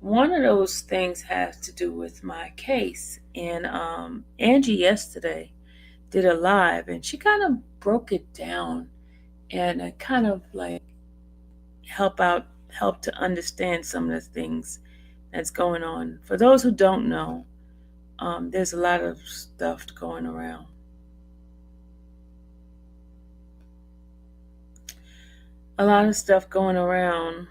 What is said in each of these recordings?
one of those things has to do with my case. And Angie yesterday did a live, and she kind of broke it down, and it kind of like help to understand some of the things that's going on. For those who don't know, there's a lot of stuff going around. A lot of stuff going around.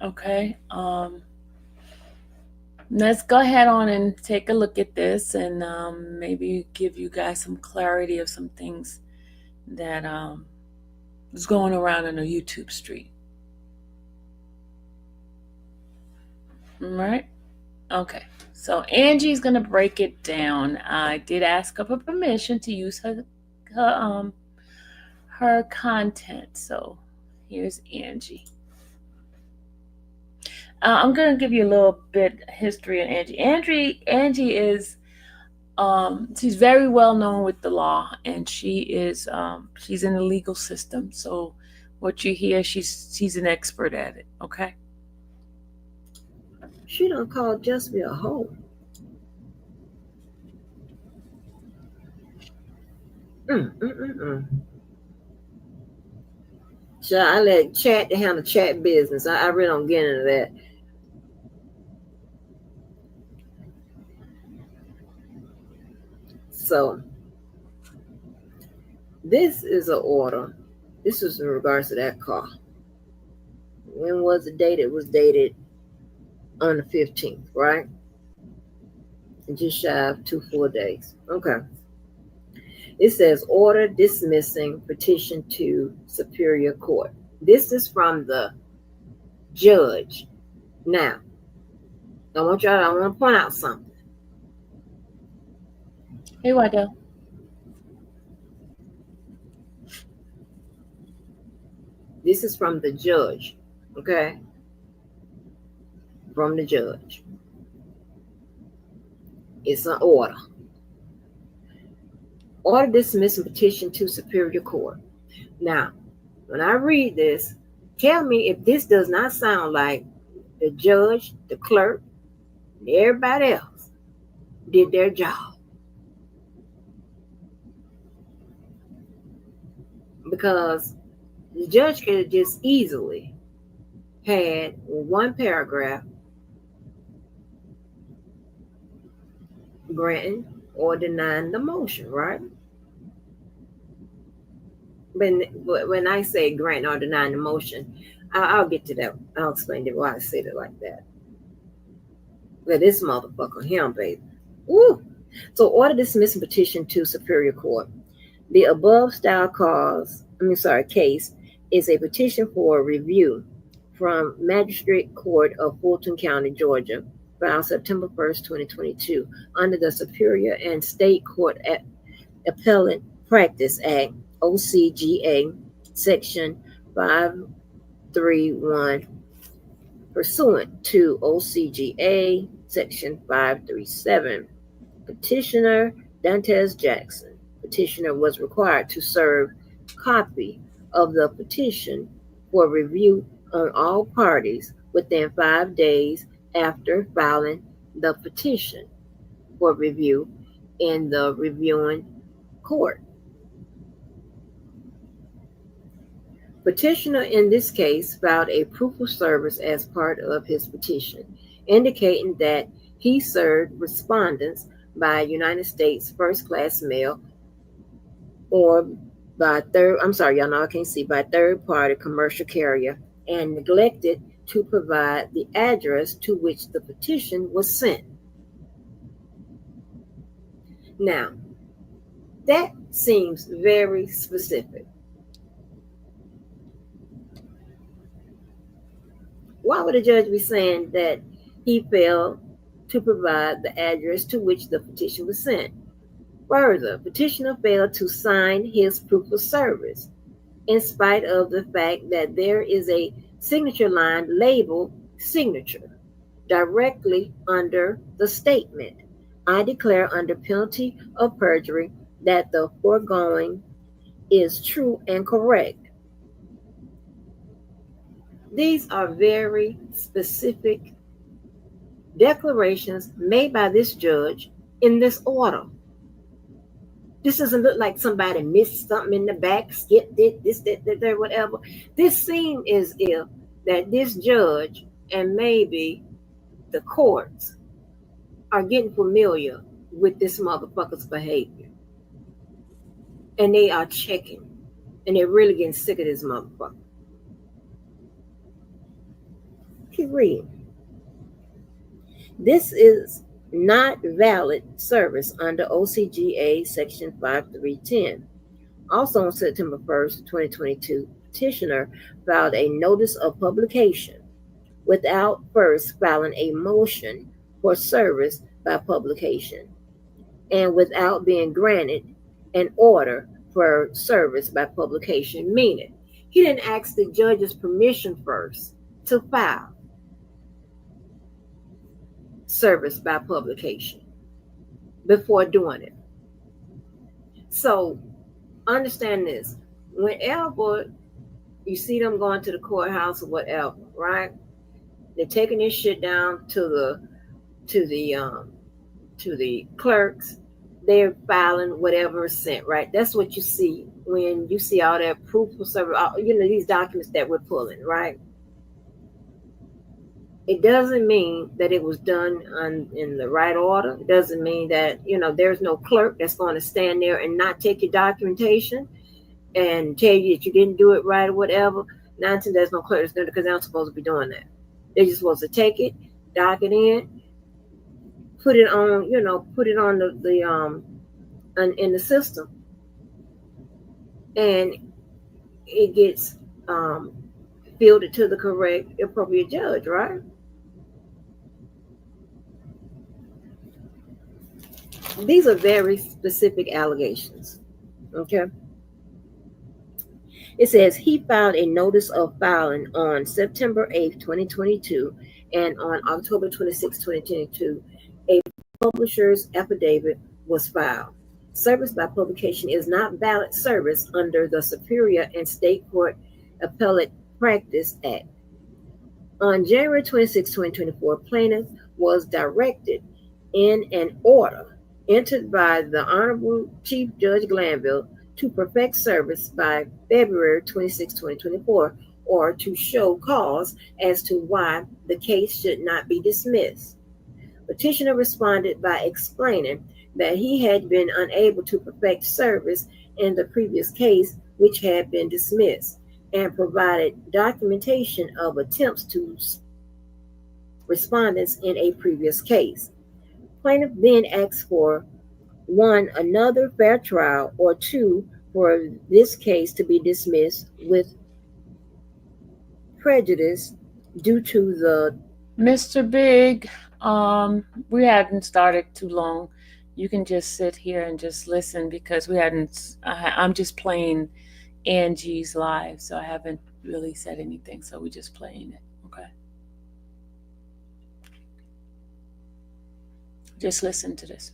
Okay. Let's go ahead on and take a look at this, and maybe give you guys some clarity of some things that is going around in the YouTube street. All right. Okay. So Angie's gonna break it down. I did ask her for permission to use her content. So here's Angie. I'm going to give you a little bit history on Angie. Angie is, she's very well known with the law, and she's in the legal system. So what you hear, she's an expert at it. Okay. She don't call just me a hoe. So I let chat to handle chat business. I really don't get into that. So this is an order. This was in regards to that car. When was the date? It was dated on the 15th, right? Just shy of 2 full days. Okay. It says order dismissing petition to Superior Court. This is from the judge. Now, I want to point out something. Hey, Wado. This is from the judge, okay? From the judge. It's an order. Order dismissing petition to Superior Court. Now, when I read this, tell me if this does not sound like the judge, the clerk, and everybody else did their job. Because the judge could have just easily had one paragraph granting or denying the motion, right? But when I say grant or denying the motion, I'll get to that. I'll explain to why I said it like that. But this motherfucker, him, baby. Woo! So order dismissing petition to Superior Court. The above style case is a petition for review from Magistrate Court of Fulton County, Georgia, filed September 1st, 2022, under the Superior and State Court Appellate Practice Act, OCGA, Section 531, pursuant to OCGA, Section 537. Petitioner Dantes Jackson. Petitioner was required to serve copy of the petition for review on all parties within 5 days after filing the petition for review in the reviewing court. Petitioner in this case filed a proof of service as part of his petition, indicating that he served respondents by United States first-class mail or by third-party commercial carrier, and neglected to provide the address to which the petition was sent. Now, that seems very specific. Why would a judge be saying that he failed to provide the address to which the petition was sent? Further, petitioner failed to sign his proof of service, in spite of the fact that there is a signature line labeled signature directly under the statement. I declare under penalty of perjury that the foregoing is true and correct. These are very specific declarations made by this judge in this order. This doesn't look like somebody missed something in the back, skipped it, this, that, whatever. This seems as if that this judge and maybe the courts are getting familiar with this motherfucker's behavior. And they are checking. And they're really getting sick of this motherfucker. Keep reading. This is not valid service under OCGA Section 5310. Also on September 1st, 2022, petitioner filed a notice of publication without first filing a motion for service by publication and without being granted an order for service by publication, meaning he didn't ask the judge's permission first to file service by publication before doing it. So understand this. Whenever you see them going to the courthouse or whatever, right? They're taking this shit down to the clerks. They're filing whatever is sent, right? That's what you see when you see all that proof of service, these documents that we're pulling, right? It doesn't mean that it was done in the right order. It doesn't mean that, there's no clerk that's going to stand there and not take your documentation and tell you that you didn't do it right or whatever. 9 times there's no clerk that's doing it because they're not supposed to be doing that. They're just supposed to take it, dock it in, put it on the in the system, and it gets fielded to the correct, appropriate judge, right? These are very specific allegations, okay? It says he filed a notice of filing on September 8th, 2022, and on October 26, 2022, a publisher's affidavit was filed. Service by publication is not valid service under the Superior and State Court Appellate Practice Act. On January 26, 2024, plaintiff was directed in an order entered by the Honorable Chief Judge Glanville to perfect service by February 26, 2024, or to show cause as to why the case should not be dismissed. Petitioner responded by explaining that he had been unable to perfect service in the previous case, which had been dismissed, and provided documentation of attempts to respondents in a previous case. Plaintiff then asked for 1, another fair trial, or 2, for this case to be dismissed with prejudice due to the... Mr. Big, we hadn't started too long. You can just sit here and just listen because I'm just playing Angie's live, so I haven't really said anything, so we're just playing it, okay? Just listen to this.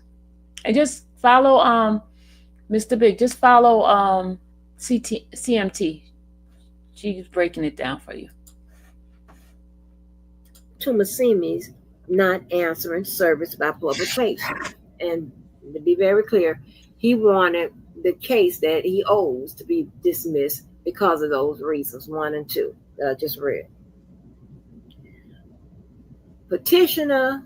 And just follow Mr. Big, just follow CMT. She's breaking it down for you. To Massimi's not answering service by publication. And to be very clear, he wanted the case that he owes to be dismissed because of those reasons, 1 and 2 that I just read. Petitioner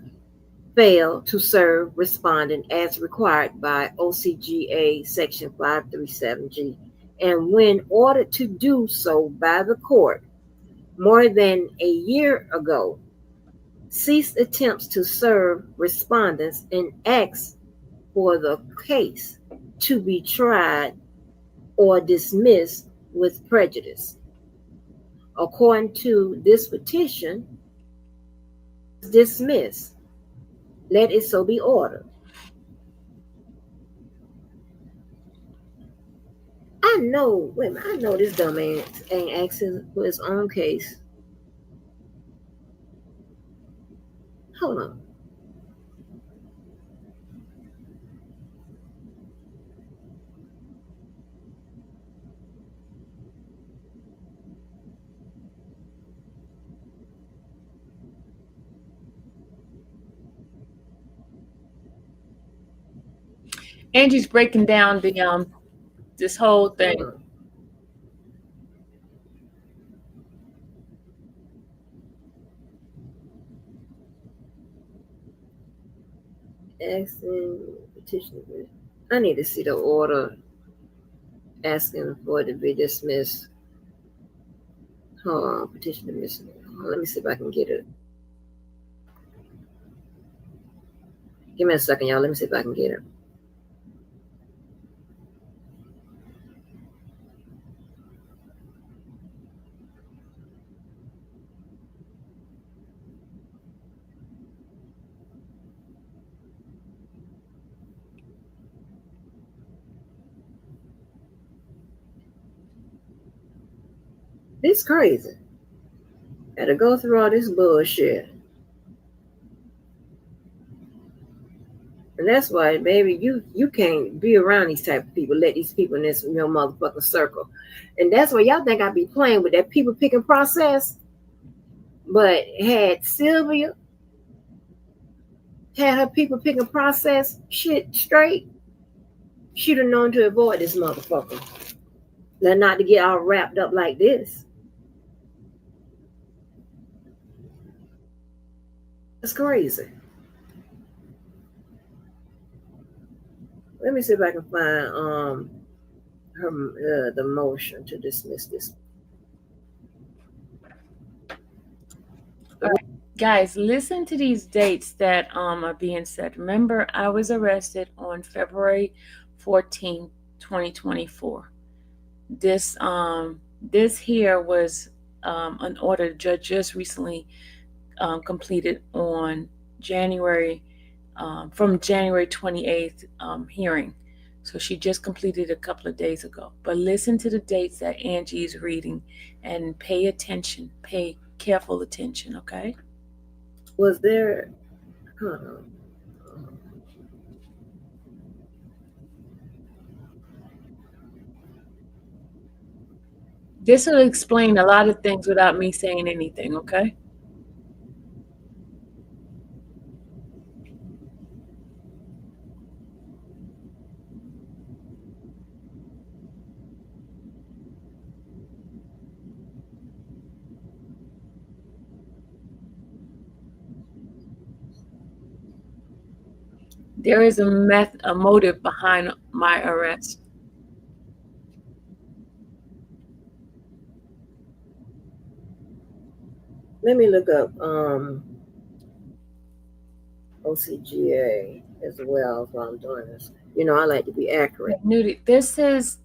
failed to serve respondent as required by OCGA Section 537G, and when ordered to do so by the court more than a year ago, ceased attempts to serve respondents and asked for the case to be tried or dismissed with prejudice. According to this petition, dismissed. Let it so be ordered. I know this dumbass ain't asking for his own case. Hold on. Angie's breaking down the this whole thing. Asking petition. I need to see the order asking for it to be dismissed. Hold on, petition to dismiss. Let me see if I can get it. Give me a second, y'all. Let me see if I can get it. This crazy. Had to go through all this bullshit. And that's why, baby, you can't be around these type of people. Let these people in this motherfucking circle. And that's why y'all think I be playing with that people picking process. But had Sylvia had her people picking process shit straight, she'd have known to avoid this motherfucker. Now, not to get all wrapped up like this. That's crazy. Let me see if I can find the motion to dismiss this. All right. Guys, listen to these dates that are being said. Remember, I was arrested on February 14, 2024. This here was an order the judge just recently completed on January from January 28th hearing. So she just completed a couple of days ago. But listen to the dates that Angie is reading and pay attention. Pay careful attention, okay? Was there... This will explain a lot of things without me saying anything, okay? There is a motive behind my arrest. Let me look up OCGA as well while I'm doing this. You know, I like to be accurate. Nudie, this is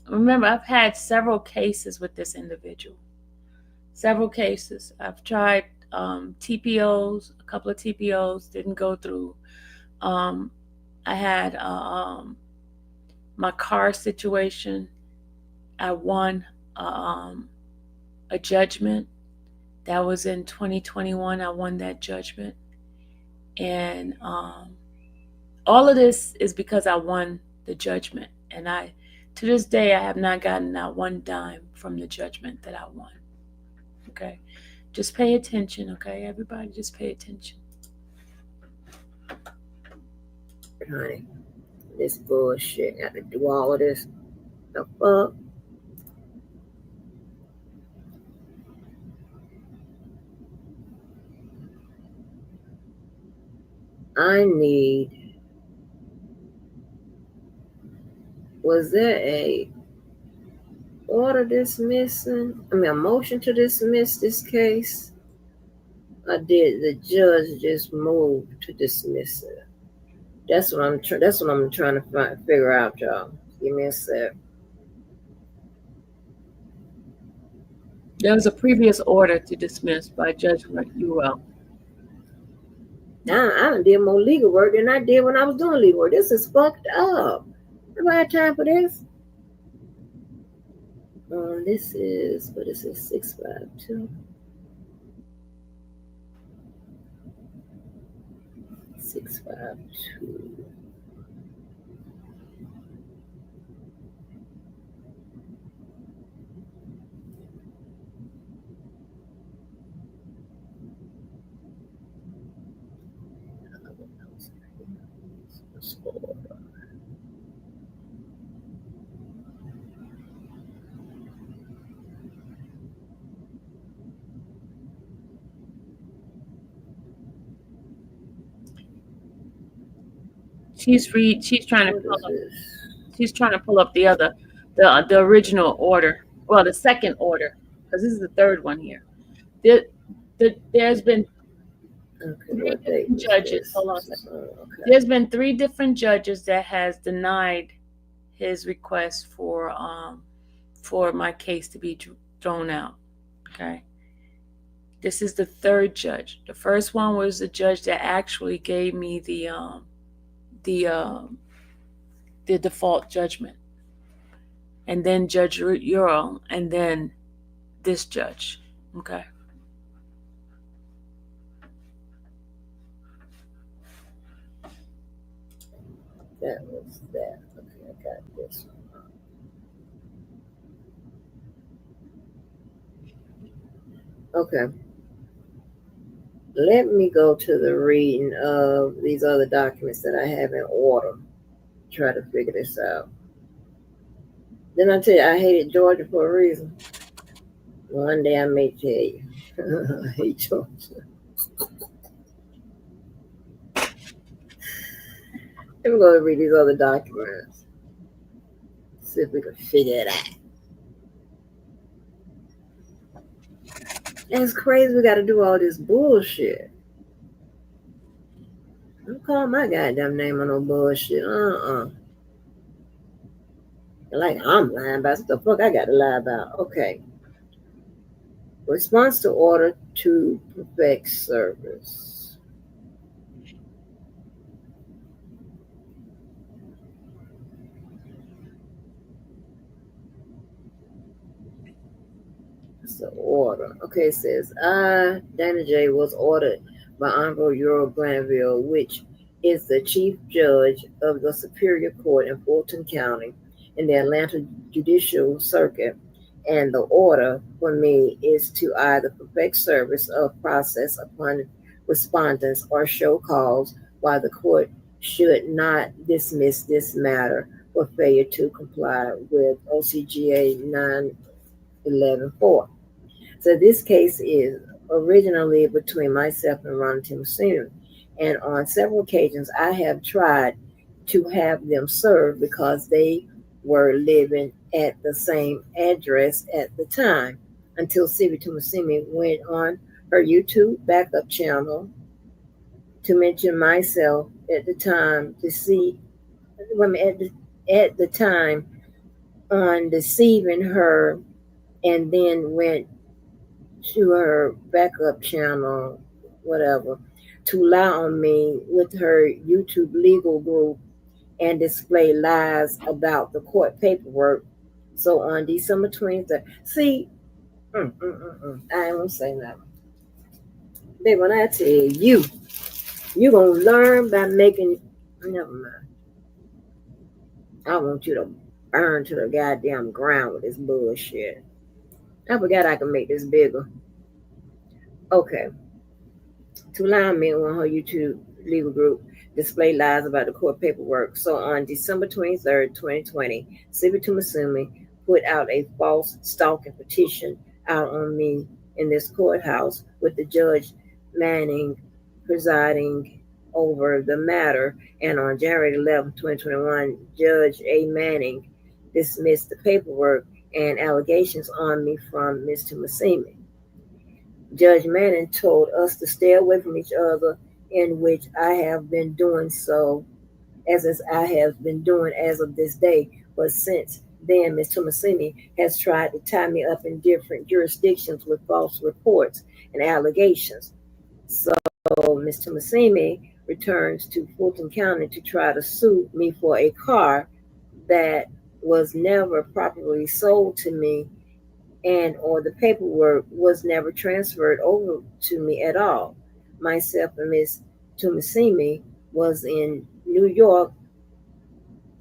remember, I've had several cases with this individual. Several cases. I've tried TPOs, a couple of TPOs didn't go through. I had my car situation. I won a judgment. That was in 2021. I won that judgment. And all of this is because I won the judgment. And to this day, I have not gotten not one dime from the judgment that I won. Okay? Just pay attention, okay? Everybody, just pay attention. Honey, this bullshit. Got to do all of this. The fuck? I need... Was there a order dismissing? I mean, a motion to dismiss this case? Or did the judge just move to dismiss it? That's what I'm trying to figure out, y'all. Give me a sec. There was a previous order to dismiss by Judge UL. I done did more legal work than I did when I was doing legal work. This is fucked up. Nobody had time for this. This is 652. 652. She's trying to What pull is up. this? She's trying to pull up the original order. Well, the second order, because this is the third one here. There's been Okay, three what date different is judges. this? Hold on a second. Okay. There's been three different judges that has denied his request for my case to be thrown out. Okay. This is the third judge. The first one was the judge that actually gave me the default judgment, and then Judge Ural, and then this judge. Okay. That was that. Okay, I got this one. Okay. Let me go to the reading of these other documents that I have in order. Try to figure this out. Then I tell you, I hated Georgia for a reason. One day I may tell you. I hate Georgia. Let me go and read these other documents. See if we can figure it out. And it's crazy we got to do all this bullshit. Don't call my goddamn name on no bullshit. Like I'm lying about what the fuck I got to lie about. Okay. Response to order to perfect service. That's the order. Okay, it says, Dana J, was ordered by Honorable Earl Granville, which is the Chief Judge of the Superior Court in Fulton County in the Atlanta Judicial Circuit, and the order for me is to either perfect service of process upon respondents or show cause while the court should not dismiss this matter for failure to comply with OCGA 911-4. So this case is originally between myself and Ron Timson, and on several occasions I have tried to have them served because they were living at the same address at the time until Sibi Tumasimi went on her YouTube backup channel to mention myself at the time to see at the time on deceiving her, and then went to her backup channel, whatever, to lie on me with her YouTube legal group and display lies about the court paperwork. So on December 23rd, see, I ain't gonna say nothing. Baby, when I tell you, you're gonna learn by making, never mind. I want you to burn to the goddamn ground with this bullshit. I forgot I can make this bigger. Okay. To lie on me on her YouTube legal group display lies about the court paperwork. So on December 23rd, 2020, Sibi Tumasumi put out a false stalking petition out on me in this courthouse with the Judge Manning presiding over the matter. And on January 11th, 2021, Judge A. Manning dismissed the paperwork and allegations on me from Ms. Tumasumi. Judge Manning told us to stay away from each other, in which I have been doing so, as I have been doing as of this day. But since then, Ms. Tumasimi has tried to tie me up in different jurisdictions with false reports and allegations. So Ms. Tumasimi returns to Fulton County to try to sue me for a car that was never properly sold to me, and or the paperwork was never transferred over to me at all. Myself and Ms. Tumasimi was in New York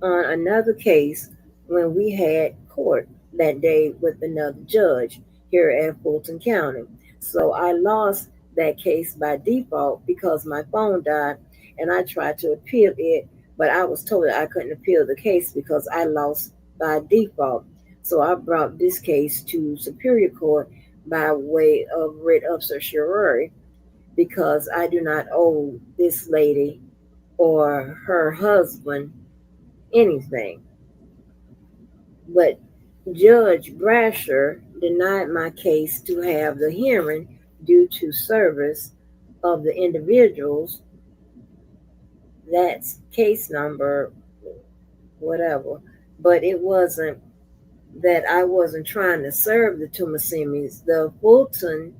on another case when we had court that day with another judge here at Fulton County. So I lost that case by default because my phone died, and I tried to appeal it but I was told that I couldn't appeal the case because I lost by default. So I brought this case to Superior Court by way of writ of certiorari because I do not owe this lady or her husband anything. But Judge Brasher denied my case to have the hearing due to service of the individuals. That's case number whatever. But it wasn't that I wasn't trying to serve the Tumasemis. The Fulton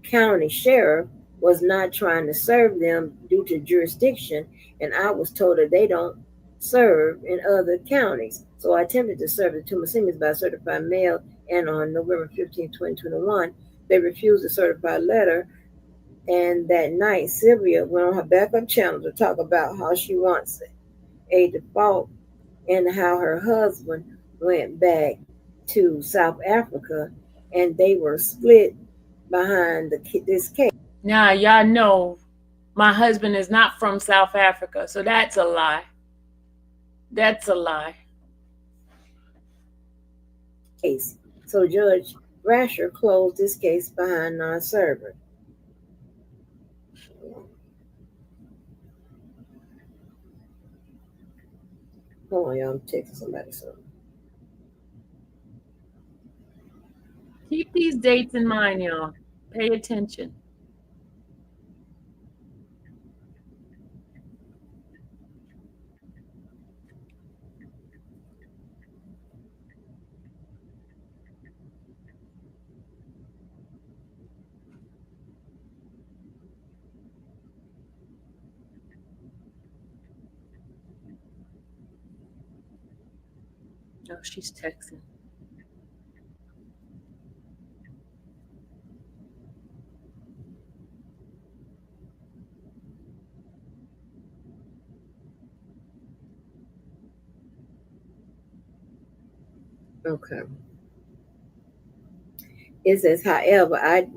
County Sheriff was not trying to serve them due to jurisdiction, and I was told that they don't serve in other counties. So I attempted to serve the Tumasemis by certified mail, and on November 15, 2021, they refused the certified letter. And that night, Sylvia went on her backup channel to talk about how she wants a default and how her husband went back to South Africa and they were split behind this case. Now, y'all know my husband is not from South Africa, so that's a lie. That's a lie. So Judge Brasher closed this case behind non-server. Hold on, y'all. I'm texting somebody something. Keep these dates in mind, y'all. Pay attention. Oh, she's texting. Okay. It says, however, I,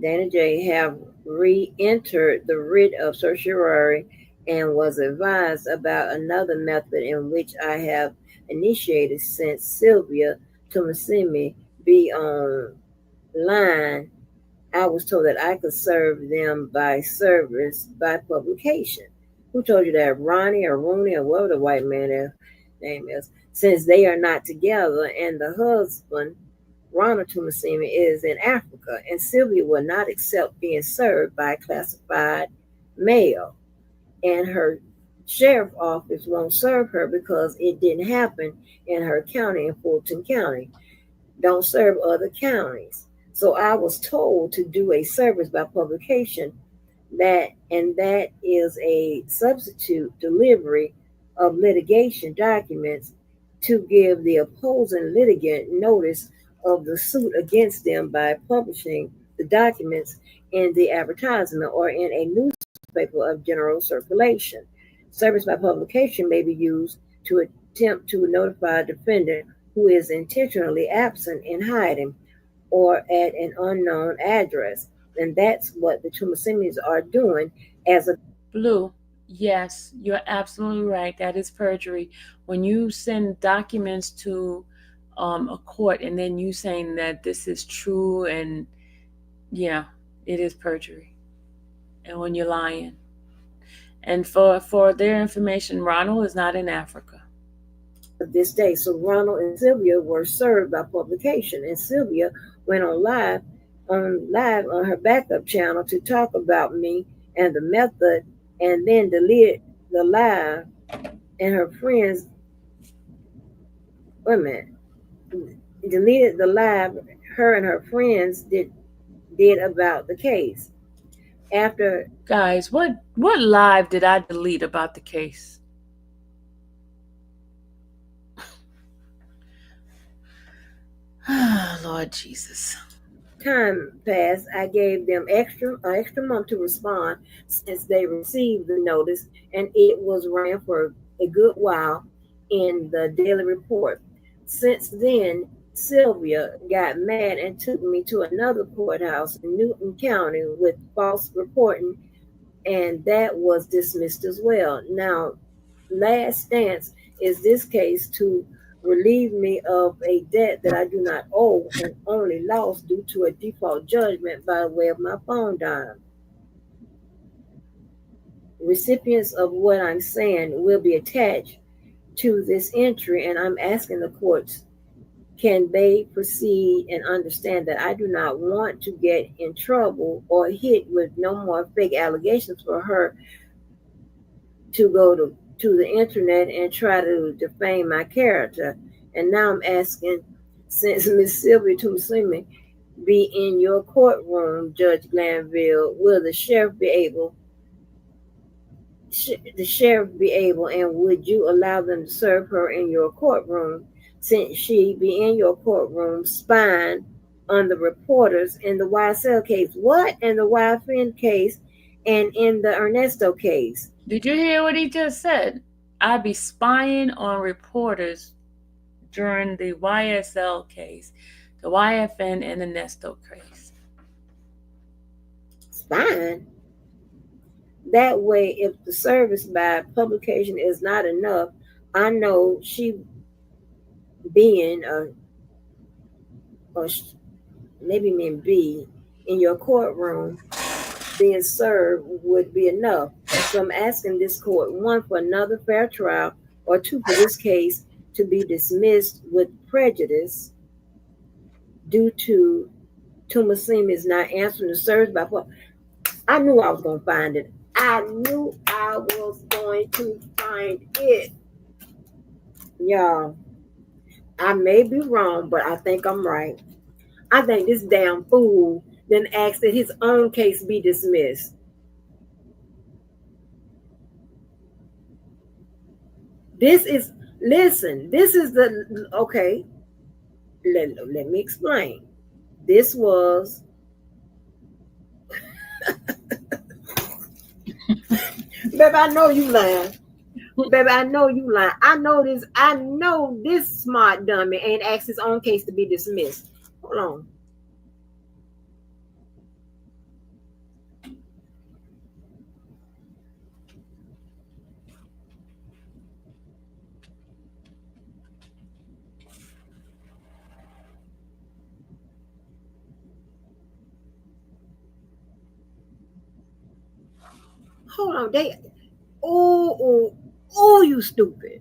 Dana J, have re-entered the writ of certiorari and was advised about another method in which I have initiated since Sylvia Tomasimi be online. I was told that I could serve them by service by publication. Who told you that? Ronnie or Rooney or whatever the white man name is. Since they are not together and the husband, Ronald Tumasimi, is in Africa, and Sylvia will not accept being served by classified mail. And her sheriff office won't serve her because it didn't happen in her county, in Fulton County. Don't serve other counties. So I was told to do a service by publication that is a substitute delivery of litigation documents to give the opposing litigant notice of the suit against them by publishing the documents in the advertisement or in a newspaper of general circulation. Service by publication may be used to attempt to notify a defendant who is intentionally absent in hiding or at an unknown address. And that's what the Tumasimis are doing as a Blue. Yes, you're absolutely right. That is perjury. When you send documents to a court and then you saying that this is true, and yeah, it is perjury. And when you're lying. And for their information, Ronald is not in Africa. This day. So Ronald and Sylvia were served by publication, and Sylvia went on live on her backup channel to talk about me and the method, and then deleted the live. And her friends, wait a minute, deleted the live her and her friends did about the case. After Guys, what live did I delete about the case? Lord Jesus. Time passed, I gave them extra month to respond since they received the notice, and it was ran for a good while in the daily report. Since then, Sylvia got mad and took me to another courthouse in Newton County with false reporting, and that was dismissed as well. Now, last stance is this case to relieve me of a debt that I do not owe and only lost due to a default judgment by way of my phone dying. Recipients of what I'm saying will be attached to this entry, and I'm asking the courts, can they proceed and understand that I do not want to get in trouble or hit with no more fake allegations for her to go to the internet and try to defame my character. And now I'm asking, since Miss Sylvia Toomsimi be in your courtroom, Judge Glanville, will the sheriff be able, and would you allow them to serve her in your courtroom, since she be in your courtroom spying on the reporters in the YSL case? What? In the YFN case and in the Ernesto case. Did you hear what he just said? I'd be spying on reporters during the YSL case, the YFN and the Ernesto case. Spying? That way, if the service by publication is not enough, I know she being or maybe mean B in your courtroom being served would be enough. So I'm asking this court, one, for another fair trial, or two, for this case to be dismissed with prejudice due to Toomsimi is not answering the service by publication. I knew I was going to find it. I knew I was going to find it. Y'all, I may be wrong, but I think I'm right. I think this damn fool then asked that his own case be dismissed. This is the, okay, let me explain. This was, baby, I know you lying. Baby, I know you lying. I know this smart dummy ain't asked his own case to be dismissed. Hold on. Hold on. Oh, you stupid.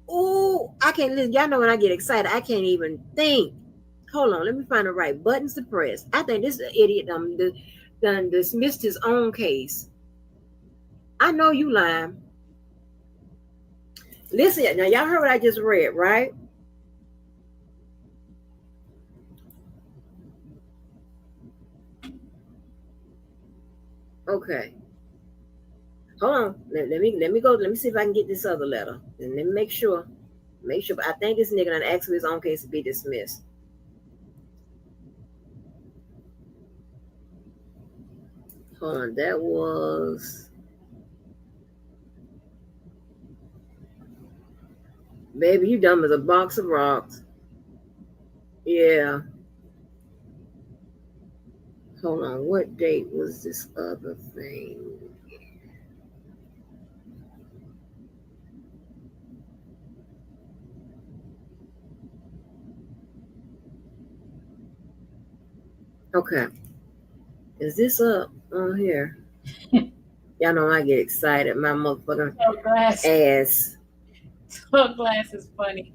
Oh, I can't listen. Y'all know when I get excited, I can't even think. Hold on, let me find the right buttons to press. I think this idiot done dismissed his own case. I know you lying. Listen, now y'all heard what I just read, right? Okay. Hold on. Let me go. Let me see if I can get this other letter. And let me make sure. But I think this nigga done asked for his own case to be dismissed. Hold on. That was, baby, you dumb as a box of rocks. Yeah. Hold on. What date was this other thing? Okay. Is this up on here? Y'all know I get excited. My motherfucking ass. So glass is funny.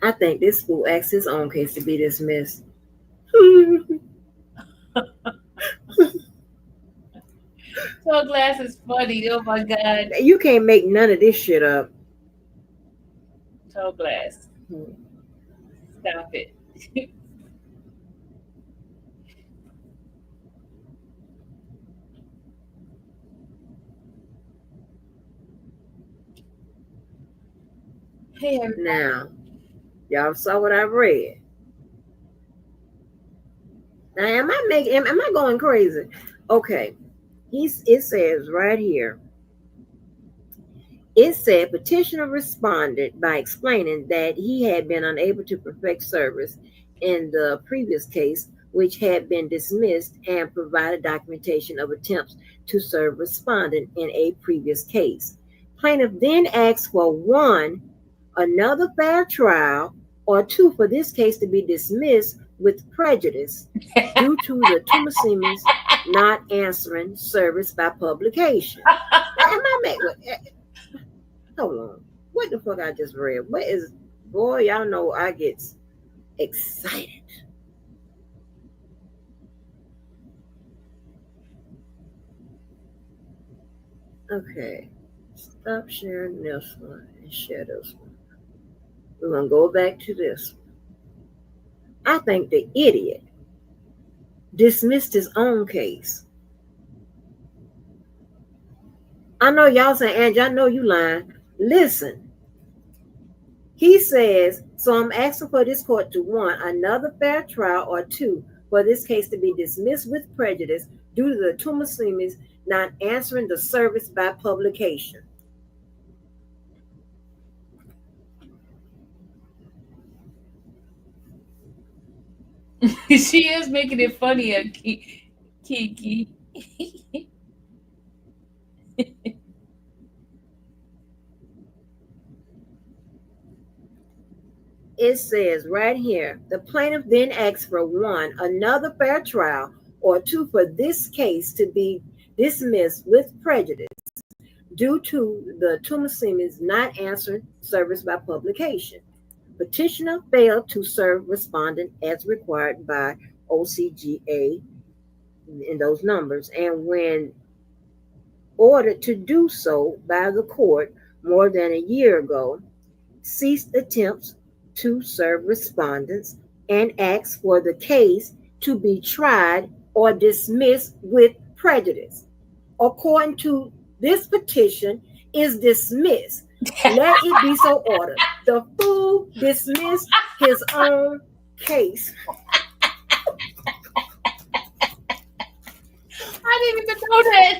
I think this fool asked his own case to be dismissed. So glass is funny. Oh my God. You can't make none of this shit up. So glass. Stop it. Hey, now, y'all saw what I read. Now, am I going crazy? Okay. It says right here. It said petitioner responded by explaining that he had been unable to perfect service in the previous case which had been dismissed, and provided documentation of attempts to serve respondent in a previous case. Plaintiff then asked for one, another fair trial, or two, for this case to be dismissed with prejudice due to the Tumasemis not answering service by publication. Now, am I making? Hold on. What the fuck I just read? What is? Boy, y'all know I get excited. Okay. Stop sharing this one and share this one. We're going to go back to this one. I think the idiot dismissed his own case. I know y'all saying, Angie, I know you lying. Listen. He says, so I'm asking for this court to one, another fair trial, or two, for this case to be dismissed with prejudice due to the Tumasemis not answering the service by publication. She is making it funnier, Kiki. It says right here, the plaintiff then asks for one, another fair trial, or two, for this case to be dismissed with prejudice due to the Tumasemis not answering service by publication. Petitioner failed to serve respondent as required by OCGA in those numbers, and when ordered to do so by the court more than a year ago, ceased attempts to serve respondents and asked for the case to be tried or dismissed with prejudice. According to this petition, is dismissed. Let it be so ordered. The fool dismissed his own case. I didn't even know that.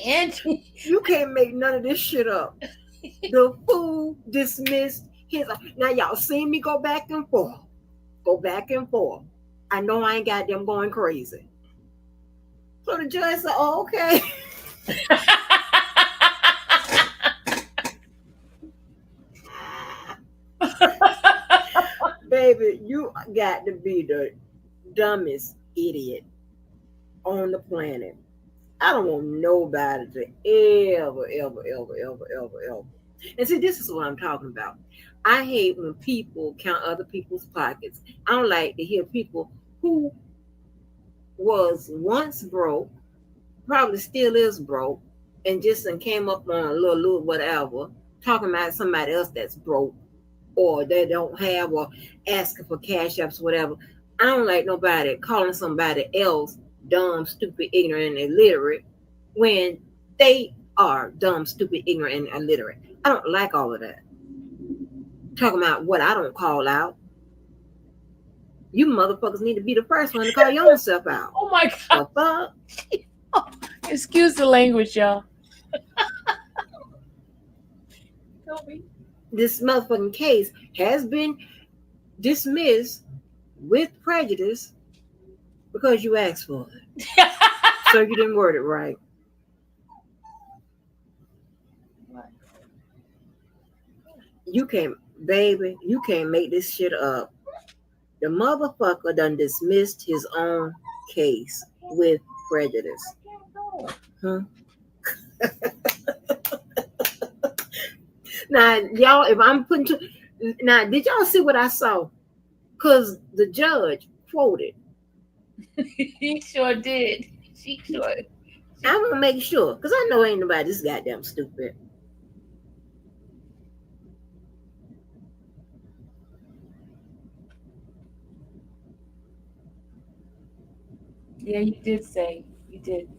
Angie. You can't make none of this shit up. The fool dismissed his. Now y'all see me go back and forth. Go back and forth. I know I ain't got them going crazy. So the judge said, oh, okay. Baby, you got to be the dumbest idiot on the planet. I don't want nobody to ever. And see, this is what I'm talking about. I hate when people count other people's pockets. I don't like to hear people who was once broke, probably still is broke, and just came up on a little whatever, talking about somebody else that's broke, or they don't have, or asking for cash apps, whatever. I don't like nobody calling somebody else dumb, stupid, ignorant, and illiterate when they are dumb, stupid, ignorant, and illiterate. I don't like all of that. Talking about what I don't call out. You motherfuckers need to be the first one to call your own self out. Oh my God. The fuck? Excuse the language, y'all. This motherfucking case has been dismissed with prejudice because you asked for it. So you didn't word it right. You can't, baby, you can't make this shit up. The motherfucker done dismissed his own case with prejudice. Huh? Now, y'all, if I'm putting to, now, did y'all see what I saw? Because the judge quoted. He sure did. She sure. I'm going to make sure, because I know ain't nobody this goddamn stupid. Yeah, you did say. You did.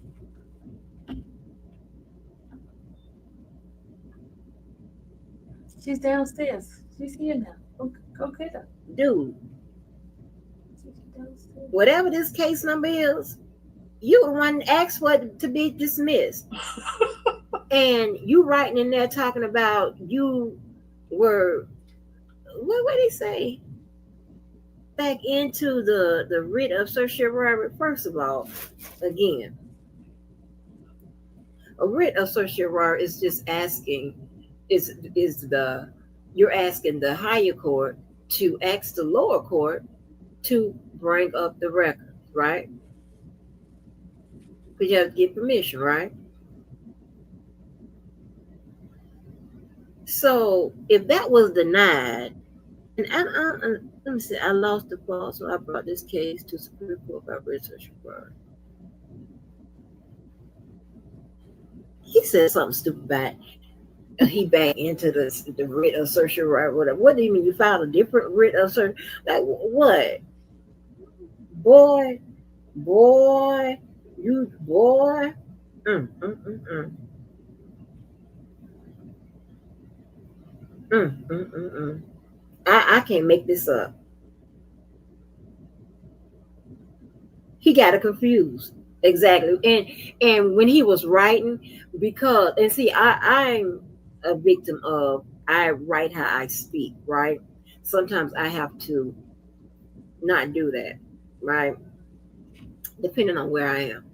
She's downstairs. She's here now. Go get her. Dude, whatever this case number is, You the one asked for it to be dismissed. And you writing in there talking about you were, what did he say? Back into the writ of certiorari. First of all, again, a writ of certiorari is just asking, you're asking the higher court to ask the lower court to bring up the record, right? Because you have to get permission, right? So if that was denied, and let me see, I lost the plot, so I brought this case to Supreme Court by research required. He said something stupid about he back into the writ of certiorari, whatever. What do you mean you filed a different writ of certiorari? Like what? Boy, you boy. I can't make this up. He got it confused. Exactly. And when he was writing, because, and see, I'm a victim of, I write how I speak, right? Sometimes I have to not do that, right? Depending on where I am.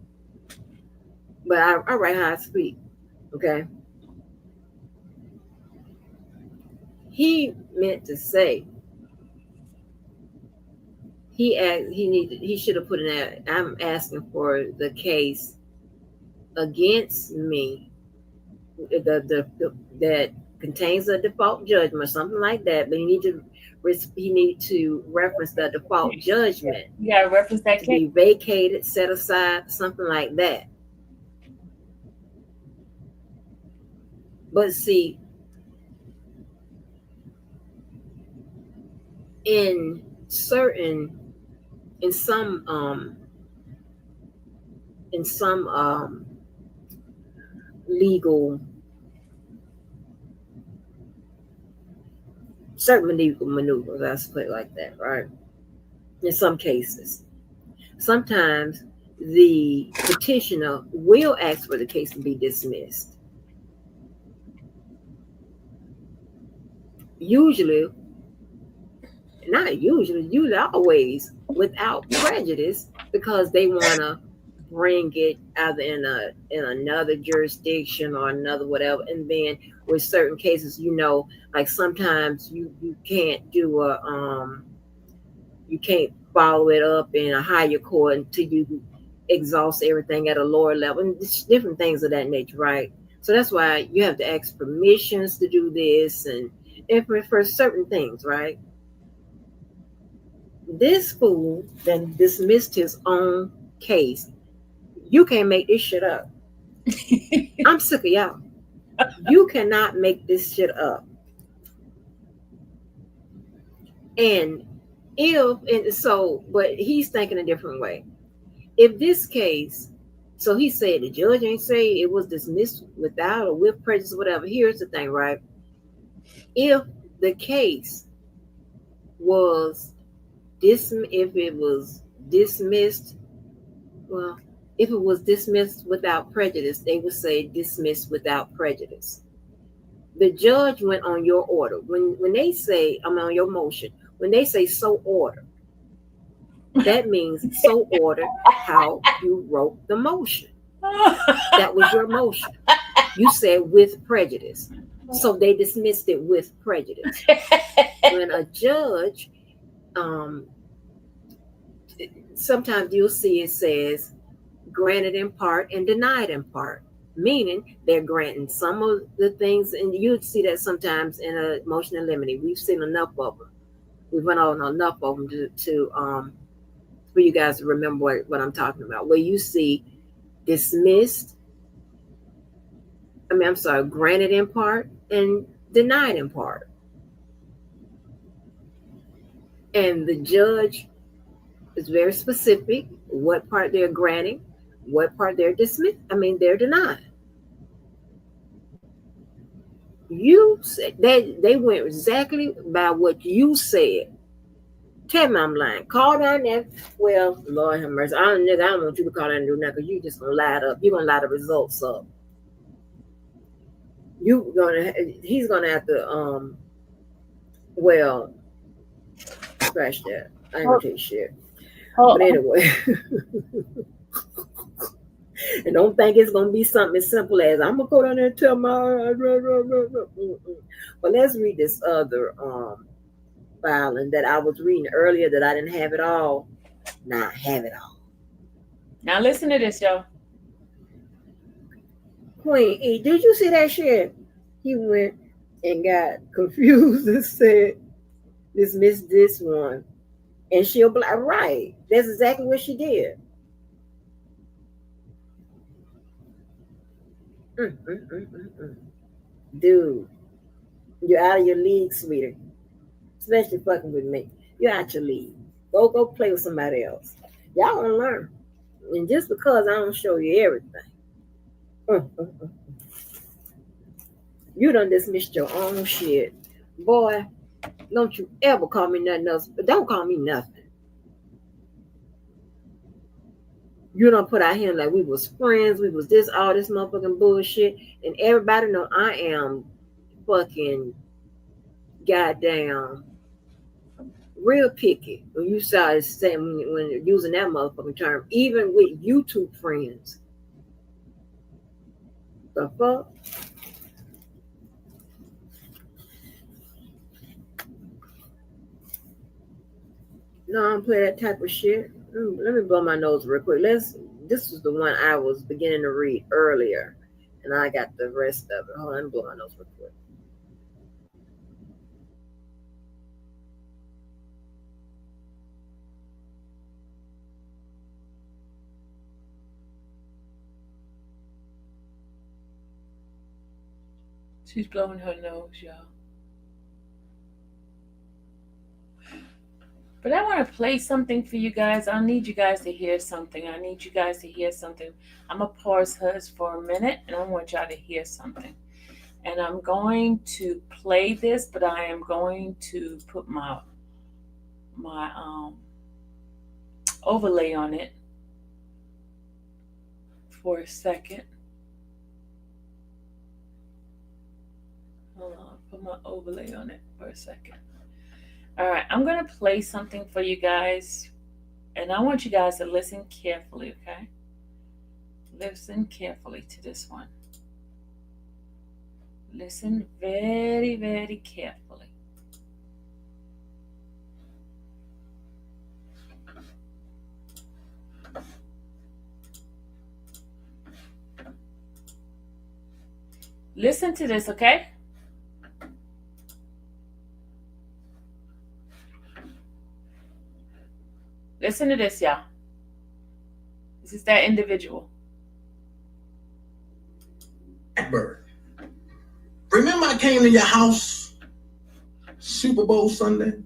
But I write how I speak, okay? He meant to say, he should have put in that, I'm asking for the case against me that contains a default judgment or something like that, but he need to reference the default judgment. You gotta reference that to case. be vacated, set aside, something like that. But see, in some legal maneuvers, let's put it like that, right? In some cases, sometimes the petitioner will ask for the case to be dismissed. Usually always without prejudice, because they want to bring it either in another jurisdiction or another whatever. And then with certain cases, like sometimes you can't do you can't follow it up in a higher court until you exhaust everything at a lower level, and different things of that nature, right? So that's why you have to ask permissions to do this and for certain things, right? This fool then dismissed his own case. You can't make this shit up. I'm sick of y'all. You cannot make this shit up. But he's thinking a different way. If this case, so he said the judge ain't say it was dismissed without or with prejudice or whatever. Here's the thing, right? If the case was if it was dismissed without prejudice, they would say dismissed without prejudice. The judge went on your order. When they say, I'm on your motion, when they say so order, that means so order how you wrote the motion. That was your motion. You said with prejudice. So they dismissed it with prejudice. When a judge, sometimes you'll see it says granted in part and denied in part, meaning they're granting some of the things, and you'd see that sometimes in a motion in limine. We've seen enough of them. We went on enough of them to for you guys to remember what I'm talking about, where you see granted in part and denied in part. And the judge is very specific what part they're granting, what part they're they're denying. You said they went exactly by what you said Tell me I'm lying. Call down there. Well, Lord have mercy. I don't want you to call down and do nothing, because you just gonna lie it up. You're gonna lie the results up. He's gonna have to well, scratch that. I ain't gonna tell you shit. But anyway. And don't think it's gonna be something as simple as I'm gonna go down there and tell my But let's read this other filing that I was reading earlier that I didn't have it all. Now I have it all. Now listen to this, y'all. Queen E, did you see that shit? He went and got confused and said, dismiss this one. And she'll be like, right. That's exactly what she did. Dude, you're out of your league, sweetie. Especially fucking with me. You're out your league. Go play with somebody else. Y'all gonna learn. And just because I don't show you everything. You done dismissed your own shit. Boy, don't you ever call me nothing else. But don't call me nothing. You done put out here like we was friends. We was this, all this motherfucking bullshit. And everybody know I am fucking goddamn real picky. When you saw it saying when you're using that motherfucking term, even with YouTube friends. The fuck? No, I don't play that type of shit. Let me blow my nose real quick. This is the one I was beginning to read earlier, and I got the rest of it. Hold on, let me blow my nose real quick. She's blowing her nose, y'all. But I want to play something for you guys. I need you guys to hear something. I'm going to pause hers for a minute, and I want y'all to hear something. And I'm going to play this, but I am going to put my overlay on it for a second. Hold on, put my overlay on it for a second. All right, I'm going to play something for you guys, and I want you guys to listen carefully, okay? Listen carefully to this one. Listen very, very carefully. Listen to this, okay? Listen to this, y'all. This is that individual. Blackbird. Remember I came to your house Super Bowl Sunday?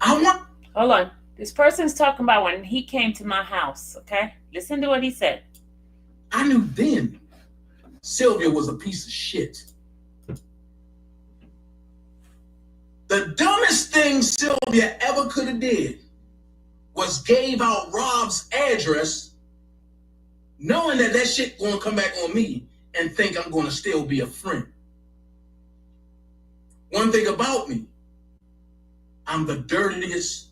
Hold on. This person's talking about when he came to my house, okay? Listen to what he said. I knew then Sylvia was a piece of shit. The dumbest thing Sylvia ever could have did was gave out Rob's address, knowing that shit gonna come back on me and think I'm gonna still be a friend. One thing about me, I'm the dirtiest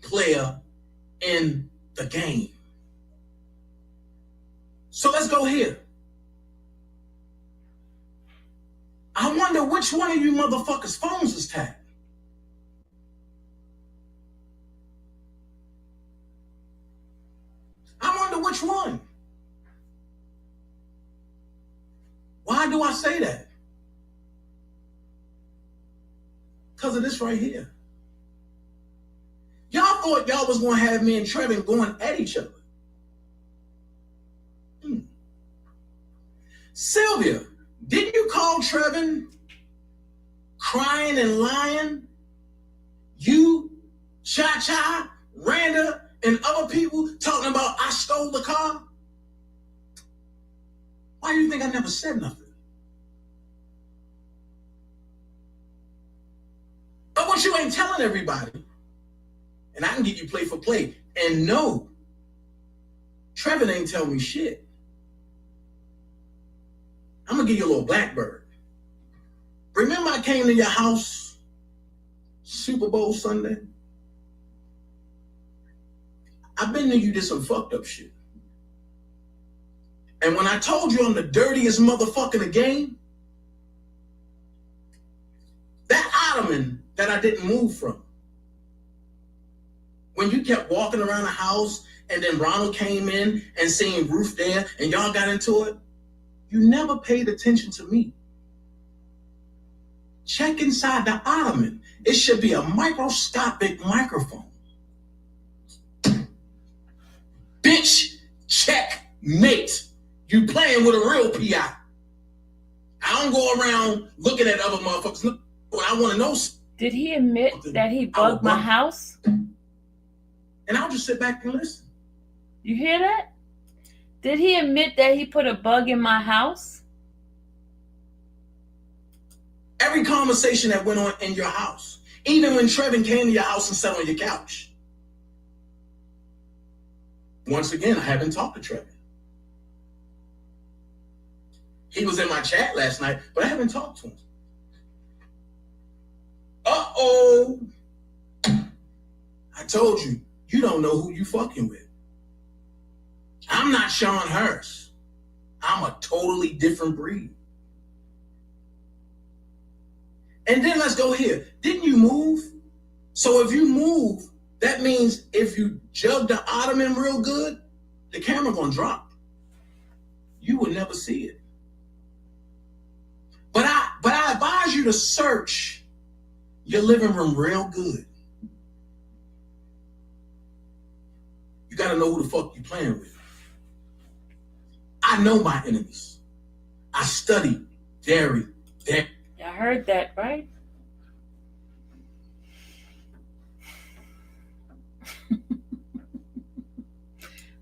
player in the game. So let's go here. I wonder which one of you motherfuckers' phones is tapped. I wonder which one. Why do I say that? Because of this right here. Y'all thought y'all was going to have me and Trevin going at each other. Sylvia, didn't you call Trevin crying and lying? You, Cha-Cha, Randa, and other people talking about I stole the car? Why do you think I never said nothing? But what you ain't telling everybody And I can give you play for play. And no, Trevin ain't tell me shit. I'm going to give you a little blackbird. Remember I came to your house Super Bowl Sunday? I've been to you did some fucked up shit. And when I told you I'm the dirtiest motherfucker in the game, that ottoman that I didn't move from, when you kept walking around the house and then Ronald came in and seen Ruth there and y'all got into it, you never paid attention to me. Check inside the ottoman. It should be a microscopic microphone. Bitch, checkmate. You playing with a real PI. I don't go around looking at other motherfuckers. I want to know. Did he admit that he bugged my house? And I'll just sit back and listen. You hear that? Did he admit that he put a bug in my house? Every conversation that went on in your house, even when Trevin came to your house and sat on your couch. Once again, I haven't talked to Trevin. He was in my chat last night, but I haven't talked to him. Uh-oh. I told you, you don't know who you fucking with. I'm not Sean Hurst. I'm a totally different breed. And then let's go here. Didn't you move? So if you move, that means if you jug the ottoman real good, the camera gonna drop. You will never see it. But I advise you to search your living room real good. You gotta know who the fuck you playing with. I know my enemies. I study very. I heard that, right?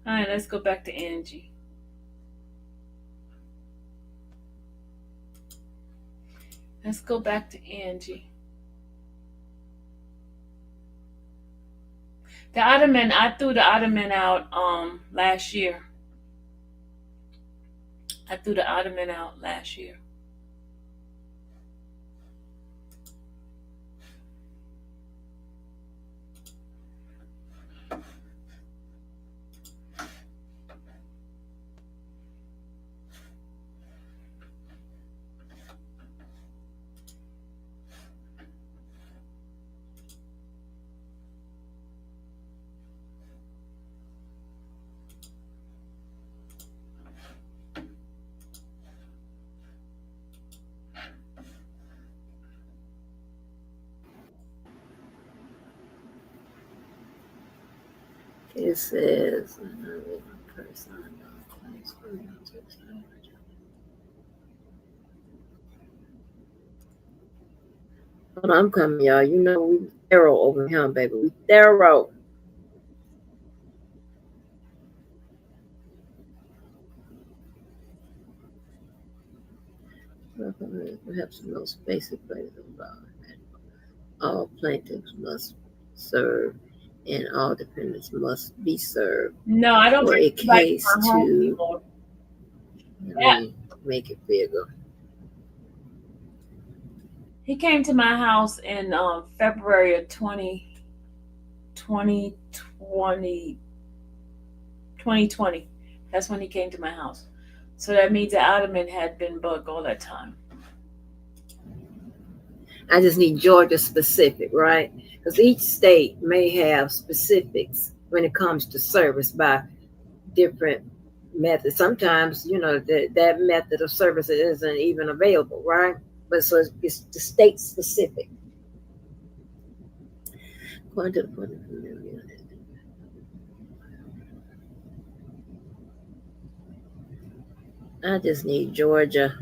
All right, let's go back to Angie. Let's go back to Angie. The ottoman, I threw the ottoman out last year. I threw the ottoman out last year. It says, but I'm coming, y'all. You know we thorough over here, baby. We thorough. Perhaps the most basic way of involvement. All plaintiffs must serve and all defendants must be served. No, I don't for a case to make it bigger. He came to my house in February of 2020. That's when he came to my house. So that means the ottoman had been bugged all that time. I just need Georgia specific, right? Because each state may have specifics when it comes to service by different methods. Sometimes, you know, that method of service isn't even available, right? But so it's the state specific. According to the point of view, I just need Georgia.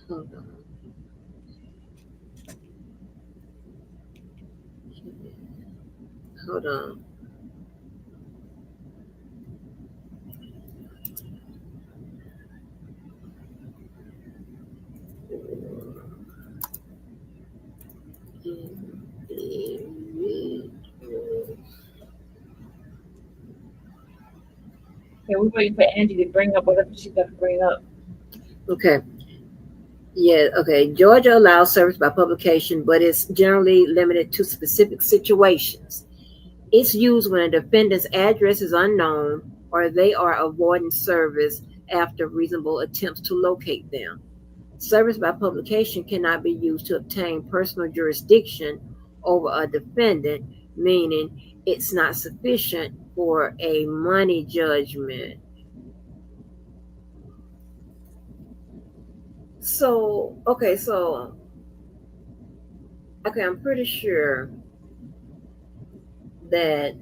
Hold on. Hold on. Yeah, we're waiting for Angie to bring up whatever she's got to bring up. Okay. Yeah, okay. Georgia allows service by publication, but it's generally limited to specific situations. It's used when a defendant's address is unknown or they are avoiding service after reasonable attempts to locate them. Service by publication cannot be used to obtain personal jurisdiction over a defendant, meaning it's not sufficient for a money judgment. So, okay, I'm pretty sure that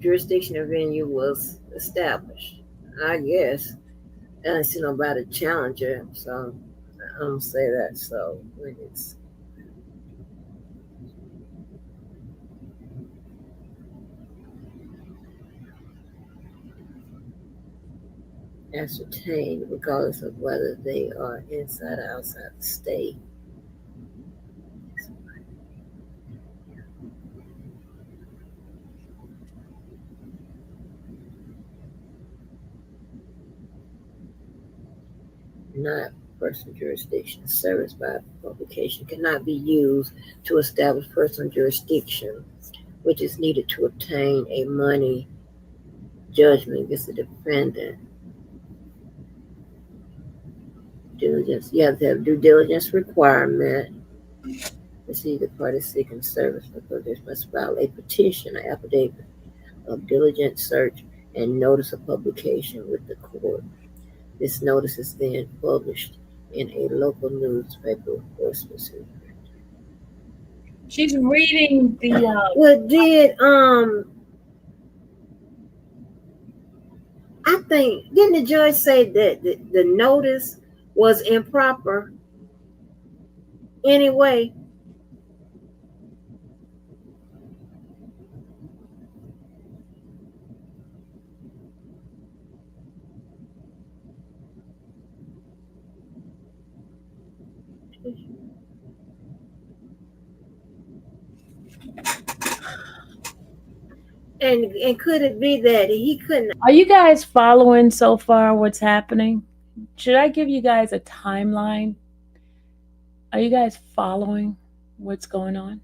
jurisdiction of venue was established. I guess I don't see nobody challenge it, so I don't say that. So when it's ascertained, regardless of whether they are inside or outside the state. Not personal jurisdiction. Service by publication cannot be used to establish personal jurisdiction, which is needed to obtain a money judgment against the defendant. Diligence. You have to have due diligence requirement. Let's see, the party seeking service for publication must file a petition or affidavit of diligent search and notice of publication with the court. This notice is then published in a local newspaper or specific. She's reading the. Well, I think, didn't the judge say that the notice was improper anyway? And could it be that he couldn't? Are you guys following so far what's happening? Should I give you guys a timeline? Are you guys following what's going on?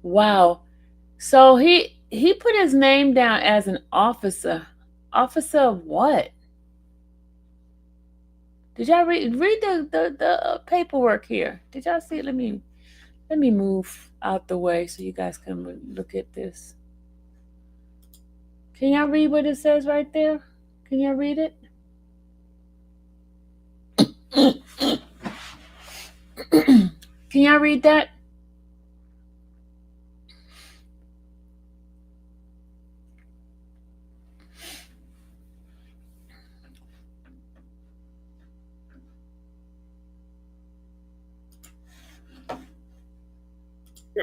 Wow. So he put his name down as an officer. Officer of what? Did y'all read the paperwork here? Did y'all see it? Let me move out the way so you guys can look at this. Can y'all read what it says right there? Can y'all read it? Can y'all read that?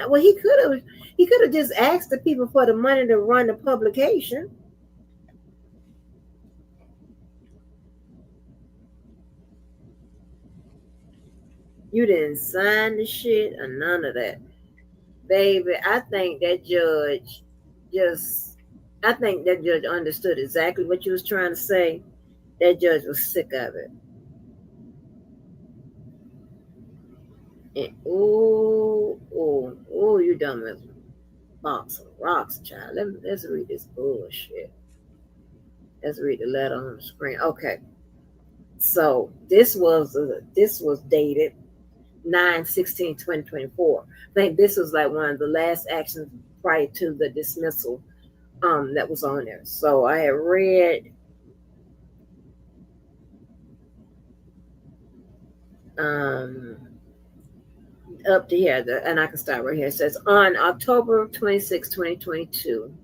Well, he could have just asked the people for the money to run the publication. You didn't sign the shit or none of that. Baby, I think that judge understood exactly what you was trying to say. That judge was sick of it. And you dumb as a box of rocks, child. Let's read this bullshit. Let's read the letter on the screen. Okay. So this was dated 9/16/2024. I think this was like one of the last actions prior to the dismissal that was on there. So I had read up to here, and I can start right here. It says, on October 26, 2022,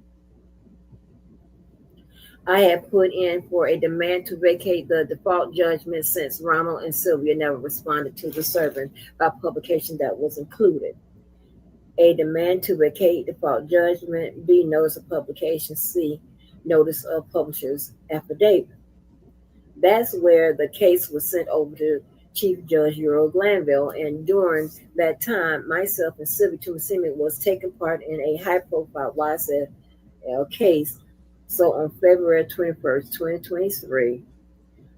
I had put in for a demand to vacate the default judgment since Ronald and Sylvia never responded to the servant by publication that was included. A demand to vacate default judgment. B, notice of publication. C, notice of publisher's affidavit. That's where the case was sent over to Chief Judge Earl Glanville, and during that time, myself and Sylvia Tumasimi was taking part in a high-profile YSL case. So on February 21st, 2023,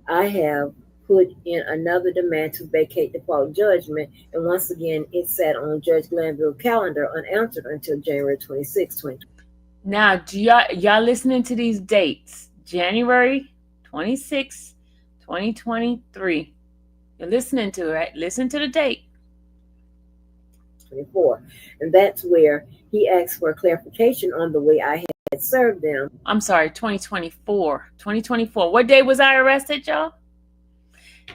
I have put in another demand to vacate default judgment, and once again, it sat on Judge Glanville's calendar unanswered until January 26, 2020. Now, do y'all listening to these dates? January 26, 2023. You're listening to it, right? Listen to the date. 24. And that's where he asked for clarification on the way I had served them. I'm sorry, 2024. 2024. What day was I arrested, y'all?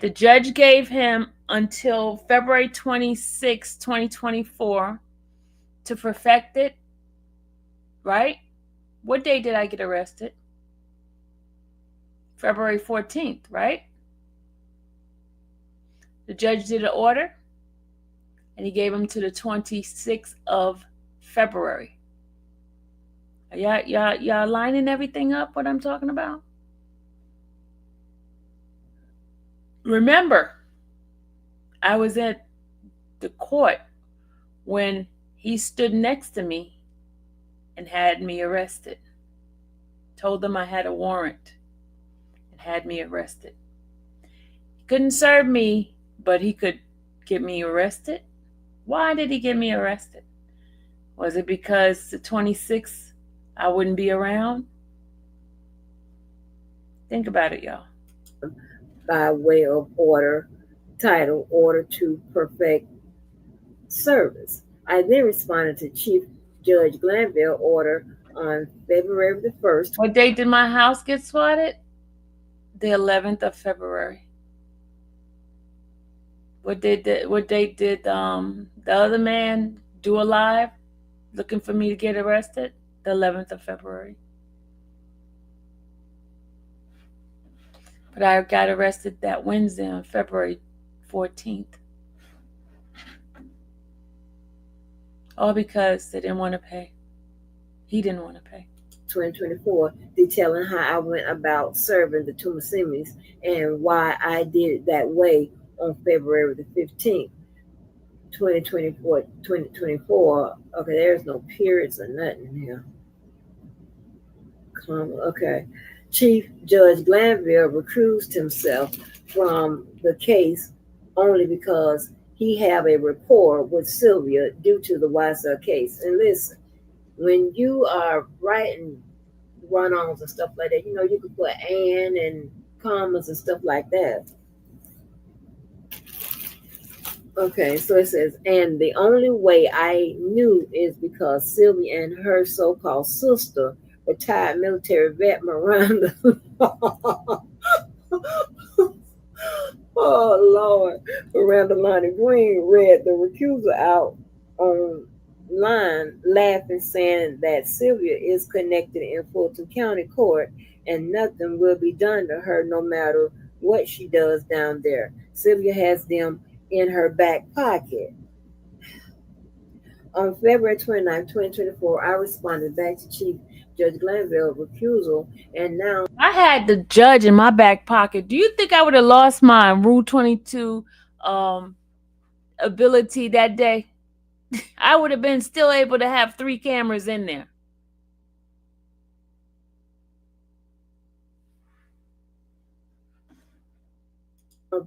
The judge gave him until February 26, 2024 to perfect it, right? What day did I get arrested? February 14th, right? The judge did an order, and he gave him to the 26th of February. Y'all lining everything up, what I'm talking about? Remember, I was at the court when he stood next to me and had me arrested. Told them I had a warrant and had me arrested. He couldn't serve me, but he could get me arrested. Why did he get me arrested? Was it because the 26th I wouldn't be around? Think about it, y'all. By way of order, title, order to perfect service. I then responded to Chief Judge Glanville order on February the 1st. What date did my house get swatted? The 11th of February. What date did the other man do a live looking for me to get arrested? The 11th of February. But I got arrested that Wednesday on February 14th. All because they didn't want to pay. He didn't want to pay. 2024, detailing how I went about serving the Tumasimis and why I did it that way on February the 15th, 2024. Okay, there's no periods or nothing here. Okay. Chief Judge Glanville recused himself from the case only because he have a rapport with Sylvia due to the YSL case. And listen, when you are writing run-ons and stuff like that, you can put and commas and stuff like that. Okay, so it says, and the only way I knew is because Sylvia and her so-called sister, retired military vet Miranda, oh Lord, Miranda Lonnie Green read the recusal out online, laughing, saying that Sylvia is connected in Fulton County Court and nothing will be done to her no matter what she does down there. Sylvia has them in her back pocket. On February 29, 2024, I responded back to Chief Judge Glanville's recusal, and now I had the judge in my back pocket. Do you think I would have lost my Rule 22 ability that day? I would have been still able to have 3 cameras in there.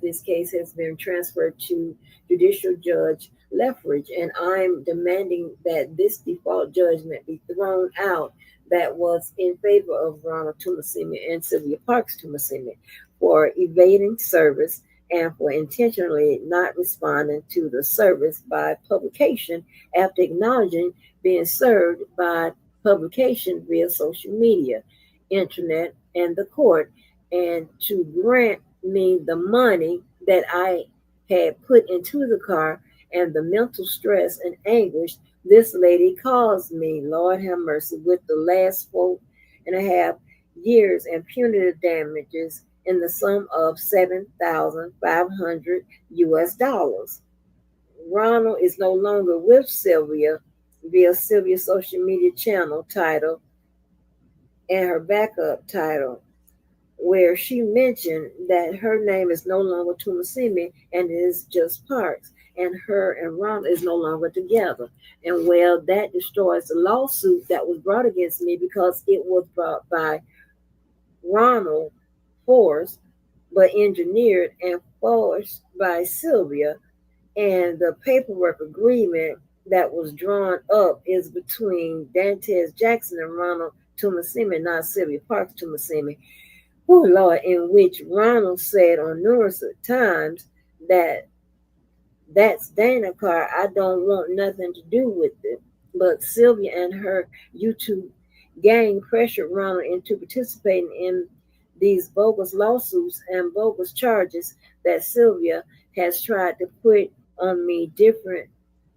this case has been transferred to Judicial Judge Lethbridge, and I'm demanding that this default judgment be thrown out that was in favor of Ronald Tumasimi and Sylvia Parks Tumasimi for evading service and for intentionally not responding to the service by publication after acknowledging being served by publication via social media, internet, and the court, and to grant me the money that I had put into the car and the mental stress and anguish this lady caused me, Lord have mercy, with the last 4.5 years and punitive damages in the sum of $7,500 US. Ronald is no longer with Sylvia via Sylvia's social media channel title and her backup title, where she mentioned that her name is no longer Tumasimi and it is just Parks, and her and Ronald is no longer together. And well, that destroys the lawsuit that was brought against me because it was brought by Ronald, forced, but engineered and forced by Sylvia. And the paperwork agreement that was drawn up is between Dantes Jackson and Ronald Tumasimi, not Sylvia Parks Tumasimi. Oh Lord, in which Ronald said on numerous times that that's Dana car. I don't want nothing to do with it. But Sylvia and her YouTube gang pressured Ronald into participating in these bogus lawsuits and bogus charges that Sylvia has tried to put on me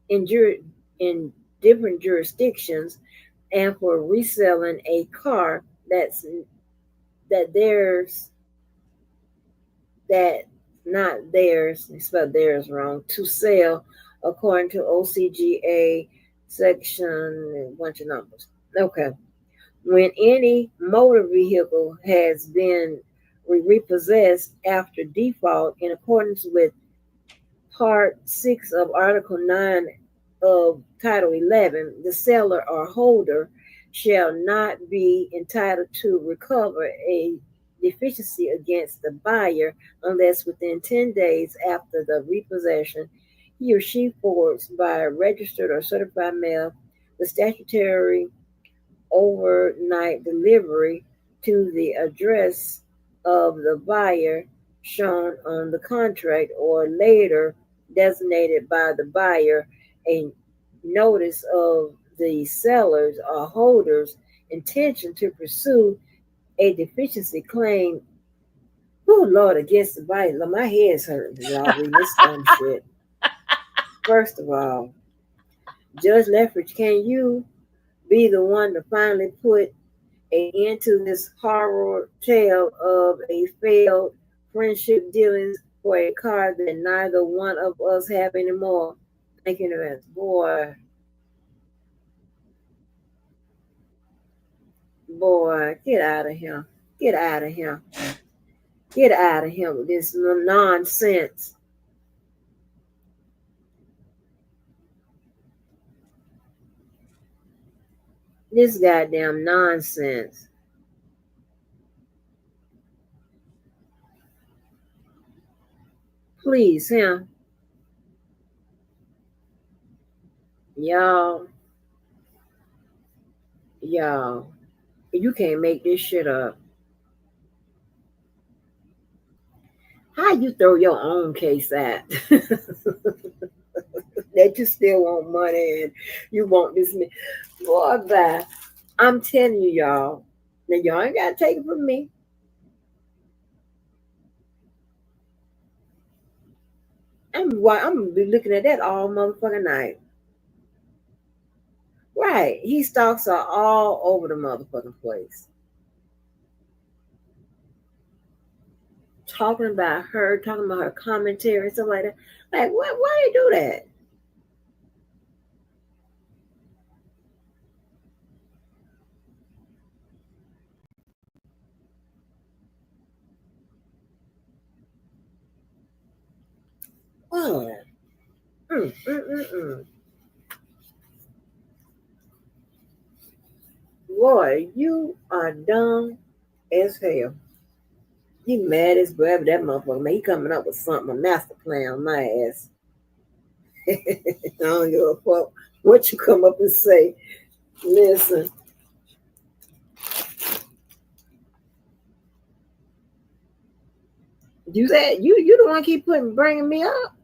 in different jurisdictions, and for reselling a car that not theirs, they spelled theirs wrong, to sell according to OCGA section, a bunch of numbers. Okay. When any motor vehicle has been repossessed after default in accordance with Part 6 of Article 9 of Title 11, the seller or holder shall not be entitled to recover a deficiency against the buyer unless within 10 days after the repossession he or she forwards by registered or certified mail the statutory overnight delivery to the address of the buyer shown on the contract or later designated by the buyer a notice of the seller's or holder's intention to pursue a deficiency claim. Oh Lord, against the buyer. My head's hurting, y'all, reading this dumb shit. First of all, Judge Lethbridge, can you be the one to finally put an end to this horror tale of a failed friendship dealings for a car that neither one of us have anymore? Thank you, Nevada. Boy, get out of here. Get out of here. Get out of here with this nonsense. This goddamn nonsense. Please, him. Y'all, you can't make this shit up. How you throw your own case at? That you still want money and you want this. Boy, bye. I'm telling you, y'all. Now, y'all ain't got to take it from me. I'm going to be looking at that all motherfucking night. Right. He stalks her all over the motherfucking place. Talking about her commentary and stuff like that. Like, why you do that? Oh. Boy, you are dumb as hell. He mad as whatever that motherfucker, man. He coming up with something, a master plan on my ass. I don't give a fuck what you come up and say. Listen. You said you the one keep bringing me up.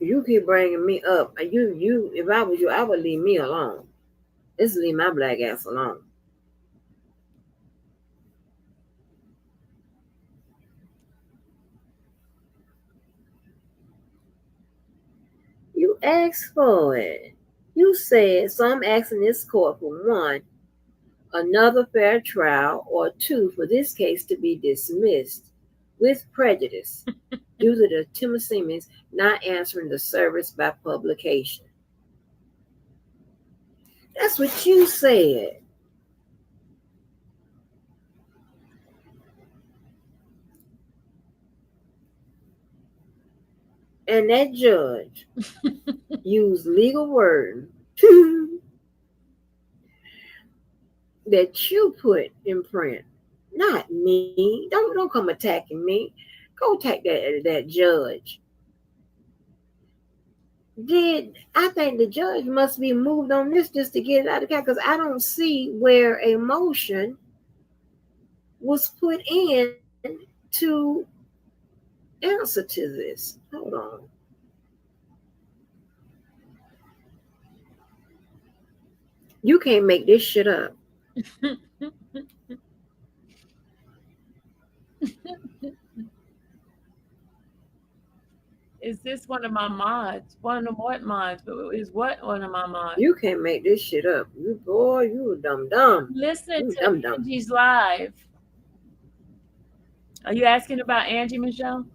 You keep bringing me up. You, if I was you, I would leave me alone. Just leave my black ass alone. You asked for it. You said, so I'm asking this court for one, another fair trial, or 2, for this case to be dismissed with prejudice due to the Timosemis not answering the service by publication. That's what you said. And that judge used legal word that you put in print, not me. Don't come attacking me. Go attack that judge. I think the judge must be moved on this just to get it out of the case, because I don't see where a motion was put in to answer to this. Hold on. You can't make this shit up. Is this one of my mods? One of what mods? Is what one of my mods? You can't make this shit up. You boy, you dumb. Listen You to dumb. Angie's live. Are you asking about Angie, Michelle?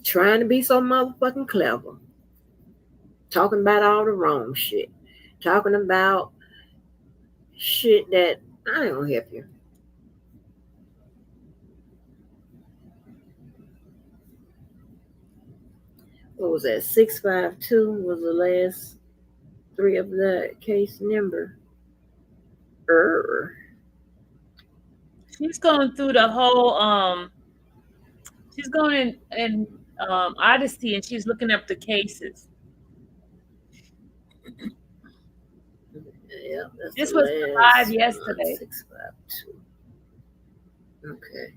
Trying to be so motherfucking clever. Talking about all the wrong shit. Talking about shit that I ain't gonna help you. What was that? 652 was the last 3 of the case number. She's going through the whole she's going in Odyssey, and she's looking up the cases. Yeah, this was live yesterday. 652. Okay.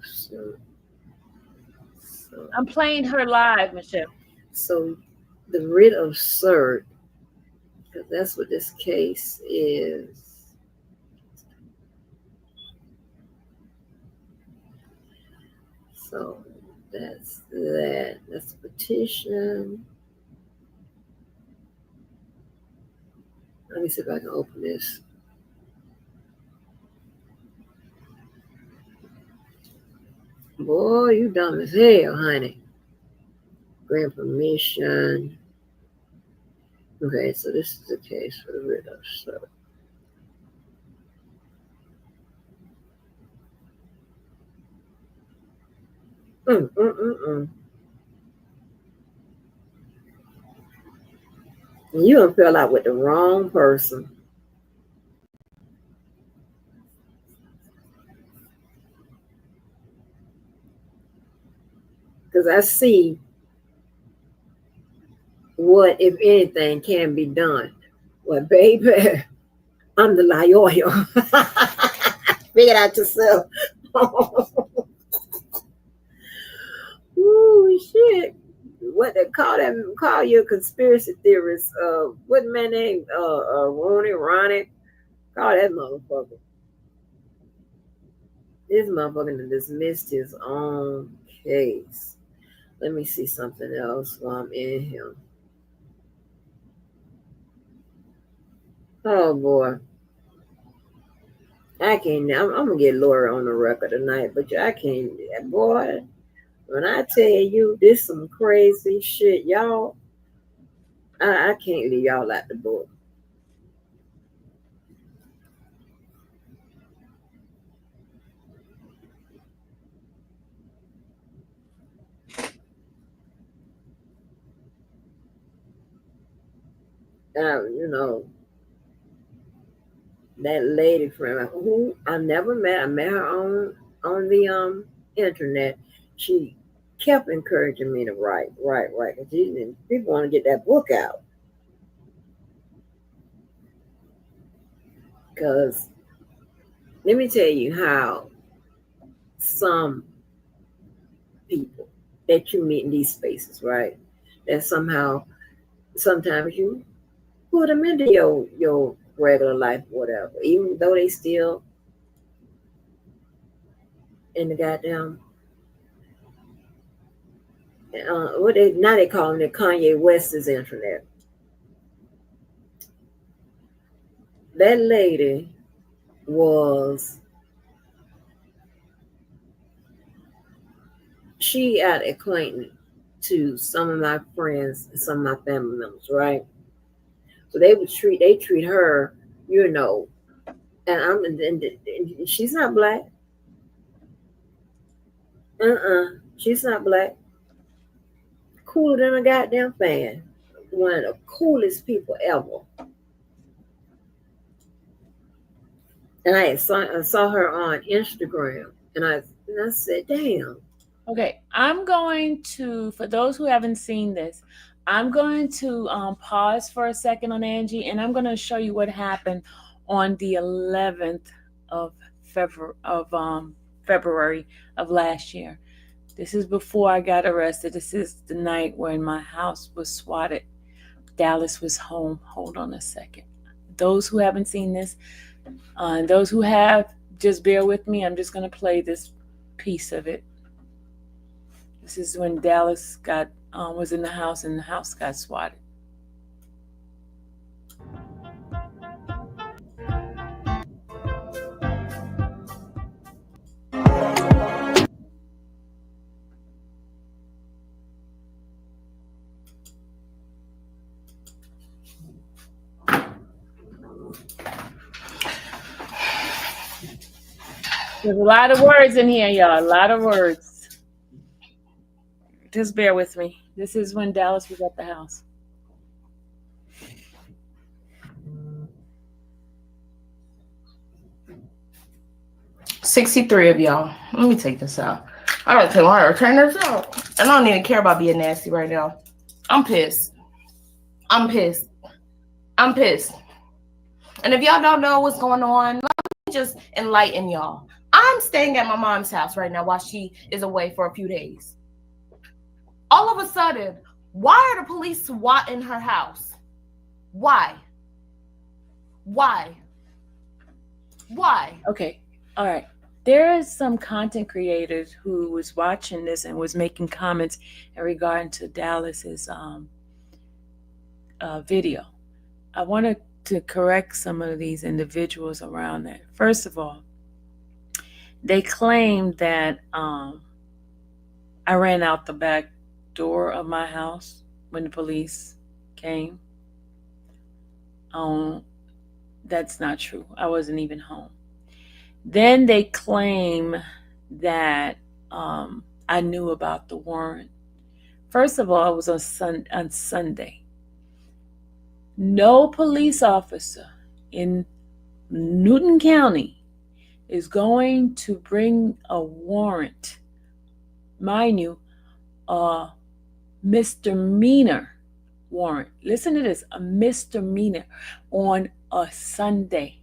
So I'm playing her live, Michelle. So the writ of cert, because that's what this case is. So that's that. That's the petition. Let me see if I can open this. Boy, you dumb as hell, honey. Grant permission. Okay, so this is the case for the writ of cert. You done fell out with the wrong person. Because I see what, if anything, can be done. Well, baby, I'm the lawyer. Figure it out yourself. Ooh, shit. What they call you a conspiracy theorist. What man name? Ronnie. Call that motherfucker. This motherfucker dismissed his own case. Let me see something else while I'm in here. Oh boy. I can't. I'm gonna get Laura on the record tonight, but I can't. Boy, when I tell you this some crazy shit, y'all, I can't leave y'all out the book. You know, that lady friend who I never met. I met her on the internet. She kept encouraging me to write. Because people want to get that book out. Because let me tell you how some people that you meet in these spaces, right? That sometimes you put them into your regular life, whatever, even though they still in the goddamn now they call it Kanye West's internet. That lady she had acquaintance to some of my friends and some of my family members, right? So they treat her, and she's not black. She's not black. Cooler than a goddamn fan. One of the coolest people ever. And I saw her on Instagram, and I said, damn. Okay, I'm going to, for those who haven't seen this, I'm going to pause for a second on Angie, and I'm going to show you what happened on the 11th of February of last year. This is before I got arrested. This is the night when my house was swatted. Dallas was home. Hold on a second. Those who haven't seen this, and those who have, just bear with me. I'm just going to play this piece of it. This is when Dallas was in the house and the house got swatted. There's a lot of words in here, y'all. A lot of words. Just bear with me. This is when Dallas was at the house. $63 of y'all. Let me take this out. I don't think I turn this out. And I don't even care about being nasty right now. I'm pissed. I'm pissed. I'm pissed. And if y'all don't know what's going on, let me just enlighten y'all. I'm staying at my mom's house right now while she is away for a few days. All of a sudden, why are the police swatting her house? Why? Why? Why? Okay. All right. There is some content creators who was watching this and was making comments in regard to Dallas's video. I wanted to correct some of these individuals around that. First of all, they claimed that I ran out the back door of my house when the police came. That's not true. I wasn't even home. Then they claim that I knew about the warrant. First of all, it was on Sunday. No police officer in Newton County is going to bring a warrant, mind you, a misdemeanor warrant. Listen to this, a misdemeanor on a Sunday.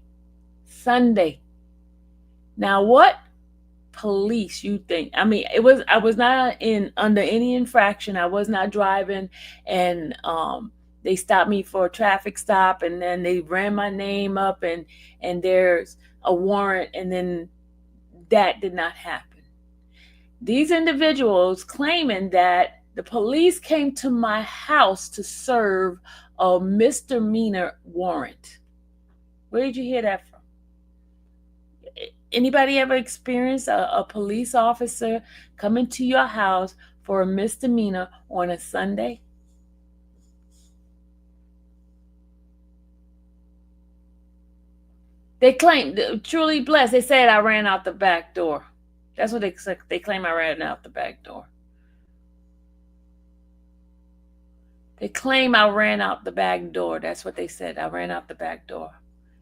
Sunday. Now, what police you think? I mean, I was not under any infraction. I was not driving, and they stopped me for a traffic stop, and then they ran my name up, and there's a warrant, and then that did not happen. These individuals claiming that the police came to my house to serve a misdemeanor warrant. Where did you hear that from? Anybody ever experienced a police officer coming to your house for a misdemeanor on a Sunday? They claim, truly blessed, they said I ran out the back door. That's what they claim, I ran out the back door. They claim I ran out the back door. That's what they said, I ran out the back door.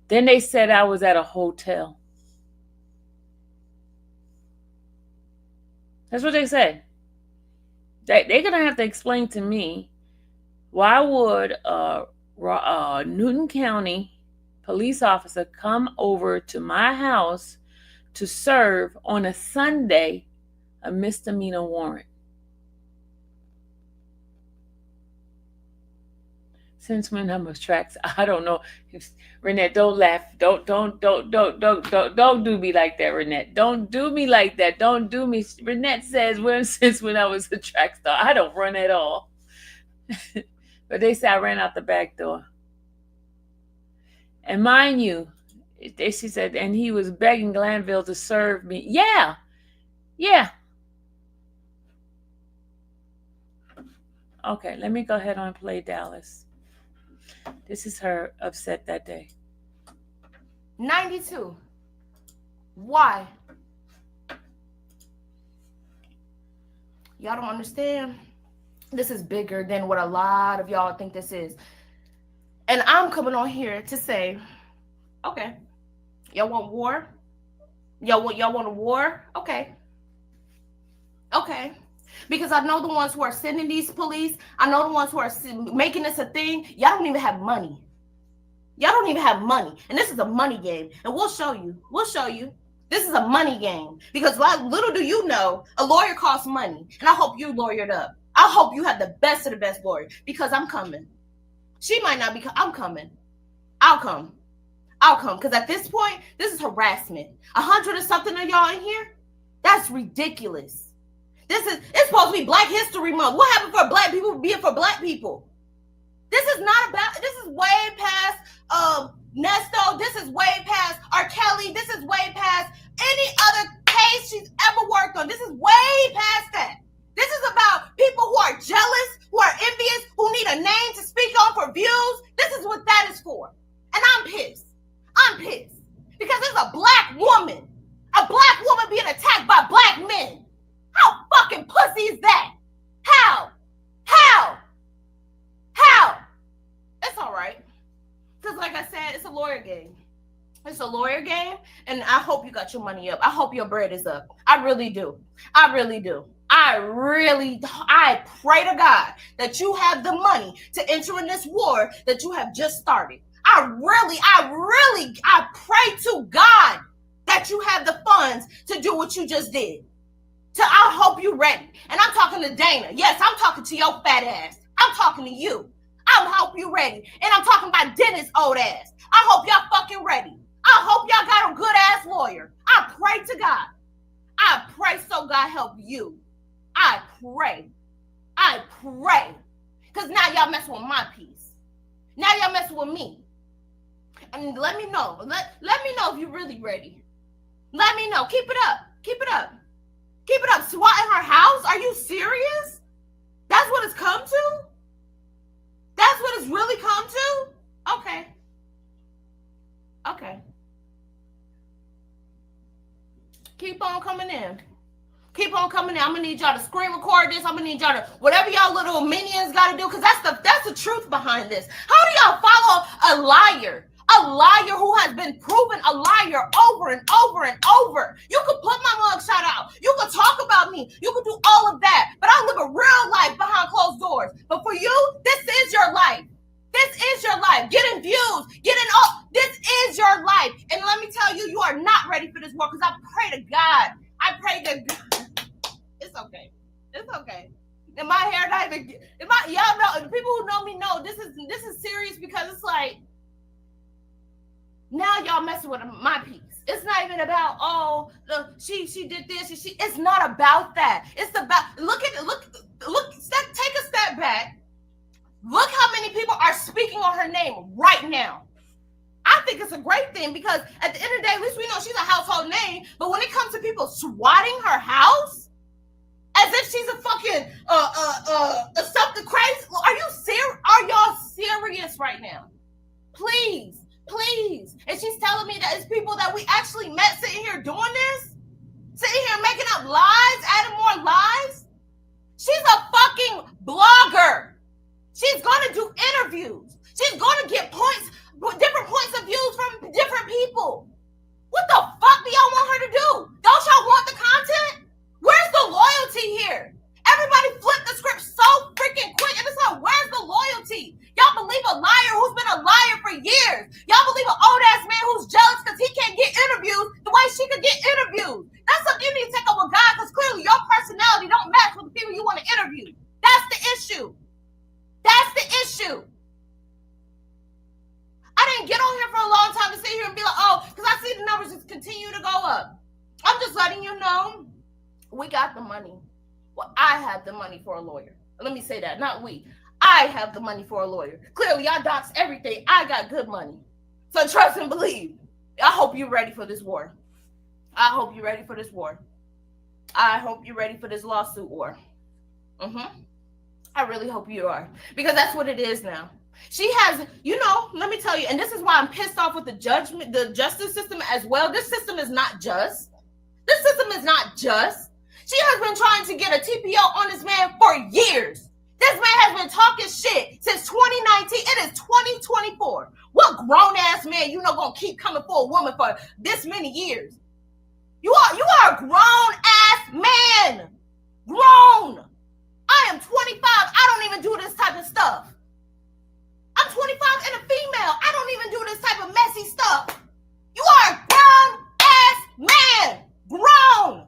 Then they said I was at a hotel. That's what they said. They're going to have to explain to me, why would a Newton County police officer come over to my house to serve on a Sunday a misdemeanor warrant? Since when I'm a track star? I don't know. Renette, don't laugh. Don't do me like that, Renette. Don't do me like that. Don't do me. Renette says, since when I was a track star? I don't run at all. But they say I ran out the back door. And mind you, she said, and he was begging Glanville to serve me. Yeah. Okay, let me go ahead and play Dallas. This is her upset that day. 92. Why? Y'all don't understand. This is bigger than what a lot of y'all think this is. And I'm coming on here to say, okay, y'all want war? Y'all want a war? Okay. Because I know the ones who are sending these police. I know the ones who are making this a thing. Y'all don't even have money. And this is a money game. And we'll show you. This is a money game. Because little do you know, a lawyer costs money. And I hope you lawyered up. I hope you have the best of the best lawyer. Because I'm coming. She might not be. I'm coming. I'll come. Because at this point, this is harassment. 100 or something of y'all in here? That's ridiculous. It's supposed to be Black History Month. What happened for Black people being for Black people? This is way past Nesto. This is way past R. Kelly. This is way past any other case she's ever worked on. This is way past that. This is about people who are jealous, who are envious, who need a name to speak on for views. This is what that is for. And I'm pissed. Because there's a black woman being attacked by Black men. How fucking pussy is that? How? It's all right. Because like I said, it's a lawyer game. And I hope you got your money up. I hope your bread is up. I really do. I pray to God that you have the money to enter in this war that you have just started. I pray to God that you have the funds to do what you just did. So I hope you're ready. And I'm talking to Dana. Yes, I'm talking to your fat ass. I'm talking to you. I hope you're ready. And I'm talking about Dennis' old ass. I hope y'all fucking ready. I hope y'all got a good ass lawyer. I pray to God. I pray so God help you. I pray. Because now y'all messing with my peace. Now y'all messing with me. And let me know. Let me know if you're really ready. Let me know. Keep it up. Swatting her house? Are you serious? That's what it's come to? That's what it's really come to? Okay. Keep on coming in. I'm gonna need y'all to screen record this. I'm gonna need y'all to whatever y'all little minions gotta do, because that's the truth behind this. How do y'all follow a liar? A liar who has been proven a liar over and over and over. You could put my mugshot out. You could talk about me. You could do all of that. But I live a real life behind closed doors. But for you, this is your life. Getting views, this is your life. And let me tell you, you are not ready for this war, because I pray to God. It's okay. And my hair not even, y'all know, the people who know me know this is serious, because it's like, now y'all messing with my piece. It's not even about, she did this. It's not about that. It's about, take a step back. Look how many people are speaking on her name right now. I think it's a great thing, because at the end of the day, at least we know she's a household name. But when it comes to people swatting her house, as if she's a fucking, something crazy. Are y'all serious right now? Please. And she's telling me that it's people that we actually met sitting here doing this? Sitting here making up lies, adding more lies? She's a fucking blogger. She's going to do interviews. She's going to get different points of views from different people. What the fuck do y'all want her to do? Don't y'all want the content? Where's the loyalty here? Everybody flipped the script so freaking quick, and it's like, where's the loyalty? Y'all believe a liar who's been a liar for years. Y'all believe an old-ass man who's jealous because he can't get interviews the way she could get interviews. That's something you need to take up with God, because clearly your personality don't match with the people you want to interview. That's the issue. continue to go up. I'm just letting you know we got the money. Well, I have the money for a lawyer. Let me say that, not we. I have the money for a lawyer. Clearly, I dox everything. I got good money. So trust and believe. I hope you're ready for this war. I hope you're ready for this war. I hope you're ready for this lawsuit war. I really hope you are. Because that's what it is now. She has, let me tell you, and this is why I'm pissed off with the justice system as well. This system is not just. This system is not just. She has been trying to get a TPO on this man for years. This man has been talking shit since 2019. It is 2024. What grown-ass man gonna keep coming for a woman for this many years? You are a grown-ass man. Grown. I am 25. I don't even do this type of stuff. I'm 25 and a female. I don't even do this type of messy stuff. You are a grown-ass man. Grown.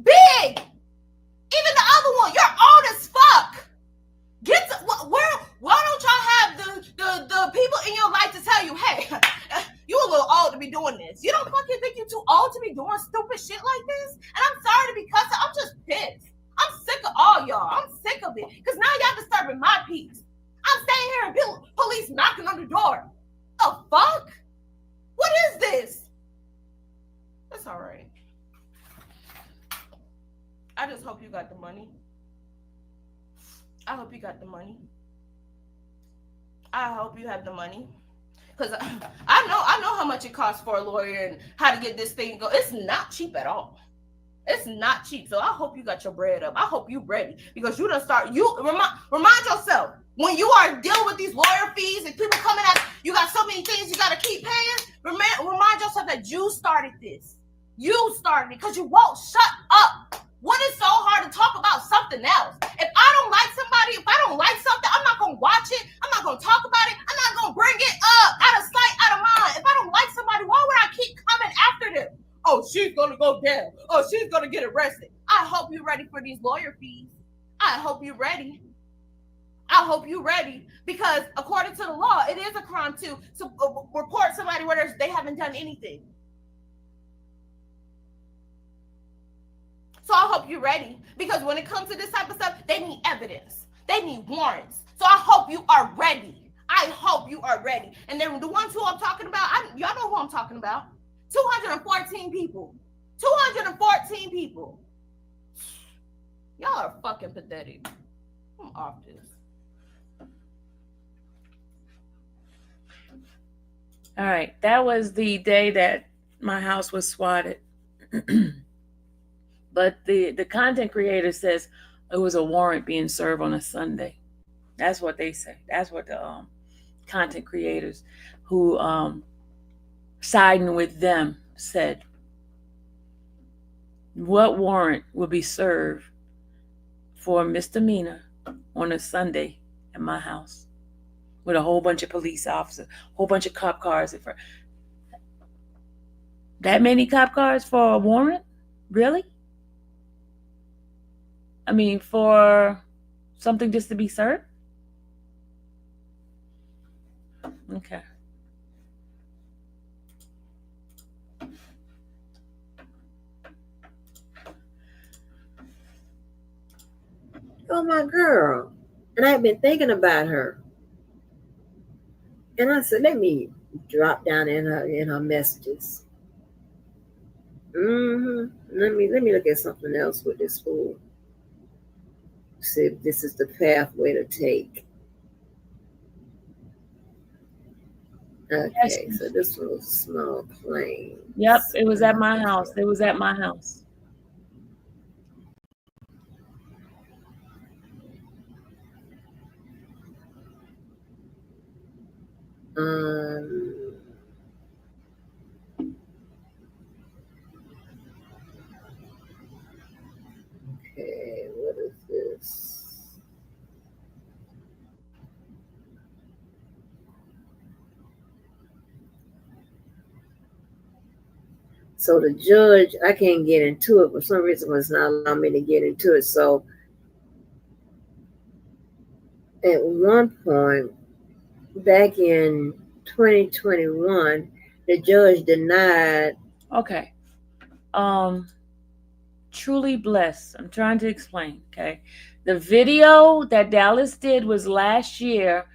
Big. Even the other one, you're old as fuck. Why don't y'all have the people in your life to tell you, hey, you a little old to be doing this. You don't fucking think you're too old to be doing stupid shit like this? And I'm sorry to be cussing. I'm just pissed. I'm sick of all y'all. I'm sick of it. Because now y'all disturbing my peace. I'm staying here and police knocking on the door. The fuck? What is this? That's all right. I just hope you got the money. I hope you got the money. I hope you have the money. Because I know how much it costs for a lawyer and how to get this thing go. It's not cheap at all. It's not cheap. So I hope you got your bread up. I hope you ready. Because you done start, remind yourself, when you are dealing with these lawyer fees and people coming at you got so many things you got to keep paying, remind yourself that you started this. You started it because you won't shut up. What is so hard to talk about something else? If I don't like somebody, if I don't like something, I'm not going to watch it. I'm not going to talk about it. I'm not going to bring it up out of sight, out of mind. If I don't like somebody, why would I keep coming after them? Oh, she's going to go down. Oh, she's going to get arrested. I hope you're ready for these lawyer fees. I hope you're ready. I hope you're ready. Because according to the law, it is a crime to report somebody where they haven't done anything. So I hope you're ready. Because when it comes to this type of stuff, they need evidence. They need warrants. So I hope you are ready. I hope you are ready. And then the ones who I'm talking about, y'all know who I'm talking about. 214 people. 214 people. Y'all are fucking pathetic. I'm off this. All right. That was the day that my house was swatted. But the content creator says it was a warrant being served on a Sunday. That's what they say. That's what the content creators who siding with them said. What warrant will be served for a misdemeanor on a Sunday at my house with a whole bunch of police officers, a whole bunch of cop cars? That many cop cars for a warrant? Really? I mean, for something just to be served? Okay. Oh, my girl. And I've been thinking about her. And I said, let me drop down in her messages. Let me look at something else with this fool. See if this is the pathway to take. Okay, so this was small claim. Yep, it was at my house. It was at my house. Okay, what is this? So the judge, I can't get into it for some reason, was not allowing me to get into it. So at one point, back in 2021, The judge denied. Okay. Truly blessed. I'm trying to explain. Okay. The video that Dallas did was last year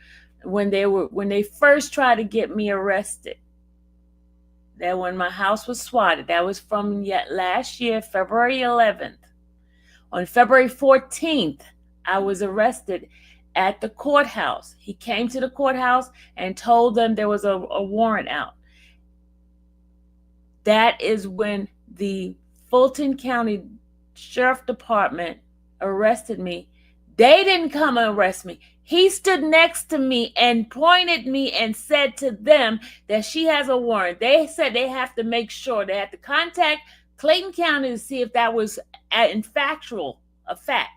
when they first tried to get me arrested. That when my house was swatted. That was from last year, February 11th. On February 14th, I was arrested at the courthouse. He came to the courthouse and told them there was a warrant out. That is when the Fulton County Sheriff Department arrested me. They didn't come and arrest me. He stood next to me and pointed me and said to them that she has a warrant. They said they have to make sure. They had to contact Clayton County to see if that was a fact.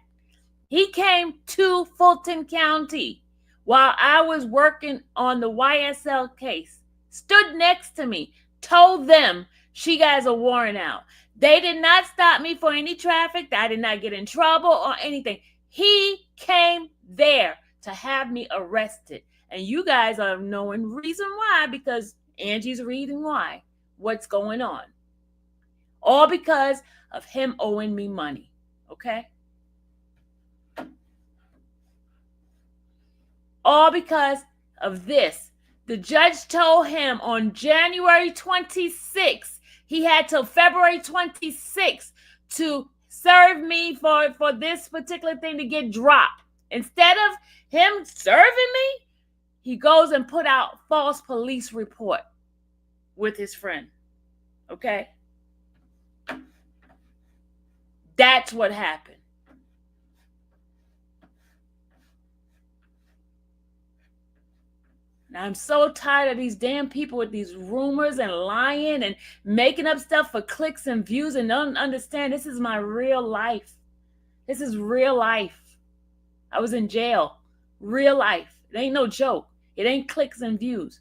He came to Fulton County while I was working on the YSL case, stood next to me, told them she has a warrant out. They did not stop me for any traffic. I did not get in trouble or anything. He came there to have me arrested. And you guys are knowing reason why, because Angie's reading why, what's going on. All because of him owing me money. Okay? All because of this. The judge told him on January 26th, he had till February 26th to serve me for this particular thing to get dropped. Instead of him serving me, he goes and put out false police report with his friend. Okay? That's what happened. Now, I'm so tired of these damn people with these rumors and lying and making up stuff for clicks and views and don't understand this is my real life. This is real life. I was in jail. Real life. It ain't no joke. It ain't clicks and views.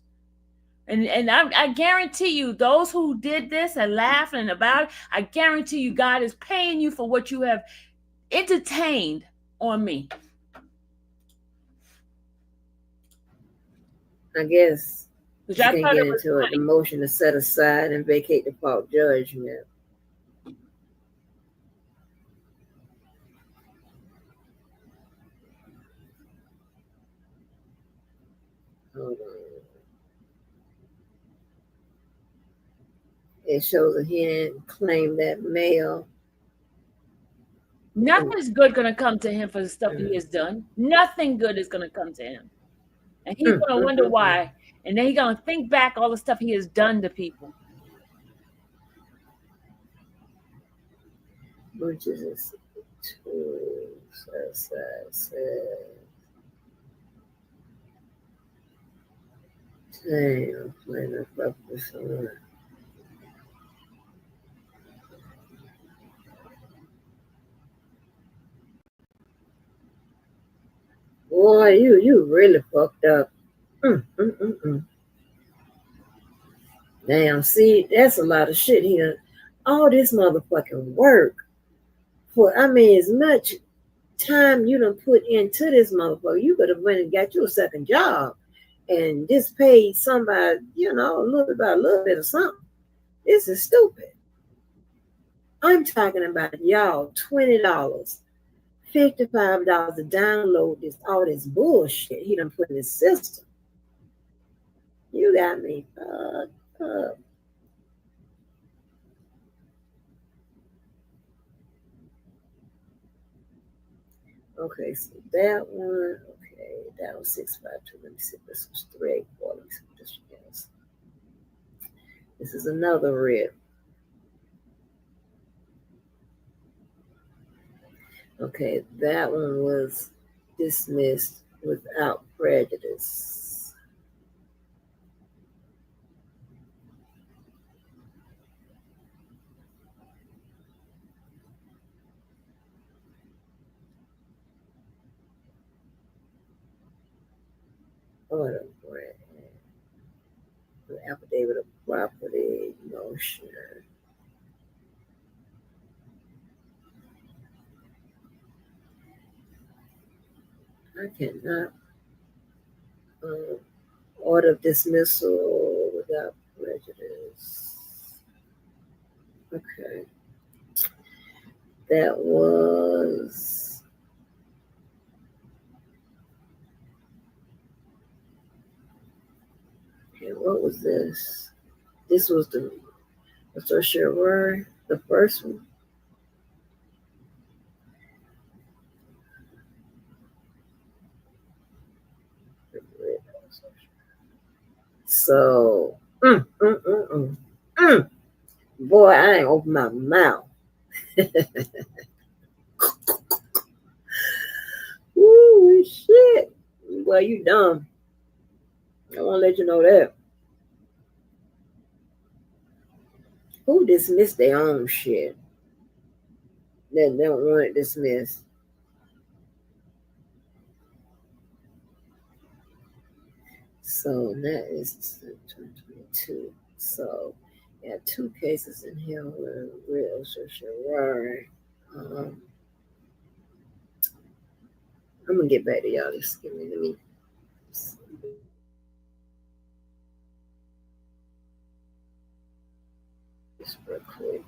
And I guarantee you, those who did this and laughing about it, I guarantee you God is paying you for what you have entertained on me. I guess you I can thought get it was into it. funny. The motion to set aside and vacate the default judgment. Hold on. It shows that he didn't claim that mail. Nothing's good going to come to him for the stuff he has done. Nothing good is going to come to him. And he's going to wonder why. And then he's going to think back all the stuff he has done to people. Which is to set aside. Damn, plan of purpose. Boy, you really fucked up. Damn, see, that's a lot of shit here. All this motherfucking work for, I mean, as much time you done put into this motherfucker, you could have went and got you a second job and just paid somebody, a little bit of something. This is stupid. I'm talking about y'all $20, $55 to download all this bullshit he done put in his system. You got me fucked up. Okay, so that one, that was 652. Let me see, this was 384. Let me see what this one is. This is another writ. Okay, that one was dismissed without prejudice. Order grant. The affidavit of property motion. I cannot order dismissal without prejudice. Okay. That was okay, what was this? This was the associate word, the first one. So, boy, I ain't open my mouth. Ooh, shit. Well, you dumb. I want to let you know that. Who dismissed their own shit that they don't want it dismissed? So that is 2022. So, yeah, 2 cases in here where real social work. I'm gonna get back to y'all. Just give me, let me. Just real quick.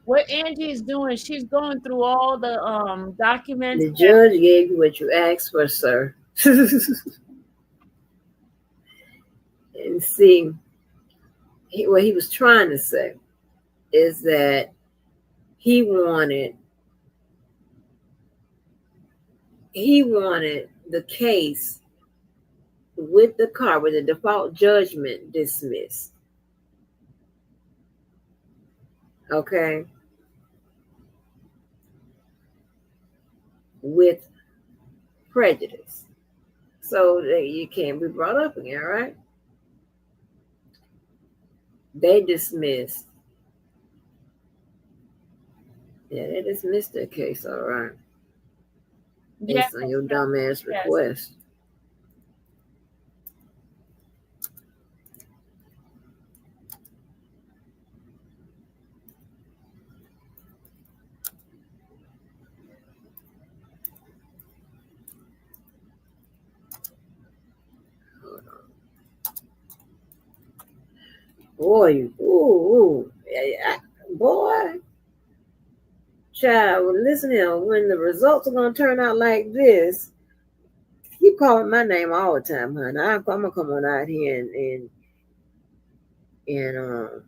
What Angie is doing, she's going through all the documents. The judge gave you what you asked for, sir. And see, what he was trying to say is that he wanted the case with the default judgment dismissed. Okay? With prejudice. So that you can't be brought up again, right? They dismissed. Yeah, they dismissed that case, all right. Based on your dumbass request. Boy, boy. Child, listen here, when the results are going to turn out like this, you calling my name all the time, honey. I'm going to come on out here and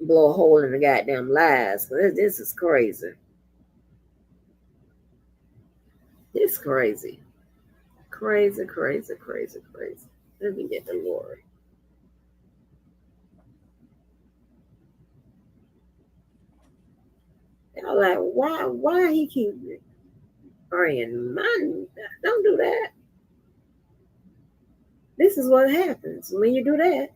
blow a hole in the goddamn lies. This is crazy. It's crazy. Crazy. Let me get the Lord. I'm like, why he keep praying? Man, don't do that. This is what happens when you do that.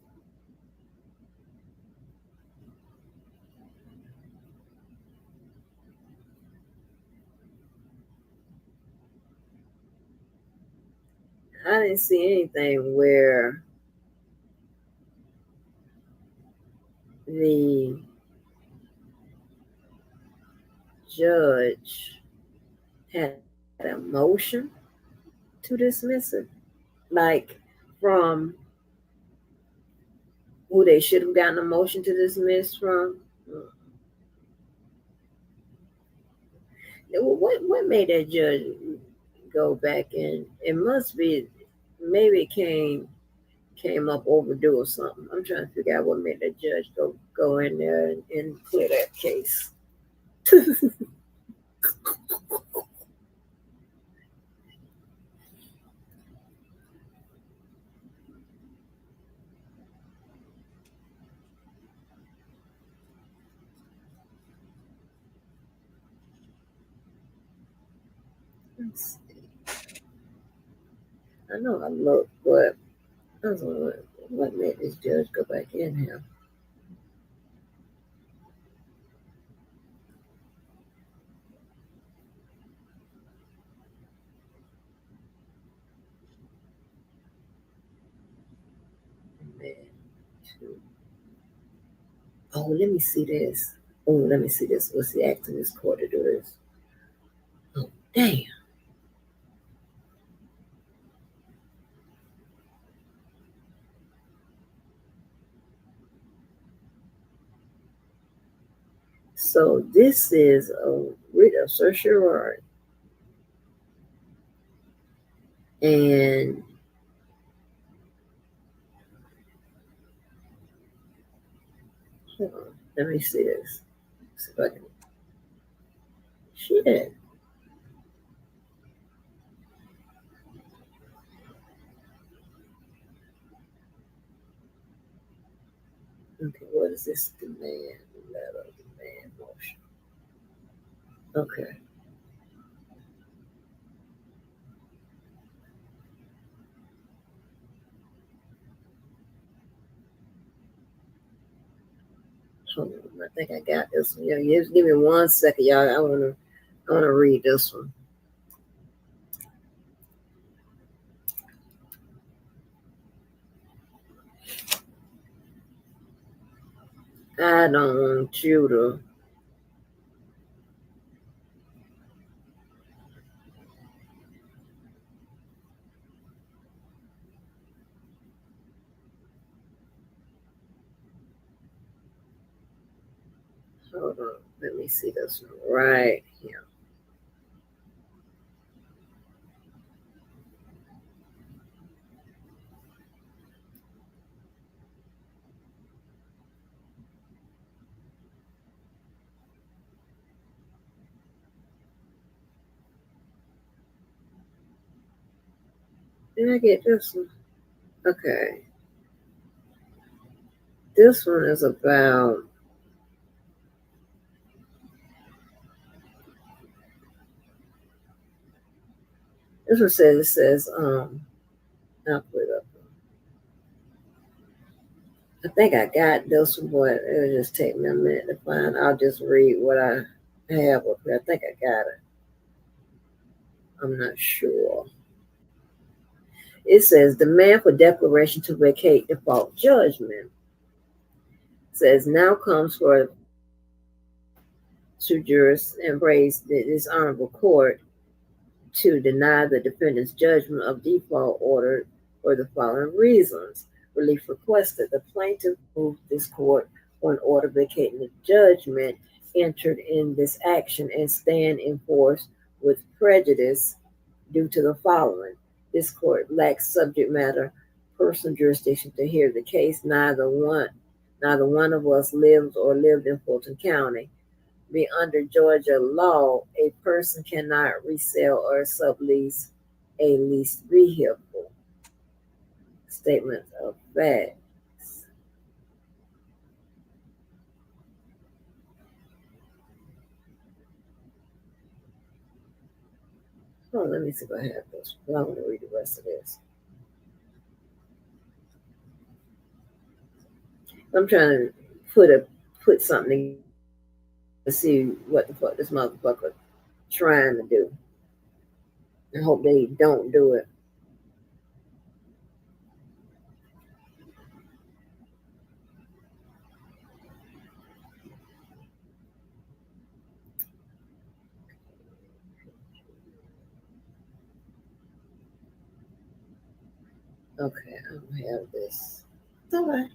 I didn't see anything where the judge had a motion to dismiss it, like from who they should have gotten a motion to dismiss from. What made that judge go back in? It must be, maybe it came up overdue or something. I'm trying to figure out what made that judge go in there and clear that case. Let's see. I know I looked, but I was like, what made this judge go back in here? Oh, let me see this. What's the act in this court to do this? Oh, Damn. So this is a writ of certiorari. And hold on, let me see this. See if I can. Shit. Okay, what is this demand letter? Demand motion. Okay. Hold on, I think I got this one. Yeah, just give me 1 second, y'all. I wanna read this one. I don't want you to. Hold on, let me see this one right here. Did I get this one? Okay. This one is about this one says I'll put it up. I think I got this one, but it'll just take me a minute to find. I'll just read what I have up here. I think I got it. I'm not sure. It says demand for declaration to vacate default judgment. It says now comes for to jurors embrace this honorable court to deny the defendant's judgment of default order for the following reasons. Relief requested. The plaintiff moved this court for an order vacating the judgment entered in this action and stand in force with prejudice due to the following. This court lacks subject matter personal jurisdiction to hear the case. Neither one of us lives or lived in Fulton County. Be under Georgia law, a person cannot resell or sublease a leased vehicle. Statement of facts. Oh, let me see if I have this. I want to read the rest of this. I'm trying to put something to see what the fuck this motherfucker trying to do. I hope they don't do it. Okay, I don't have this. It's all right.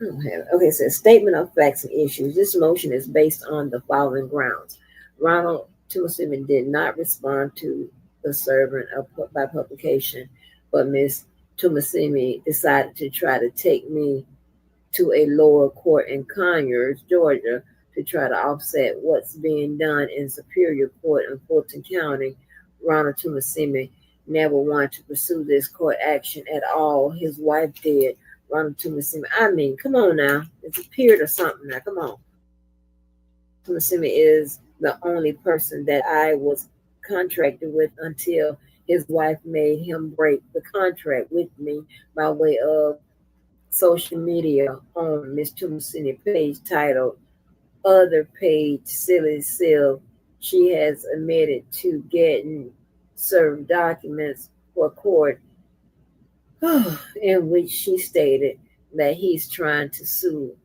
I don't have it. Okay, it says statement of facts and issues. This motion is based on the following grounds. Ronald Tumasimi did not respond to the servant by publication, but Ms. Tumasimi decided to try to take me to a lower court in Conyers, Georgia, to try to offset what's being done in Superior Court in Fulton County. Ronald Tumasimi never wanted to pursue this court action at all. His wife did. Ronald Tumasimi, I mean, come on now. It's a period or something now. Come on. Tumasimi is the only person that I was contracted with until his wife made him break the contract with me by way of social media on Ms. Tumasimi page titled Other Page Silly Seal. She has admitted to getting served documents for court in which she stated that he's trying to sue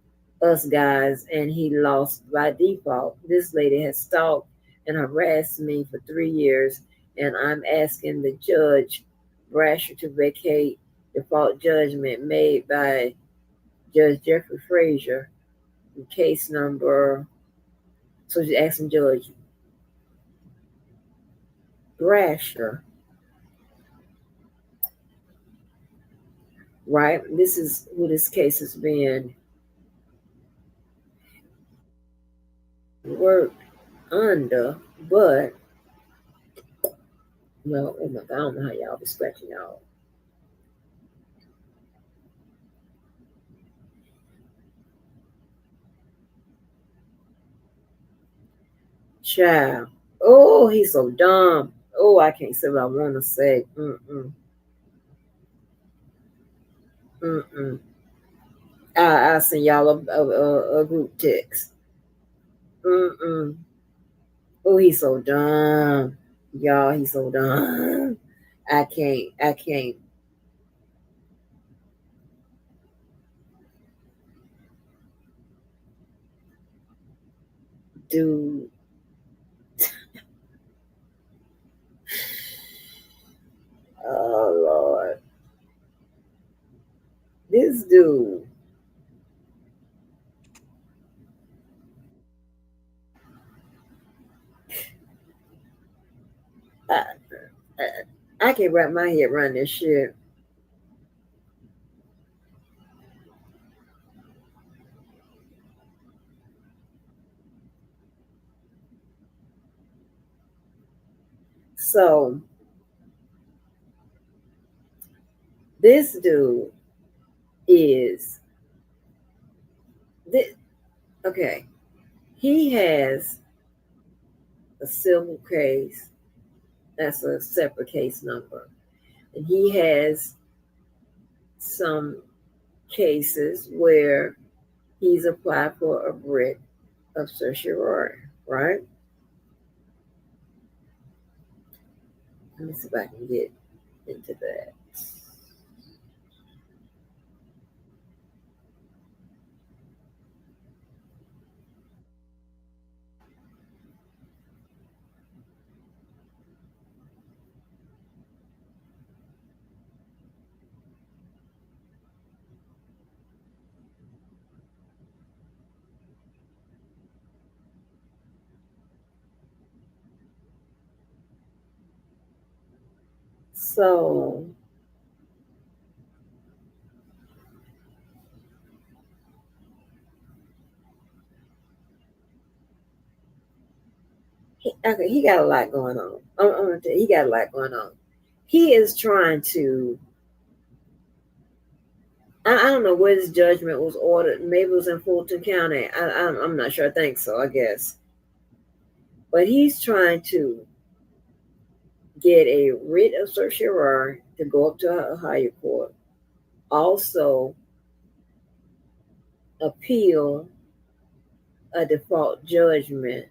us guys and he lost by default. This lady has stalked and harassed me for 3 years, and I'm asking the judge, Brasher, to vacate default judgment made by Judge Jeffrey Frazier in case number. So she's asking Judge Brasher, right? This is who this case has been worked under, but, well, oh my God, I don't know how y'all be scratching y'all. Child. Oh, he's so dumb. Oh, I can't say what I want to say. I'll send y'all a group text. Oh, he's so dumb. Y'all, he's so dumb. I can't. Dude. Oh, Lord. This dude. I can't wrap my head around this shit. So, this dude is this, okay. He has a civil case. That's a separate case number. And he has some cases where he's applied for a writ of certiorari, right? Let me see if I can get into that. So, he got a lot going on. I'm gonna tell you, he got a lot going on. He is trying to. I don't know where this judgment was ordered. Maybe it was in Fulton County. I'm not sure. I think so. I guess. But he's trying to get a writ of certiorari to go up to a higher court. Also, appeal a default judgment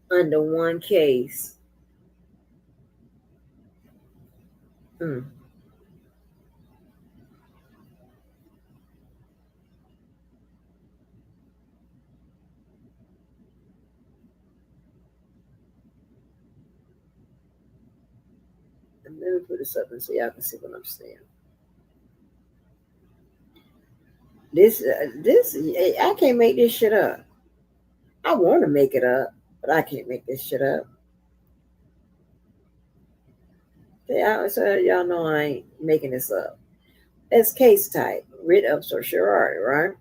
under one case. And let me put this up and so y'all can see what I'm saying. This, I can't make this shit up. I want to make it up, but I can't make this shit up. So y'all know I ain't making this up. That's case type, writ of certiorari, right?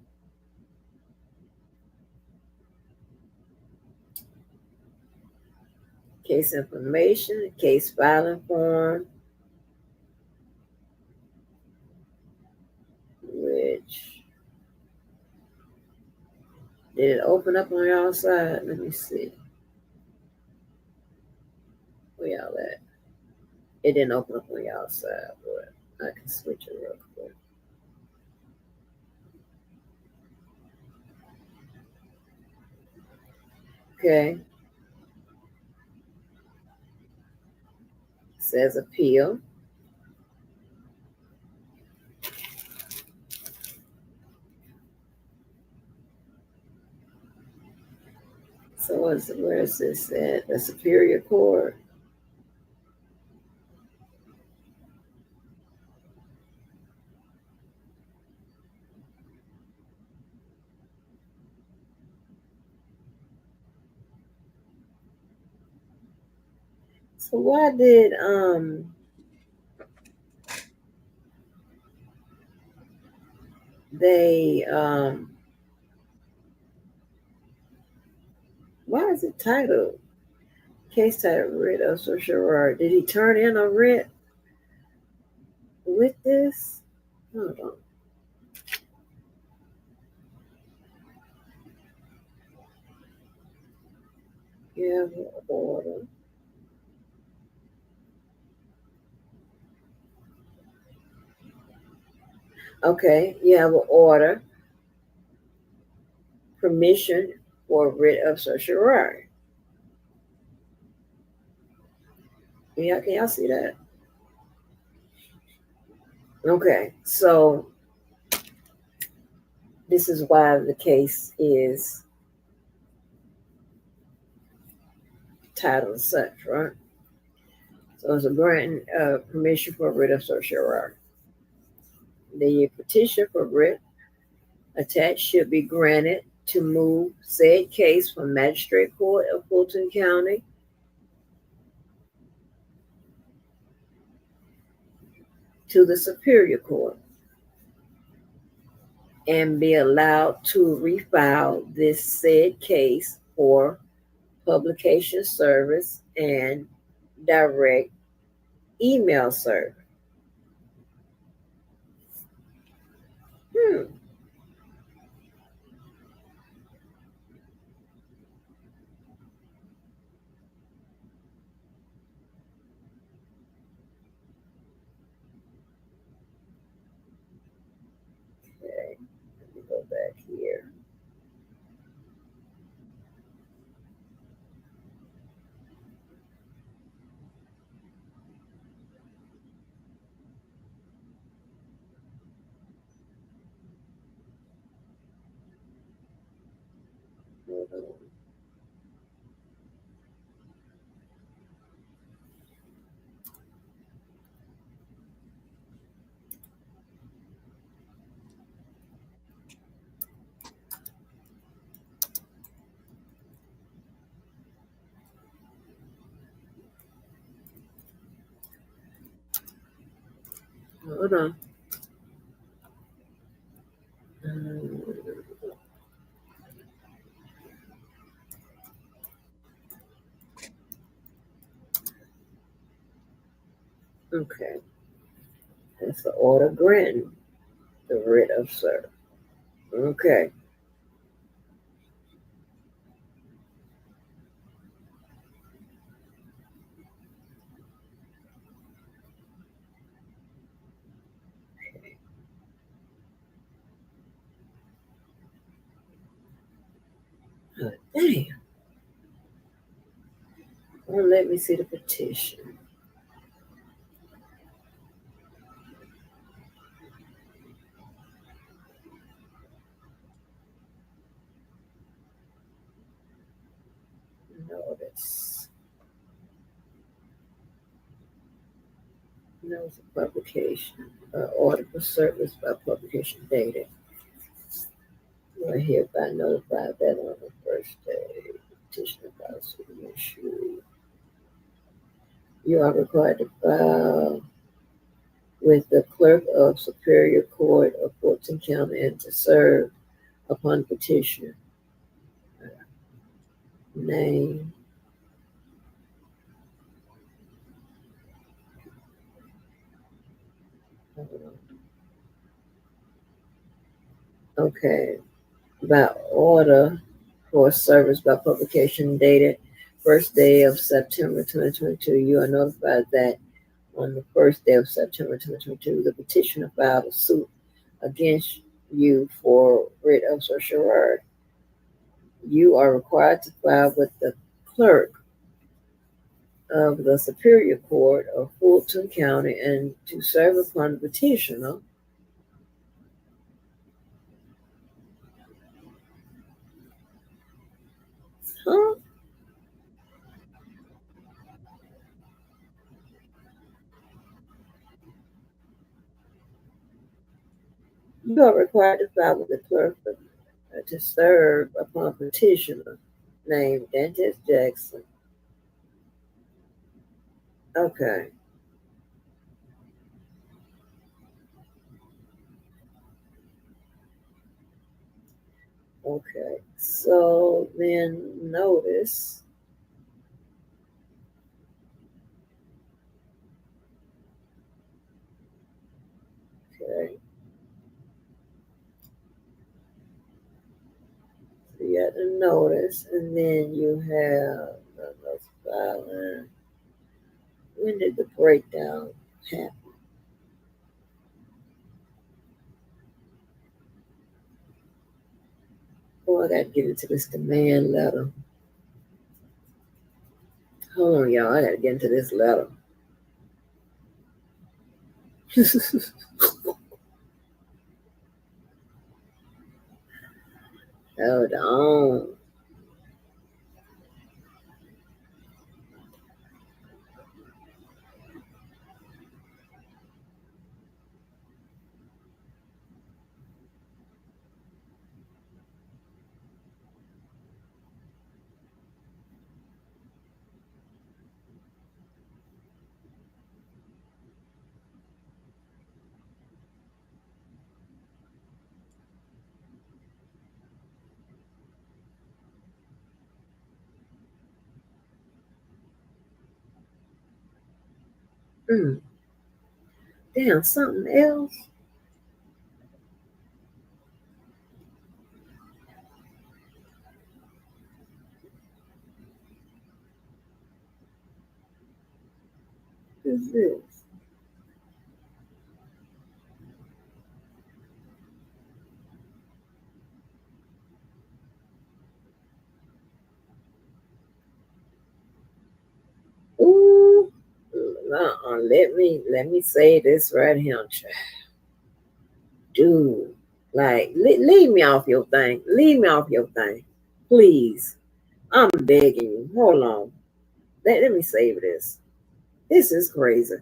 Case information, case filing form, which did it open up on y'all side? Let me see. Where y'all at? It didn't open up on y'all side, but I can switch it real quick. Okay. Says appeal. where is this at? The Superior Court. So why did they why is it titled case titled writ of certiorari? Did he turn in a writ with this? Hold on. Yeah, order. Okay, you have an order, permission for writ of certiorari. Yeah, can y'all see that? Okay, so this is why the case is titled as such, right? So it's a grant permission for writ of certiorari. The petition for writ attached should be granted to move said case from Magistrate Court of Fulton County to the Superior Court and be allowed to refile this said case for publication service and direct email service. Okay, let me go back here. Hold on. Hold on. Okay. That's the order granting the writ of cert. Okay. Oh, damn. Well, let me see the petition. Notice. Notice of publication. Order for service by publication dated. You are hereby notified that on the first day, petition files to be issued. You are required to file with the clerk of Superior Court of Fulton County and to serve upon petition. Name. Okay. By order for service by publication dated first day of September 2022, you are notified that on the first day of September 2022, the petitioner filed a suit against you for writ of certiorari. You are required to file with the clerk of the Superior Court of Fulton County and to serve upon the petitioner. Huh? You are required to file with the clerk to serve upon petitioner named Dentist Jackson. Okay. Okay. So then notice. Okay. So you have to notice, and then you have the filing. When did the breakdown happen? Oh, I gotta get into this demand letter. Hold on, y'all. I gotta get into this letter. Hold on. Damn, something else. What is this? Ooh, let me say this right here, child. Dude, like, leave me off your thing. Leave me off your thing, please. I'm begging you. Hold on. Let me save this. This is crazy.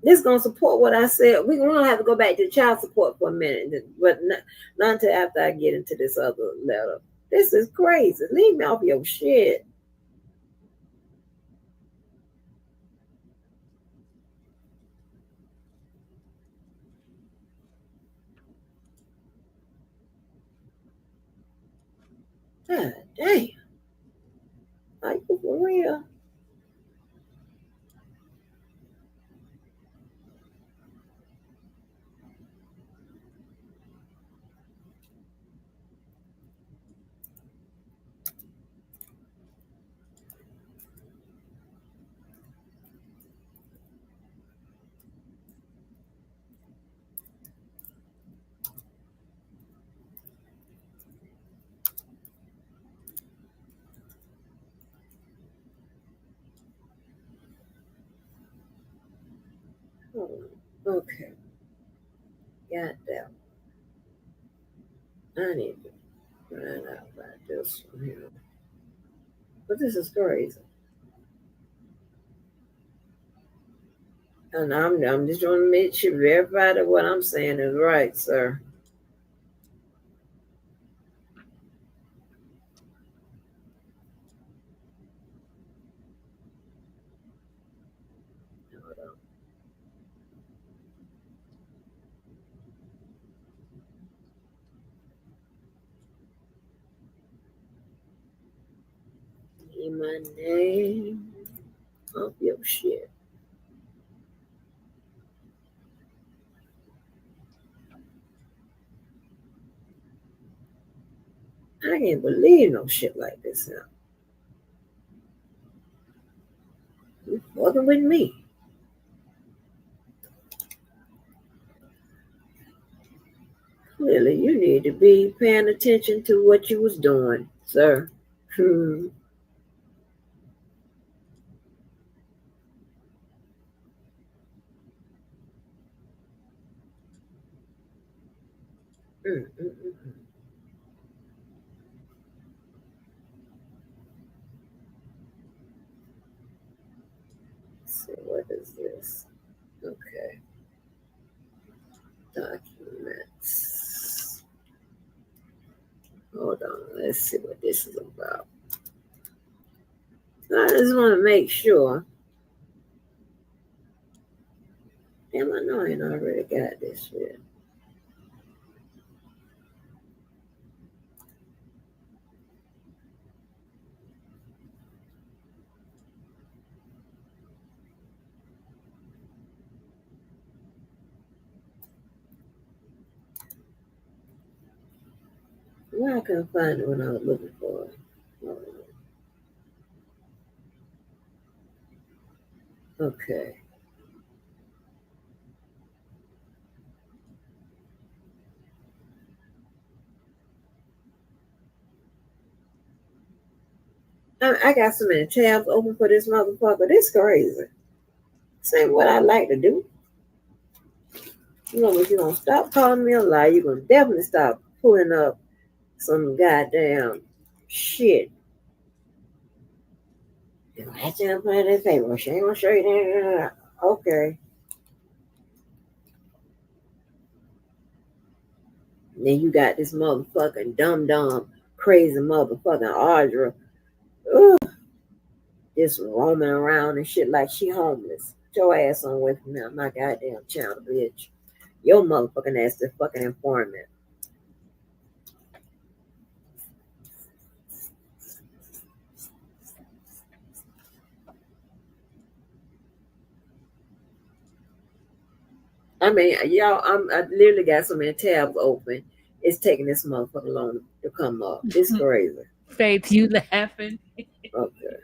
This is gonna support what I said. We're gonna have to go back to child support for a minute, but not until after I get into this other letter. This is crazy. Leave me off your shit. God damn. Are you for real? Oh, okay. God damn. I need to find out about this one here. But this is crazy. And I'm just trying to make sure verify that what I'm saying is right, sir. Hold on. Need my name off your shit. I can't believe no shit like this now. You fucking with me. Clearly, you need to be paying attention to what you was doing, sir. So what is this? Okay. Documents. Hold on. Let's see what this is about. I just want to make sure. Damn, I know I ain't already got this shit. Well, I couldn't find it when I was looking for it. Okay. I got so many tabs open for this motherfucker. This crazy. This ain't what I like to do. You know, if you're going to stop calling me a lie, you're going to definitely stop pulling up some goddamn shit. You're going to have to put it in favor. She ain't going to show you that. Okay. And then you got this motherfucking dumb, crazy motherfucking Audra. Ugh. Just roaming around and shit like she homeless. Put your ass on away from me. I'm my goddamn channel, bitch. Your motherfucking ass is fucking informant. I mean, y'all, I literally got so many tabs open. It's taking this motherfucker long to come up. It's crazy. Faith, you laughing? Okay.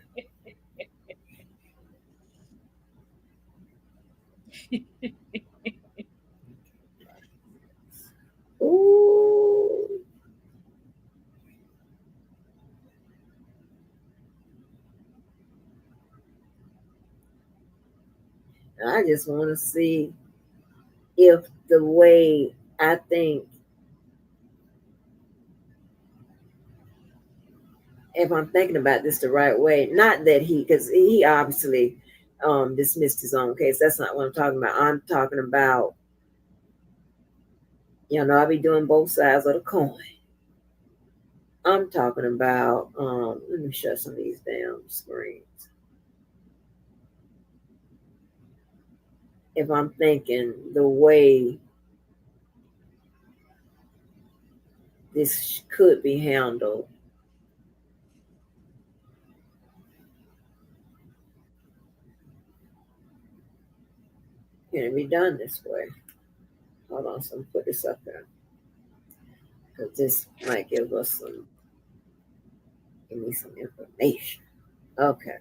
Ooh. I just want to see if the way I think, if I'm thinking about this the right way, not that because he obviously dismissed his own case. That's not what I'm talking about. I'm talking about, I'll be doing both sides of the coin. I'm talking about, let me shut some of these damn screens. If I'm thinking the way this could be handled, can it be done this way? Hold on, so I'm put this up there. Because this might give me some information. Okay.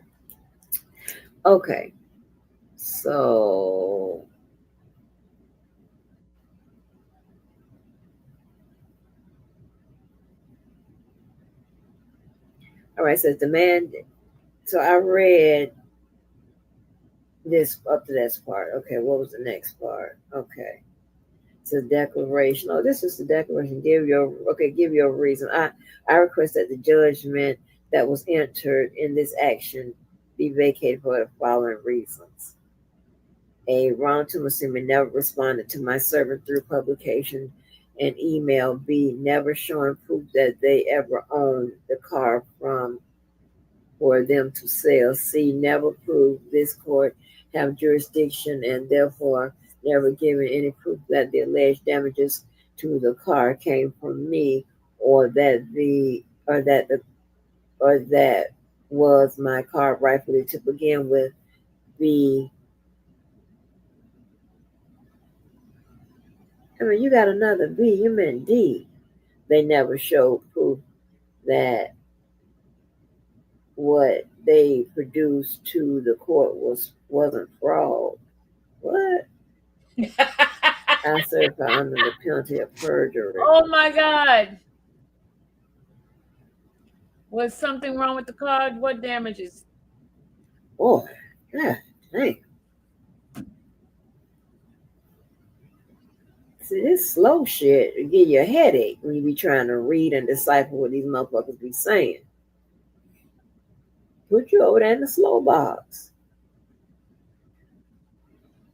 So all right, so demand. So I read this up to this part. Okay, what was the next part? Okay. So declaration. Oh, this is the declaration. Give your reason. I request that the judgment that was entered in this action be vacated for the following reasons. A, Ron Tumasimi never responded to my servant through publication and email. B, never showing proof that they ever owned the car for them to sell. C, never proved this court have jurisdiction and therefore never given any proof that the alleged damages to the car came from me or that was my car rightfully to begin with. B, I mean, you got another B, you meant D. They never showed proof that what they produced to the court wasn't fraud. What? I certify under the penalty of perjury. Oh my God. Was something wrong with the card? What damages? Oh, God dang. See, this slow shit will give you a headache when you be trying to read and decipher what these motherfuckers be saying. Put you over there in the slow box.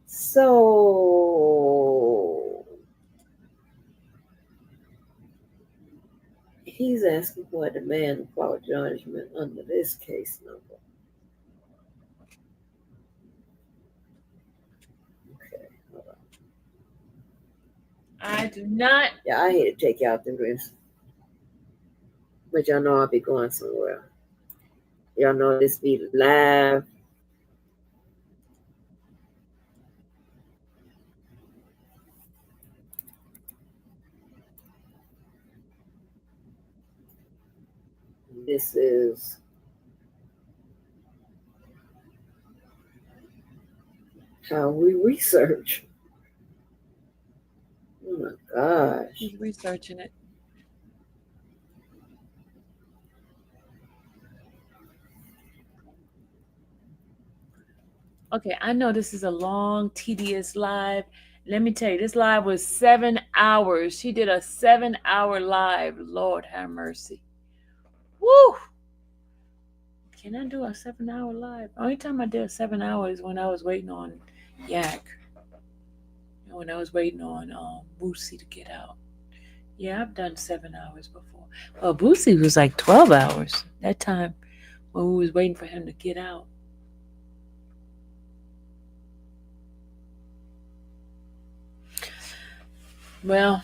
So, He's asking for a demand for judgment under this case number. Okay, hold on. I do not. Yeah, I hate to take you out the risk, but y'all know I'll be going somewhere. Y'all know this be live. This is how we research. Oh my gosh. He's researching it. Okay, I know this is a long, tedious live. Let me tell you, this live was 7 hours. She did a 7-hour live. Lord have mercy. Woo! Can I do a 7-hour live? Only time I did a 7 hours when I was waiting on Yak. And when I was waiting on Boosie to get out. Yeah, I've done 7 hours before. Well, Boosie was like 12 hours that time when we was waiting for him to get out. Well,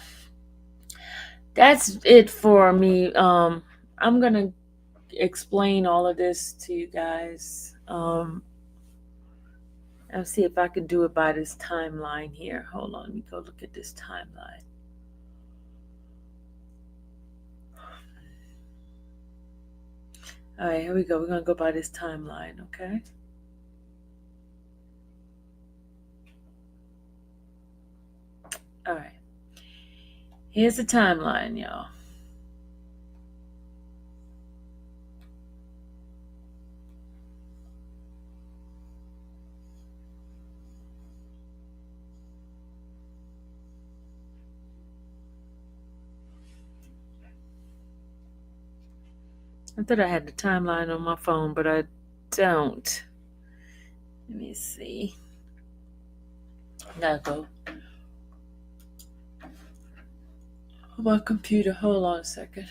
that's it for me. I'm gonna explain all of this to you guys. I'll see if I can do it by this timeline here. Hold on, let me go look at this timeline. All right, here we go. We're gonna go by this timeline, okay? All right. Here's the timeline, y'all. I thought I had the timeline on my phone, but I don't. Let me see. I gotta go on my computer. Hold on a second.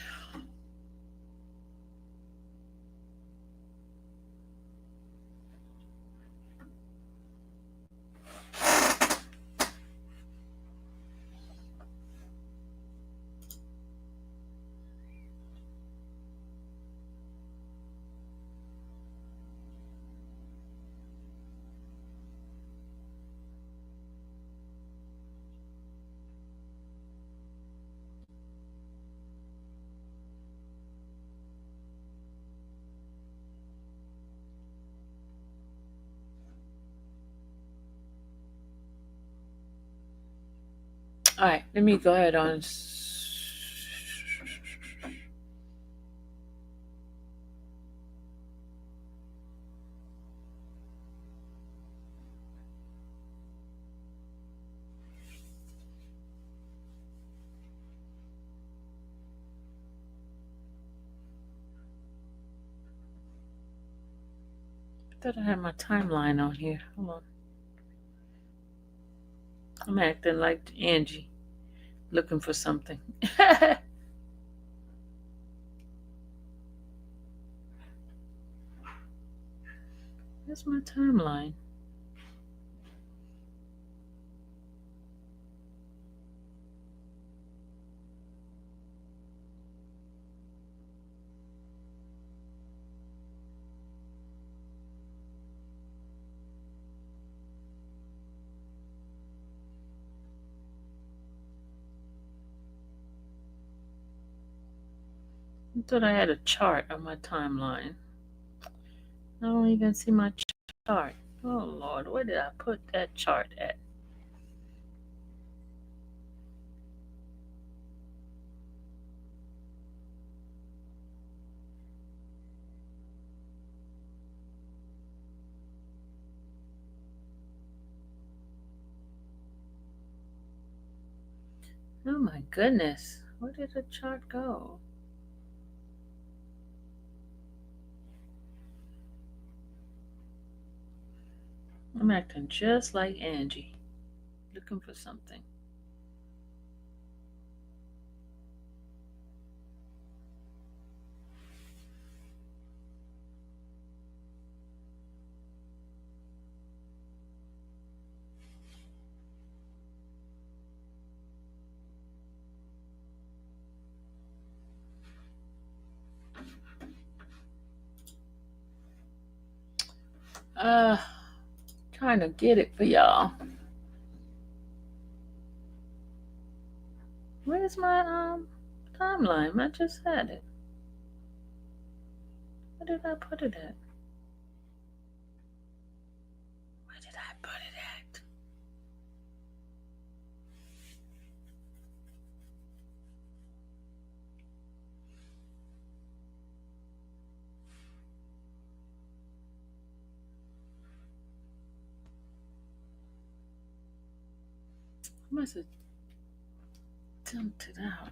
All right, let me go ahead on. I thought I had my timeline on here. Hold on. I'm acting like Angie, looking for something. Where's my timeline? I thought I had a chart on my timeline. I don't even see my chart. Oh Lord, where did I put that chart at? Oh my goodness, where did the chart go? I'm acting just like Angie, looking for something. Trying to get it for y'all. Where's my timeline? I just had it. Where did I put it at? Where did I put it at? I must have dumped it out.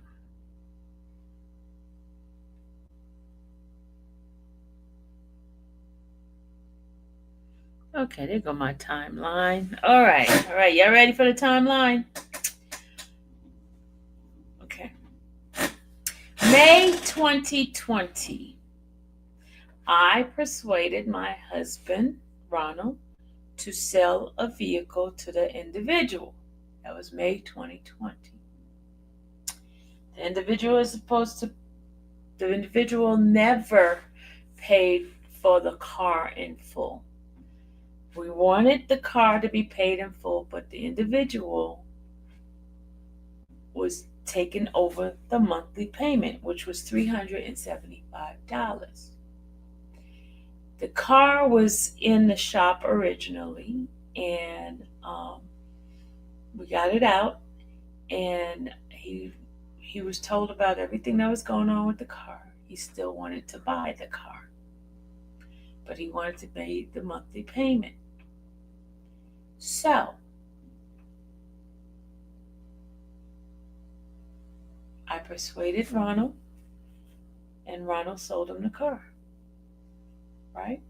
Okay, there go my timeline. All right. Y'all ready for the timeline? Okay. May 2020, I persuaded my husband, Ronald, to sell a vehicle to the individual. That was May 2020. The individual never paid for the car in full. We wanted the car to be paid in full, but the individual was taking over the monthly payment, which was $375. The car was in the shop originally, and we got it out, and he was told about everything that was going on with the car. He still wanted to buy the car, but he wanted to pay the monthly payment. So I persuaded Ronald, and Ronald sold him the car. Right?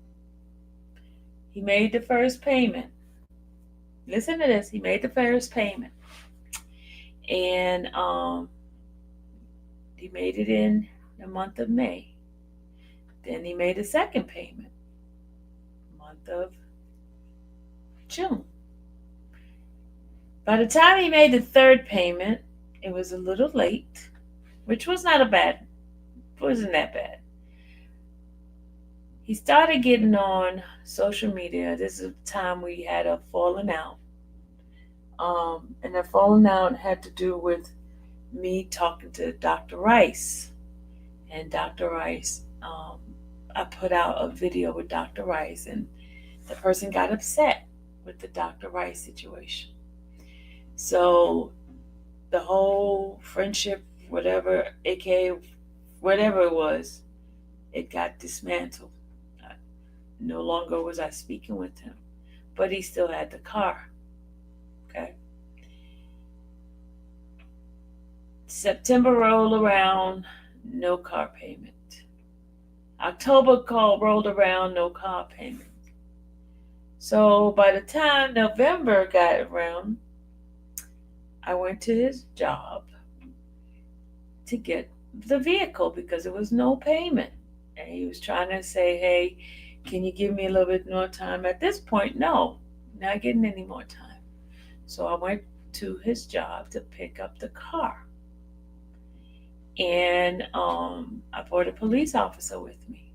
He made the first payment. Listen to this. He made the first payment. And he made it in the month of May. Then he made a second payment, month of June. By the time he made the third payment, it was a little late, which was wasn't that bad. He started getting on social media. This is the time we had a falling out. And the falling out had to do with me talking to Dr. Rice. And Dr. Rice, I put out a video with Dr. Rice, and the person got upset with the Dr. Rice situation. So the whole friendship, whatever, aka whatever it was, it got dismantled. No longer was I speaking with him, but he still had the car. Okay. September rolled around, no car payment. October rolled around, no car payment. So by the time November got around, I went to his job to get the vehicle because there was no payment. And he was trying to say, hey, can you give me a little bit more time? At this point, no, not getting any more time. So I went to his job to pick up the car. And I brought a police officer with me.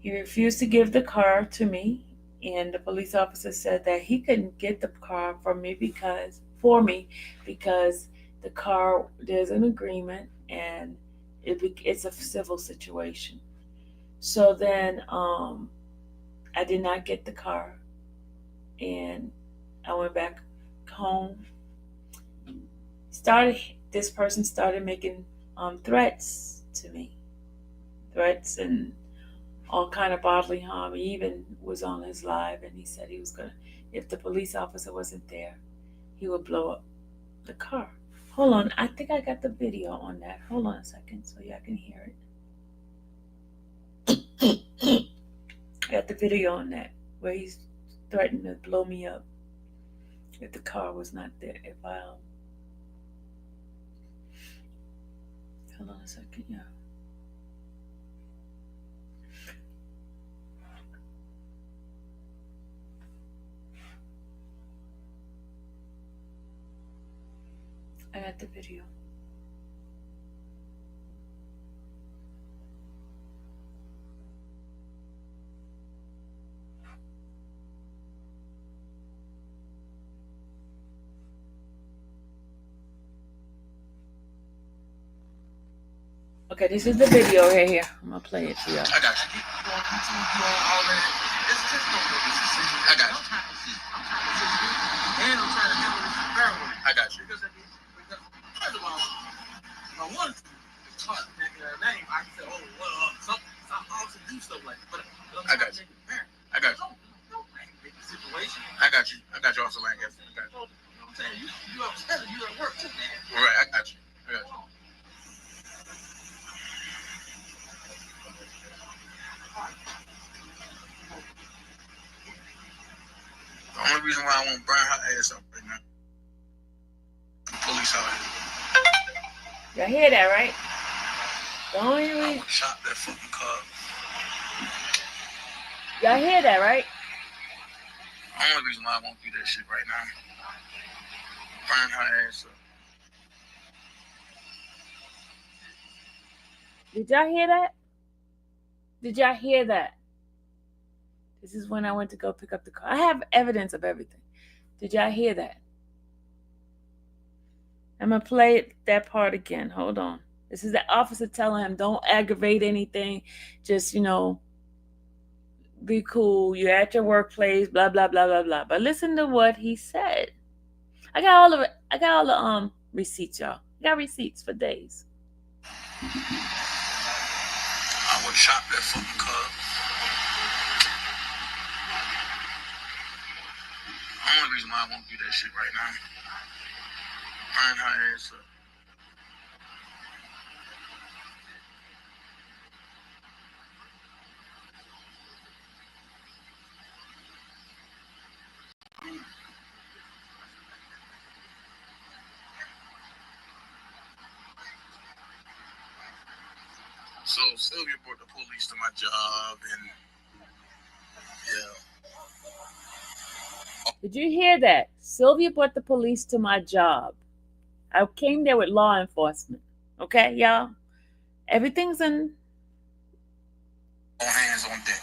He refused to give the car to me, and the police officer said that he couldn't get the car for me because the car, there's an agreement, and it's a civil situation. So then I did not get the car, and I went back home. This person started making threats to me, threats and all kind of bodily harm. He even was on his live, and he said he was gonna, if the police officer wasn't there, he would blow up the car. Hold on, I think I got the video on that. Hold on a second so y'all can hear it. I got the video on that where he's threatened to blow me up if the car was not there. Hold on a second, yeah. I got the video. Okay, this is the video right here. I'm gonna play it for y'all. I got you. I got you. I got you. First of all, if I wanted to talk their name, I can say, oh, well, some officers do stuff like that. But I got you. I got you. Don't make the situation. I got you. I got you, Officer Lancaster. I got you. You know what I'm saying? You upset, you at work too, man. Right, I got you. I got you. The only reason why I won't burn her ass up right now, the police out here. Y'all hear that, right? The only I reason, would chop that fucking car. y'all hear that, right? The only reason why I won't do that shit right now, burn her ass up. Did y'all hear that? Did y'all hear that? This is when I went to go pick up the car. I have evidence of everything. Did y'all hear that? I'm going to play that part again. Hold on. This is the officer telling him, don't aggravate anything. Just, be cool. You're at your workplace, blah, blah, blah, blah, blah. But listen to what he said. I got all the receipts, y'all. I got receipts for days. I would chop that fucking car. The only reason why I won't do that shit right now, burn her ass up. So Sylvia brought the police to my job, and yeah. Did you hear that? Sylvia brought the police to my job. I came there with law enforcement. Okay, y'all? Everything's in. All hands on deck.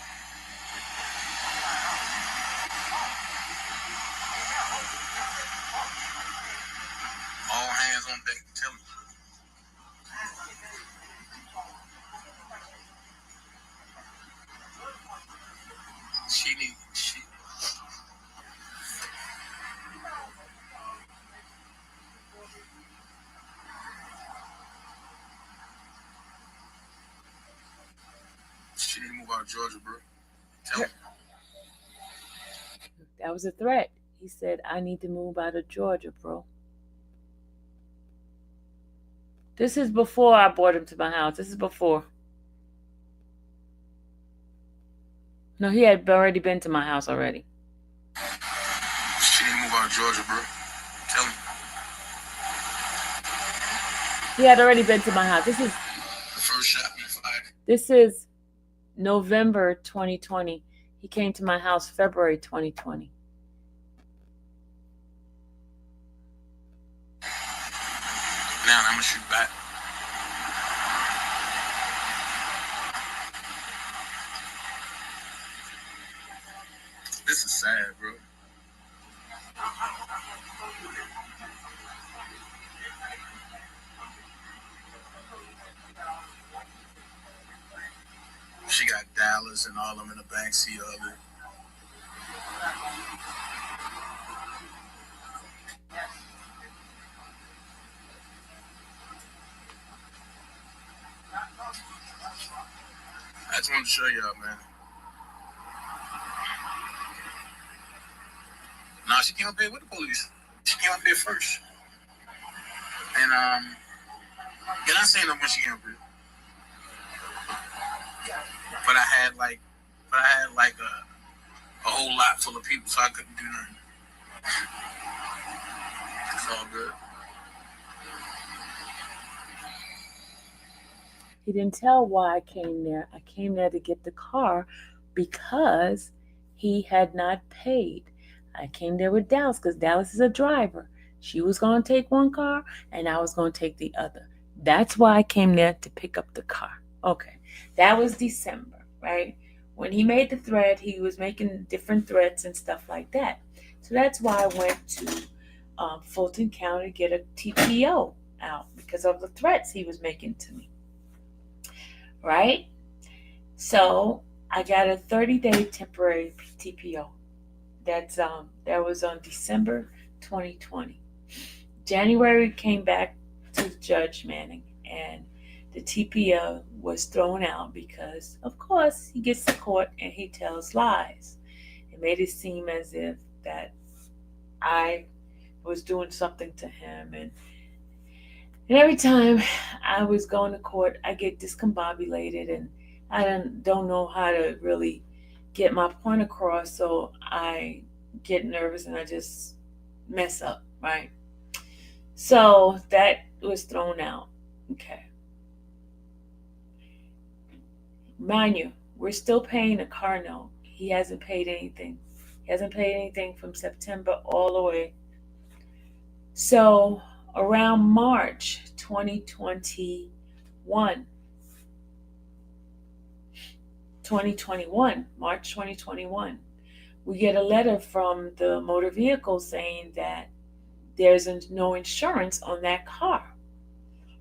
All hands on deck. Tell me. She need to move out of Georgia, bro. Tell me. That was a threat. He said, I need to move out of Georgia, bro. This is before I brought him to my house. This is before. No, he had already been to my house already. She need to move out of Georgia, bro. Tell me. He had already been to my house. This is The first shot you fired. This is November 2020. He came to my house February 2020. Now I'm gonna shoot back. This is sad, bro. She got Dallas and all of them in the backseat of it. I just wanted to show y'all, man. Nah, she came up here with the police. She came up here first. And I seen her when she came up here. But I had like a whole lot full of people, so I couldn't do nothing. It's all good. He didn't tell why I came there. I came there to get the car because he had not paid. I came there with Dallas because Dallas is a driver. She was going to take one car and I was going to take the other. That's why I came there to pick up the car. Okay. That was December, right? When he made the threat, he was making different threats and stuff like that. So that's why I went to Fulton County to get a TPO out because of the threats he was making to me. right? So I got a 30-day temporary TPO. That was on December 2020. January came back to Judge Manning, and the TPO was thrown out because, of course, he gets to court and he tells lies. It made it seem as if that I was doing something to him, and every time I was going to court, I get discombobulated, and I don't know how to really get my point across, so I get nervous and I just mess up, right? So that was thrown out. Okay. Mind you, we're still paying a car note. He hasn't paid anything. He hasn't paid anything from September all the way. So around March 2021, March 2021, we get a letter from the motor vehicle saying that there's no insurance on that car.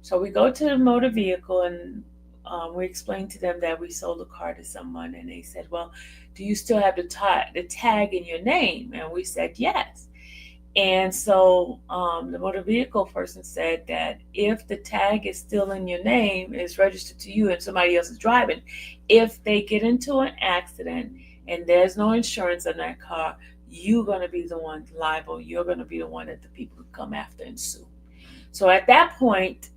So we go to the motor vehicle and we explained to them that we sold the car to someone, and they said, well, do you still have the tag in your name? And we said yes. And so the motor vehicle person said that if the tag is still in your name, it's registered to you and somebody else is driving, if they get into an accident and there's no insurance on that car, you're going to be the one liable. You're going to be the one that the people could come after and sue. So at that point,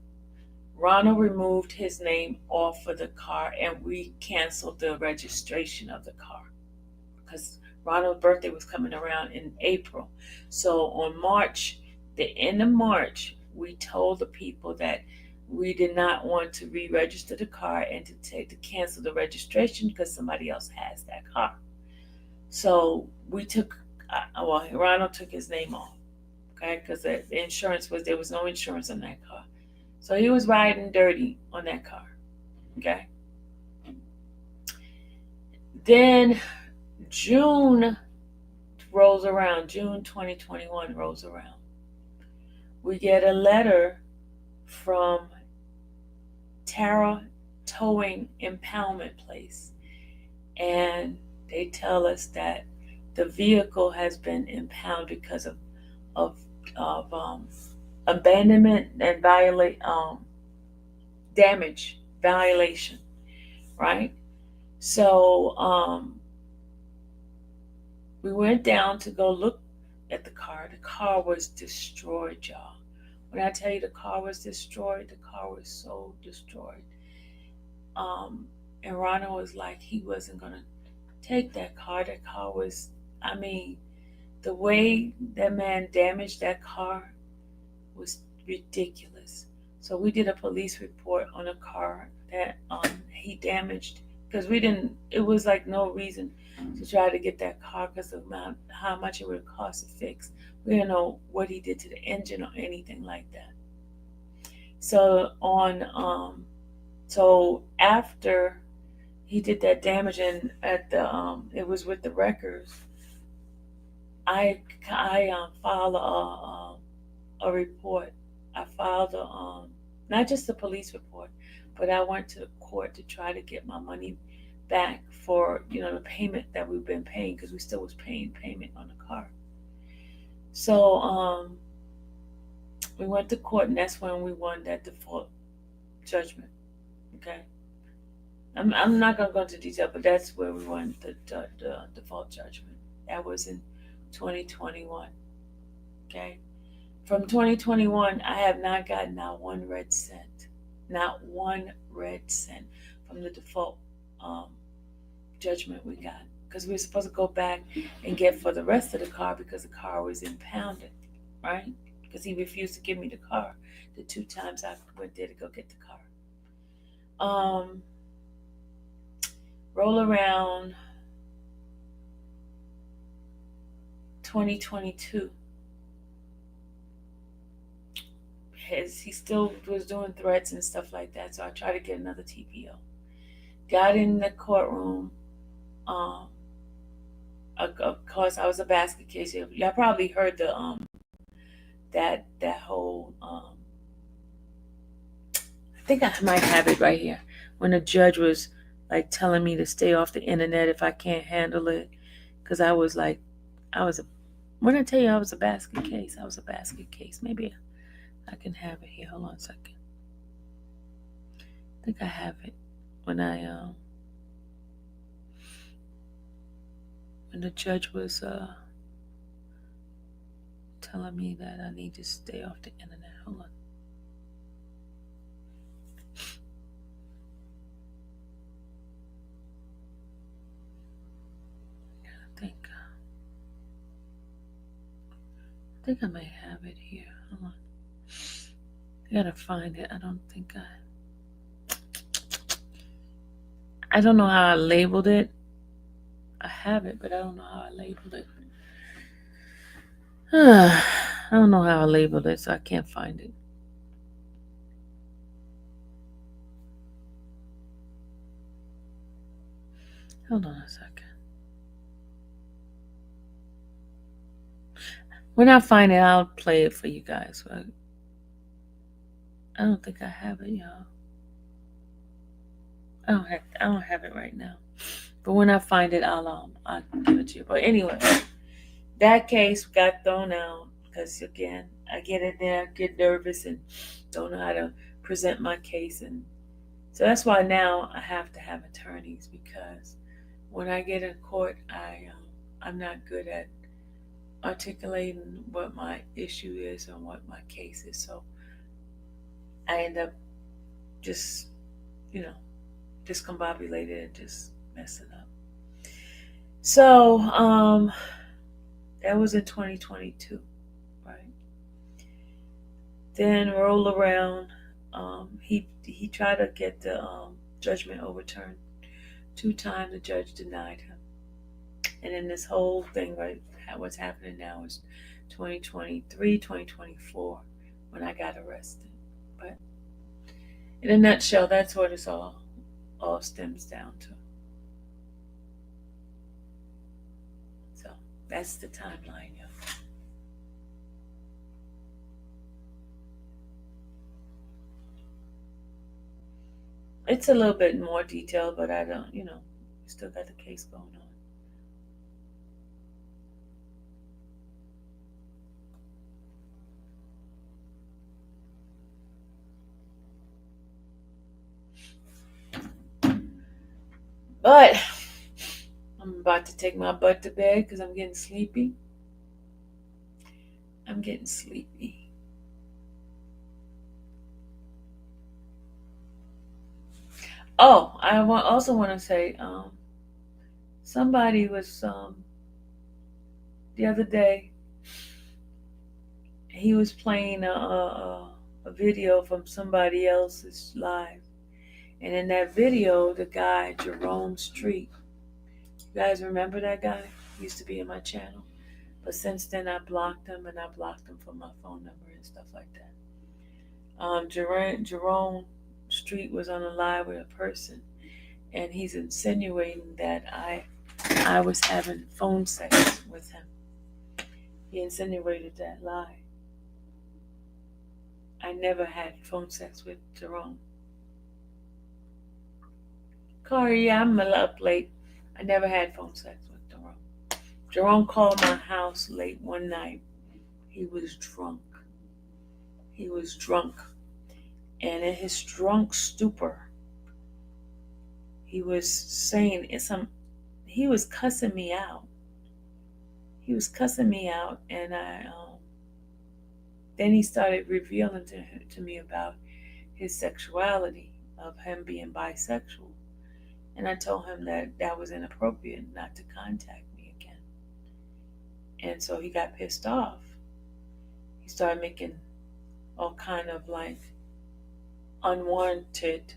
Ronald removed his name off of the car and we canceled the registration of the car because Ronald's birthday was coming around in April. So on the end of March, we told the people that we did not want to re-register the car and to cancel the registration because somebody else has that car. So we took, Ronald took his name off, okay, because the insurance there was no insurance on that car. So he was riding dirty on that car, okay. Then June 2021 rolls around. We get a letter from Tara Towing Impoundment Place, and they tell us that the vehicle has been impounded because of abandonment and damage violation, right? So we went down to go look at the car. The car was destroyed, y'all. When I tell you the car was destroyed, the car was so destroyed. And Ronald was like, he wasn't going to take that car. That car was, the way that man damaged that car was ridiculous. So we did a police report on a car that he damaged because it was like no reason to try to get that car because of how much it would cost to fix. We didn't know what he did to the engine or anything like that. So so after he did that damage and at the it was with the records, I filed a report. I filed not just a police report, but I went to the court to try to get my money back for the payment that we've been paying because we still was paying payment on the car. So we went to court, and that's when we won that default judgment. Okay, I'm not gonna go into detail, but that's where we won the default judgment. That was in 2021. Okay, from 2021, I have not gotten not one red cent from the default judgment we got, because we were supposed to go back and get for the rest of the car because the car was impounded, right? Because he refused to give me the car the 2 times I went there to go get the car. Roll around 2022. He still was doing threats and stuff like that, so I tried to get another TPO. Got in the courtroom. Of course, I was a basket case. Y'all probably heard the that whole I think I might have it right here. when the judge was like telling me to stay off the internet if I can't handle it, because I was when I tell you I was a basket case, Maybe I can have it here. Hold on a second. I think I have it when the judge was telling me that I need to stay off the internet. Hold on. I think I may have it here. Hold on. I gotta find it. I don't know how I labeled it. I have it, but I don't know how I labeled it. I don't know how I labeled it, so I can't find it. Hold on a second. When I find it, I'll play it for you guys. But I don't think I have it, y'all. I don't have it right now. But when I find it, I'll give it to you. But anyway, that case got thrown out because again, I get in there, get nervous, and don't know how to present my case, and so that's why now I have to have attorneys, because when I get in court, I'm not good at articulating what my issue is and what my case is. So I end up just, discombobulated and just messing up. So that was in 2022, right? Then roll around. He tried to get the judgment overturned 2 times. The judge denied him. And then this whole thing, right, what's happening now is 2023, 2024, when I got arrested. But in a nutshell, that's what it's all stems down to. So that's the timeline, y'all. It's a little bit more detailed, but I don't, still got the case going on. But I'm about to take my butt to bed because I'm getting sleepy. Oh, I also want to say, somebody was the other day. He was playing a video from somebody else's live, and in that video, the guy Jerome Street. You guys remember that guy? He used to be in my channel, but since then I blocked him, and I blocked him from my phone number and stuff like that. Jerome Street was on a live with a person, and he's insinuating that I was having phone sex with him. He insinuated that lie. I never had phone sex with Jerome. Corey, yeah, I'm up late. I never had phone sex with Jerome. Jerome called my house late one night. He was drunk. And in his drunk stupor, he was saying he was cussing me out. And then he started revealing to me about his sexuality, of him being bisexual. And I told him that was inappropriate, not to contact me again. And so he got pissed off. He started making all kind of like unwanted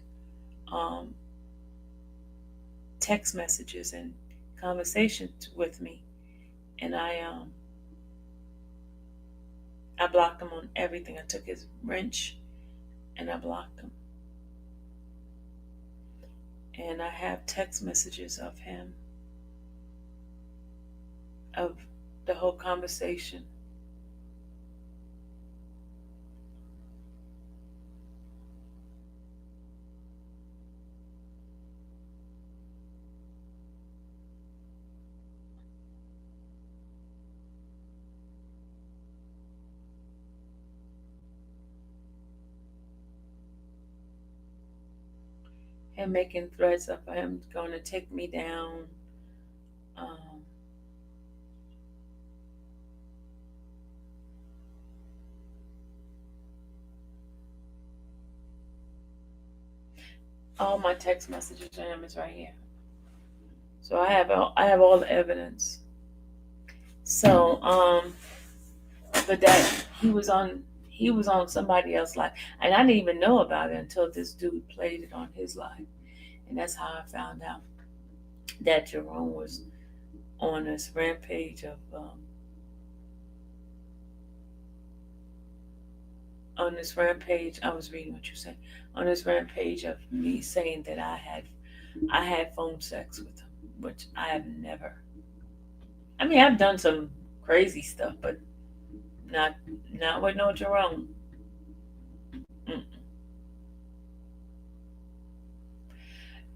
text messages and conversations with me. And I blocked him on everything. I took his wrench and I blocked him. And I have text messages of him, of the whole conversation. and making threats of him going to take me down. All my text messages to him is right here. So I have all the evidence. So but that he was on somebody else's live, and I didn't even know about it until this dude played it on his live, and that's how I found out that Jerome was on this rampage of on this rampage. I was reading what you said. On this rampage of me saying that I had phone sex with him, which I have never. I mean, I've done some crazy stuff, but not with no Jerome.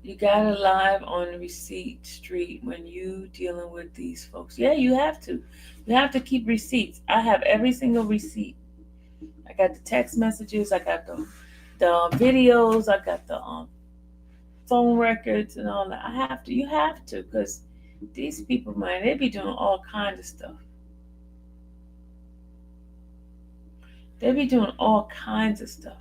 You gotta live on Receipt Street when you dealing with these folks. Yeah, you have to. You have to keep receipts. I have every single receipt. I got the text messages. I got the videos. I got the phone records and all that. I have to. You have to, because these people, man, they be doing all kinds of stuff. They be doing all kinds of stuff.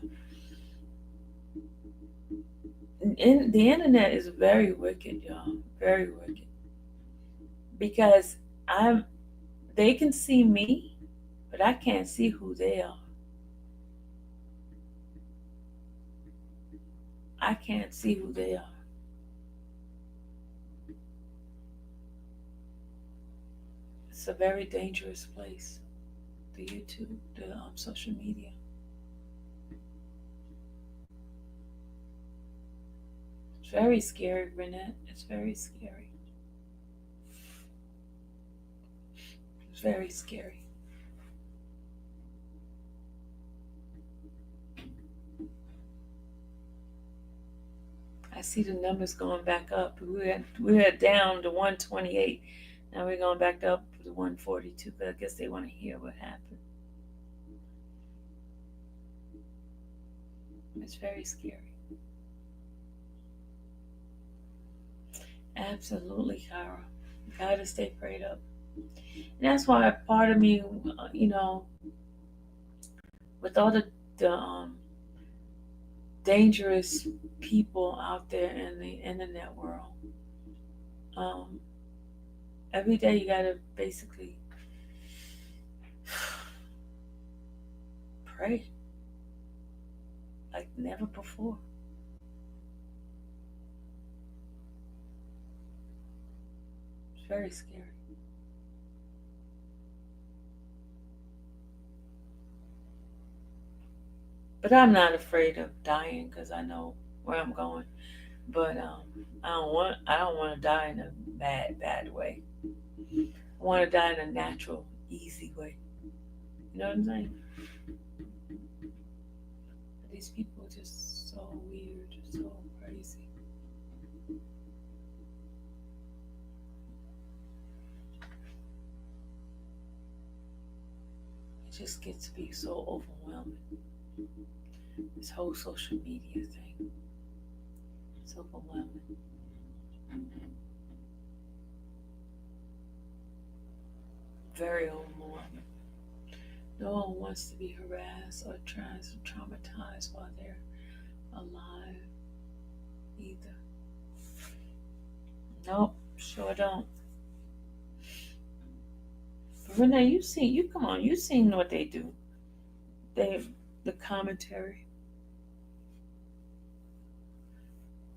And the internet is very wicked, y'all. Very wicked. Because they can see me, but I can't see who they are. I can't see who they are. It's a very dangerous place, the YouTube, the social media. It's very scary, Renette. It's very scary. It's very scary. I see the numbers going back up. We're down to 128. Now we're going back up to 142, but I guess they want to hear what happened. It's very scary. Absolutely, Kyra. You gotta stay prayed up. And that's why part of me, with all the dangerous people out there in the internet world, every day you gotta basically pray like never before. It's very scary. But I'm not afraid of dying because I know where I'm going. But I don't want to die in a bad way. I want to die in a natural, easy way. You know what I'm saying? These people are just so weird, so crazy. It just gets to be so overwhelming. This whole social media thing. It's overwhelming. Very overwhelming. No one wants to be harassed or traumatized while they're alive either. Nope, sure don't. But Renee, you've seen what they do. The commentary.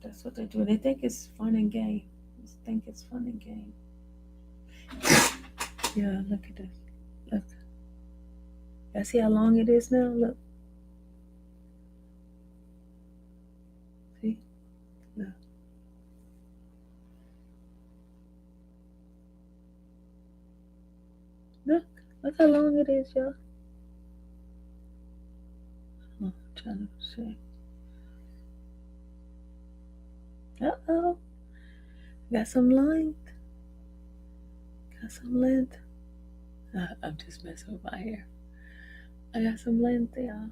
That's what they do. They think it's fun and game. They think it's fun and game. Yeah, look at this. Look. Y'all see how long it is now? Look. See? Look. Look how long it is, y'all. I'm trying to see. Uh-oh. Got some length. I'm just messing with my hair. I got some length, y'all.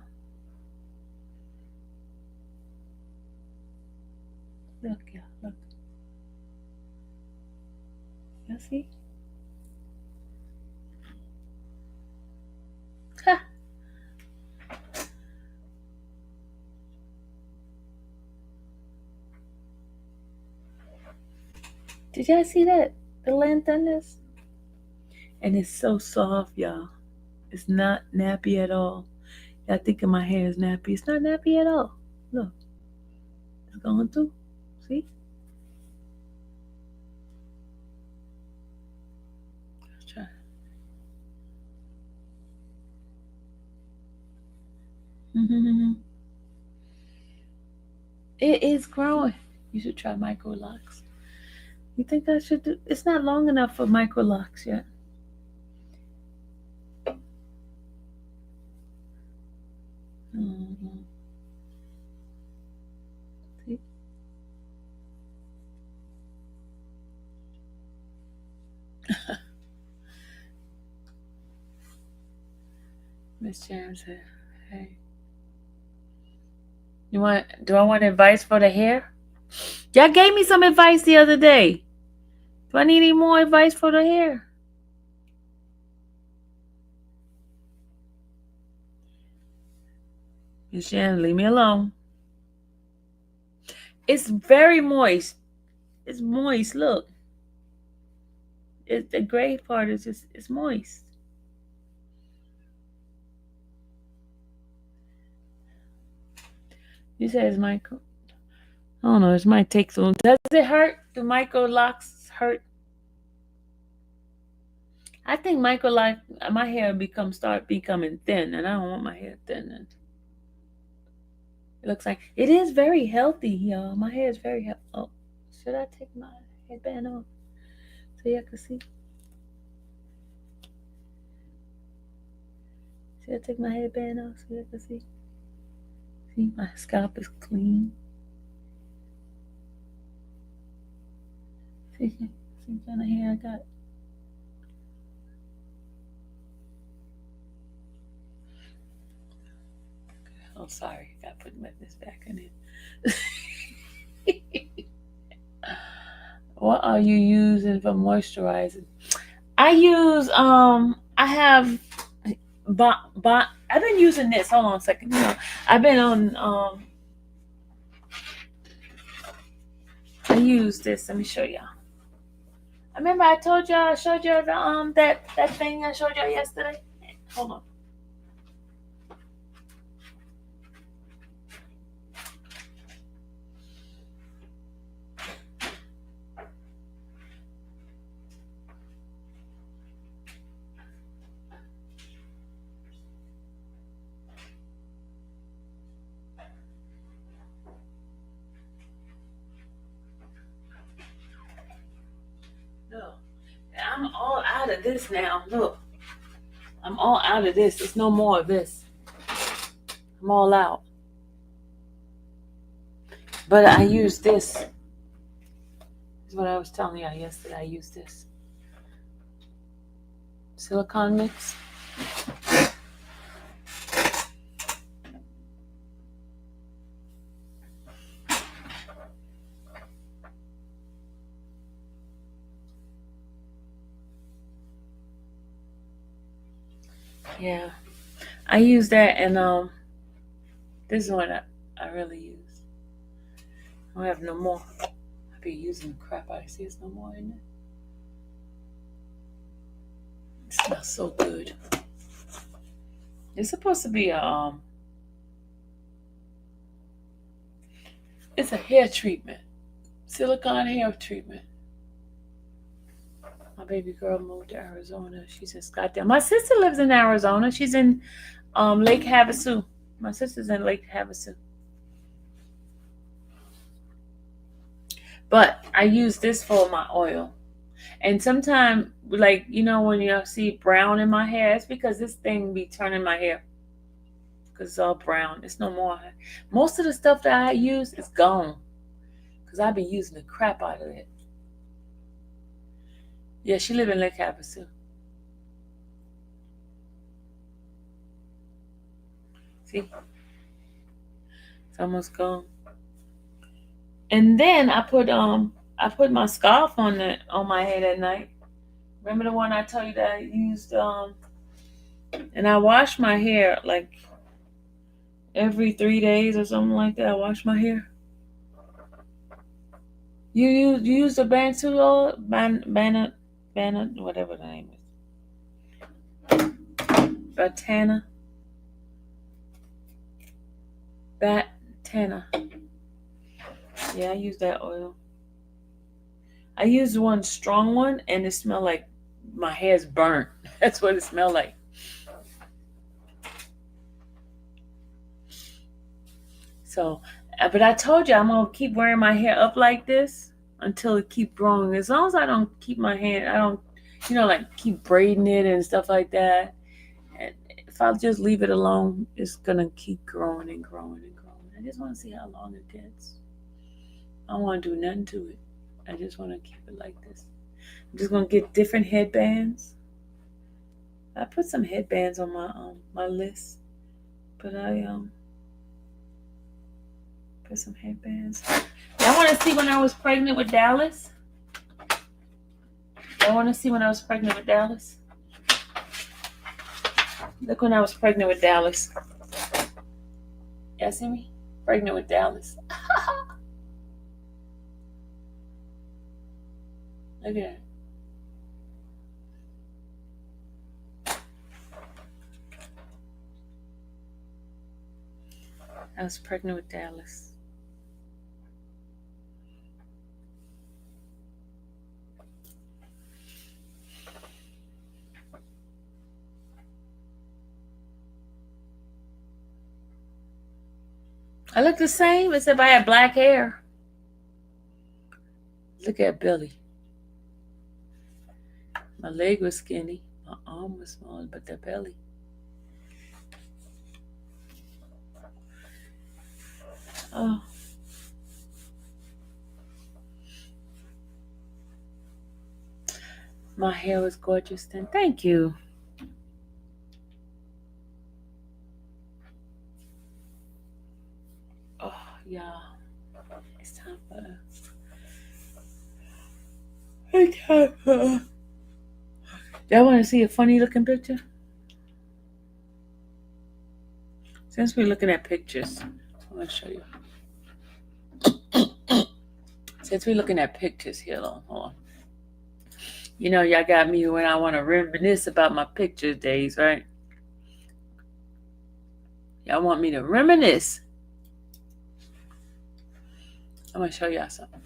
Look, yeah, look. You see? Ha! Did y'all see that? The length on this? And it's so soft, y'all. It's not nappy at all. Y'all thinking my hair is nappy. It's not nappy at all. Look. It's going through. See? Let's try. It is growing. You should try micro locks. You think I should do? It's not long enough for micro locks yet. See? Miss James said, "Hey, do I want advice for the hair? Y'all gave me some advice the other day. Do I need any more advice for the hair?" Miss Shannon, leave me alone. It's very moist. It's moist. Look. The gray part is just, it's moist. You said it's micro. I don't know. It might take some. Does it hurt? Do micro locks hurt? I think micro lock, my hair start becoming thin, and I don't want my hair thin. And it looks like it is very healthy, y'all. My hair is very healthy. Oh, should I take my headband off so y'all can see? Should I take my headband off so y'all can see? See, my scalp is clean. See what kind of hair I got. Oh, sorry. Got to put this back in it. What are you using for moisturizing? I use, I have, I've been using this. Hold on a second. I've been on, I use this. Let me show y'all. I remember I showed y'all the, that thing I showed y'all yesterday. Hold on. Look, I'm all out of this now. Look, I'm all out of this. There's no more of this. I'm all out. But I use this. This is what I was telling y'all yesterday. I use this silicone mix. Yeah, I use that, and this is what I really use. I don't have no more. I be using the crap out. See, there's no more in it. It smells so good. It's supposed to be it's a hair treatment, silicone hair treatment. My baby girl moved to Arizona. She's in Scottsdale. My sister lives in Arizona. She's in Lake Havasu. My sister's in Lake Havasu. But I use this for my oil. And sometimes, like, when you see brown in my hair, it's because this thing be turning my hair. Because it's all brown. It's no more. Most of the stuff that I use is gone. Because I've been using the crap out of it. Yeah, she live in Lake Havasu. See? It's almost gone. And then I put my scarf on my head at night. Remember the one I told you that I used and I wash my hair like every 3 days or something like that. I wash my hair. You use the Bantu oil, Banana, whatever the name is. Batana. Yeah, I use that oil. I use one strong one, and it smells like my hair's burnt. That's what it smells like. So, but I told you I'm gonna keep wearing my hair up like this until it keep growing. As long as I don't keep my hair, I don't, like keep braiding it and stuff like that. And if I just leave it alone, it's gonna keep growing and growing and growing. I just want to see how long it gets. I don't want to do nothing to it. I just want to keep it like this. I'm just gonna get different headbands. I put some headbands on my list, but I put some headbands. Y'all want to see when I was pregnant with Dallas? Y'all want to see when I was pregnant with Dallas? Look when I was pregnant with Dallas. Y'all see me? Pregnant with Dallas. Look at that. I was pregnant with Dallas. I look the same except I had black hair. Look at Billy. My leg was skinny. My arm was small, but the belly. Oh. My hair was gorgeous then. Thank you. Oh, y'all. It's time for... Y'all want to see a funny looking picture? Since we're looking at pictures, I'm going to show you. Since we're looking at pictures here, hold on. Y'all got me when I want to reminisce about my picture days, right? Y'all want me to reminisce. I'm going to show y'all something.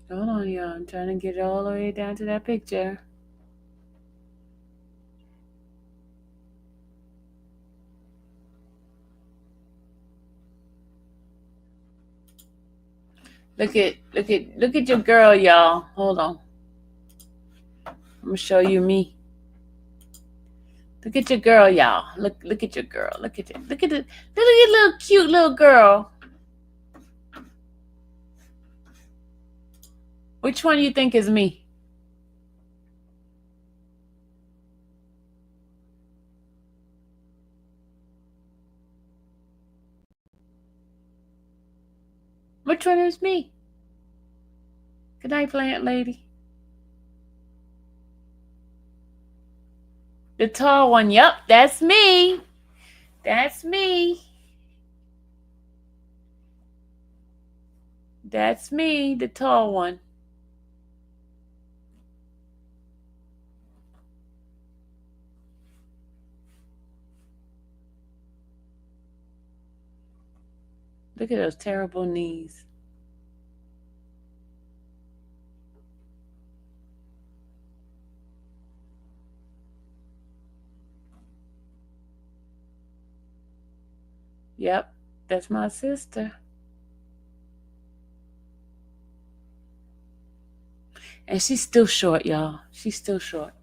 Hold on, y'all. I'm trying to get it all the way down to that picture. Look at your girl, y'all. Hold on. I'm gonna show you me. Look at your girl, y'all. Look at your girl. Look at your little cute little girl. Which one you think is me? Which one is me? Good night, plant lady. The tall one, yep, that's me. That's me. That's me, the tall one. Look at those terrible knees. Yep, that's my sister. And she's still short, y'all. She's still short.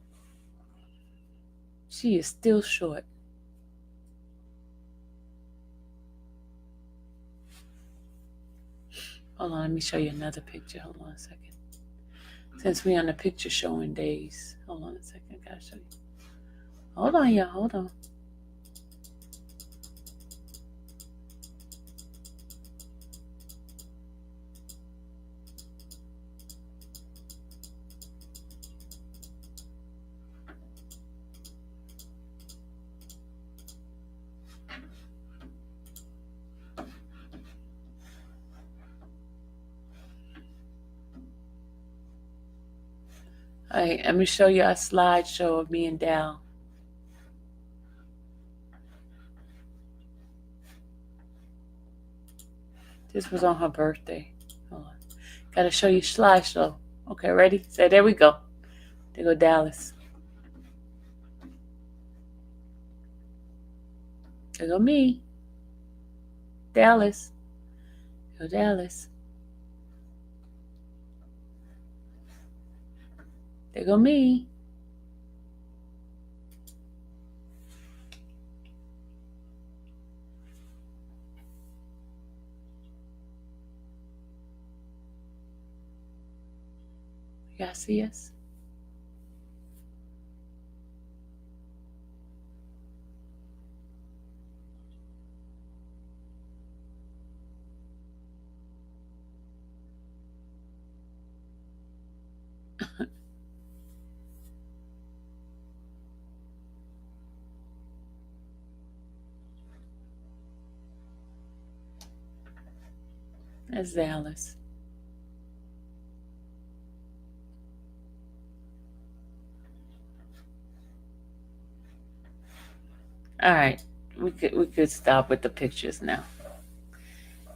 She is still short. Hold on, let me show you another picture. Hold on a second. Since we're on the picture showing days. Hold on a second. I gotta show you. Hold on, y'all. Hold on. All right, let me show you a slideshow of me and Dal. This was on her birthday. Hold on. Gotta show you slideshow. Okay, ready? So there we go. There go Dallas. There go me. Dallas. There go Dallas. There go me. Y'all see us? That's Dallas. All right, we could stop with the pictures now.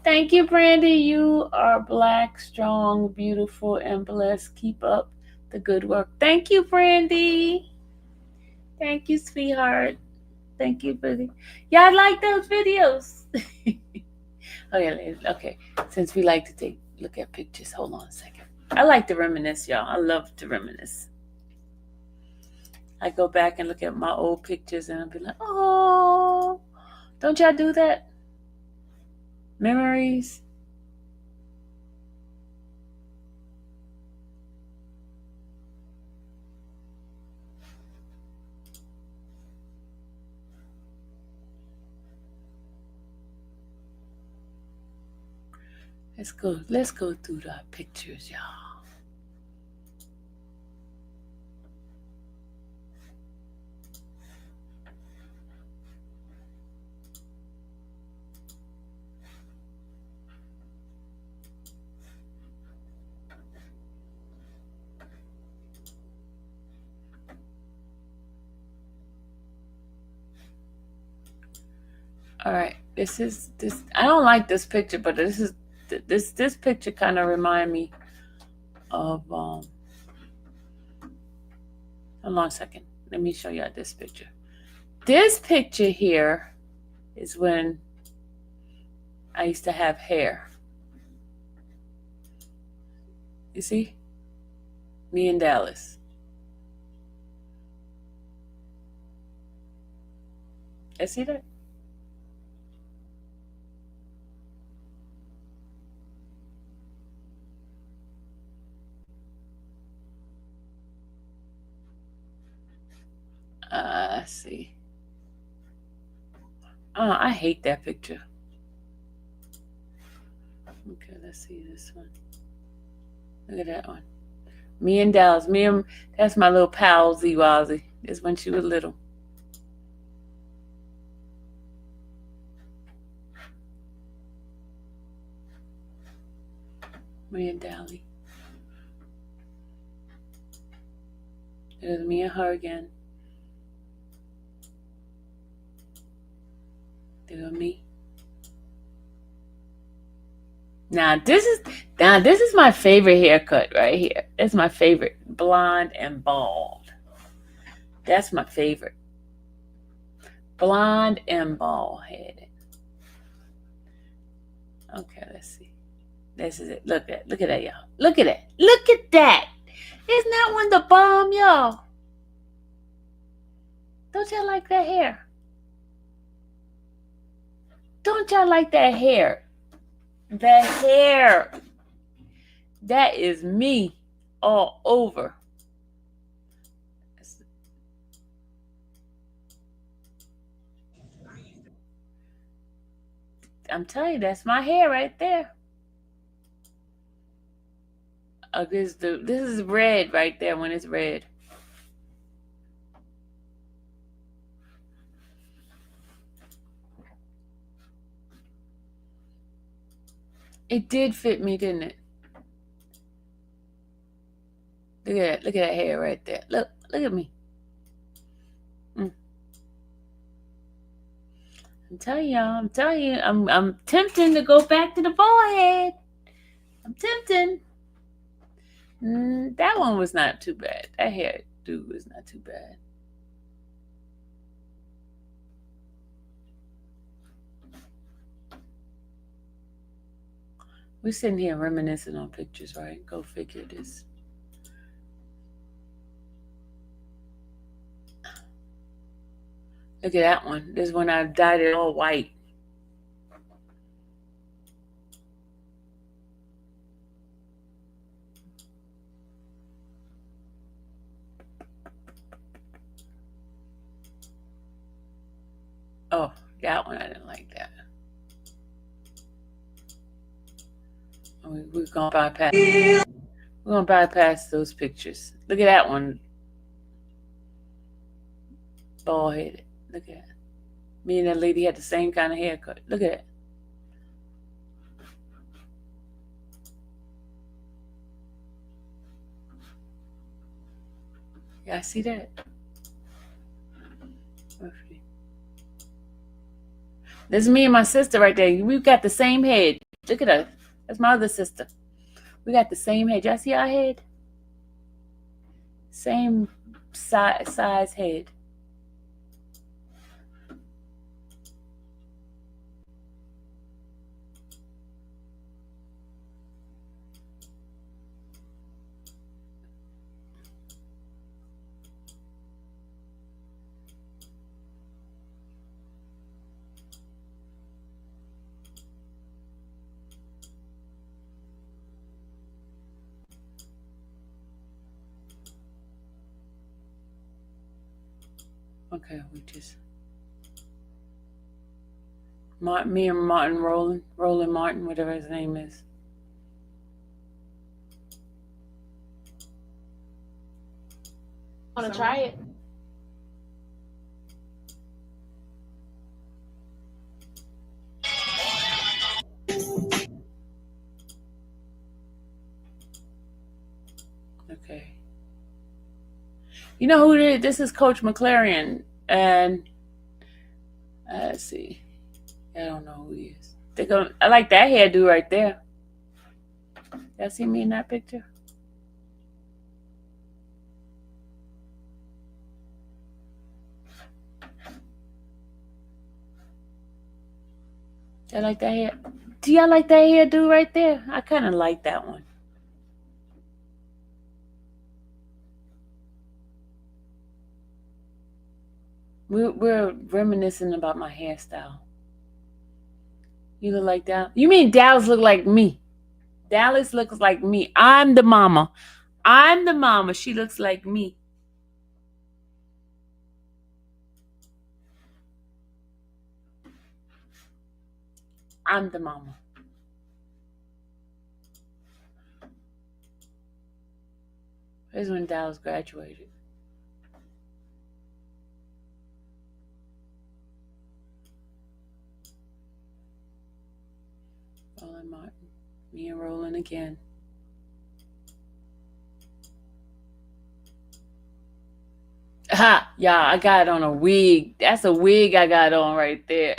Thank you, Brandy. You are black, strong, beautiful, and blessed. Keep up the good work. Thank you, Brandy. Thank you, sweetheart. Thank you, buddy. Y'all like those videos? Okay. Since we like to look at pictures, hold on a second. I like to reminisce, y'all. I love to reminisce. I go back and look at my old pictures and I'll be like, oh, don't y'all do that? Memories. Let's go through the pictures, y'all. All right, this. I don't like this picture, but this picture kind of remind me of. Hold on a second. Let me show you this picture. This picture here is when I used to have hair. You see, me and Dallas. You see that? Let's see. Oh, I hate that picture. Okay, let's see this one. Look at that one. Me and Dallas. That's my little pal, Z-Wazzy. It's when she was little. Me and Dally. It was me and her again. It was me. Now this is my favorite haircut right here. It's my favorite. Blonde and bald. That's my favorite. Blonde and bald headed. Okay, let's see. This is it. Look at that, y'all. Look at it. Look at that. Isn't that one the bomb, y'all? Don't y'all like that hair? Don't y'all like that hair? The hair. That is me all over. I'm telling you, that's my hair right there. This is red right there when it's red. It did fit me, didn't it? Look at that. Look at that hair right there. Look at me. I'm telling you, I'm tempting to go back to the forehead. I'm tempting. That one was not too bad. That hair dude was not too bad. We're sitting here reminiscing on pictures, right? Go figure this. Look at that one. This one I dyed it all white. Oh, that one I didn't like that. We're gonna bypass. We're gonna bypass those pictures. Look at that one. Bald headed. Look at that. Me and that lady had the same kind of haircut. Look at it. Yeah, I see that. This is me and my sister right there. We've got the same head. Look at us. That's my other sister. We got the same head. Y'all see our head? Same size head. Okay, we just me and Martin Roland Martin, whatever his name is. Want to try it? Okay. You know who it is? This is Coach McLaren, and let's see. I don't know who he is. I like that hairdo right there. Y'all see me in that picture? Y'all like that hair? Do y'all like that hairdo right there? I kind of like that one. We're reminiscing about my hairstyle. You look like Dallas? You mean Dallas look like me? Dallas looks like me. I'm the mama. I'm the mama. She looks like me. I'm the mama. Here's when Dallas graduated. Roland Martin. Me and Roland again. Ha, y'all, I got on a wig. That's a wig I got on right there.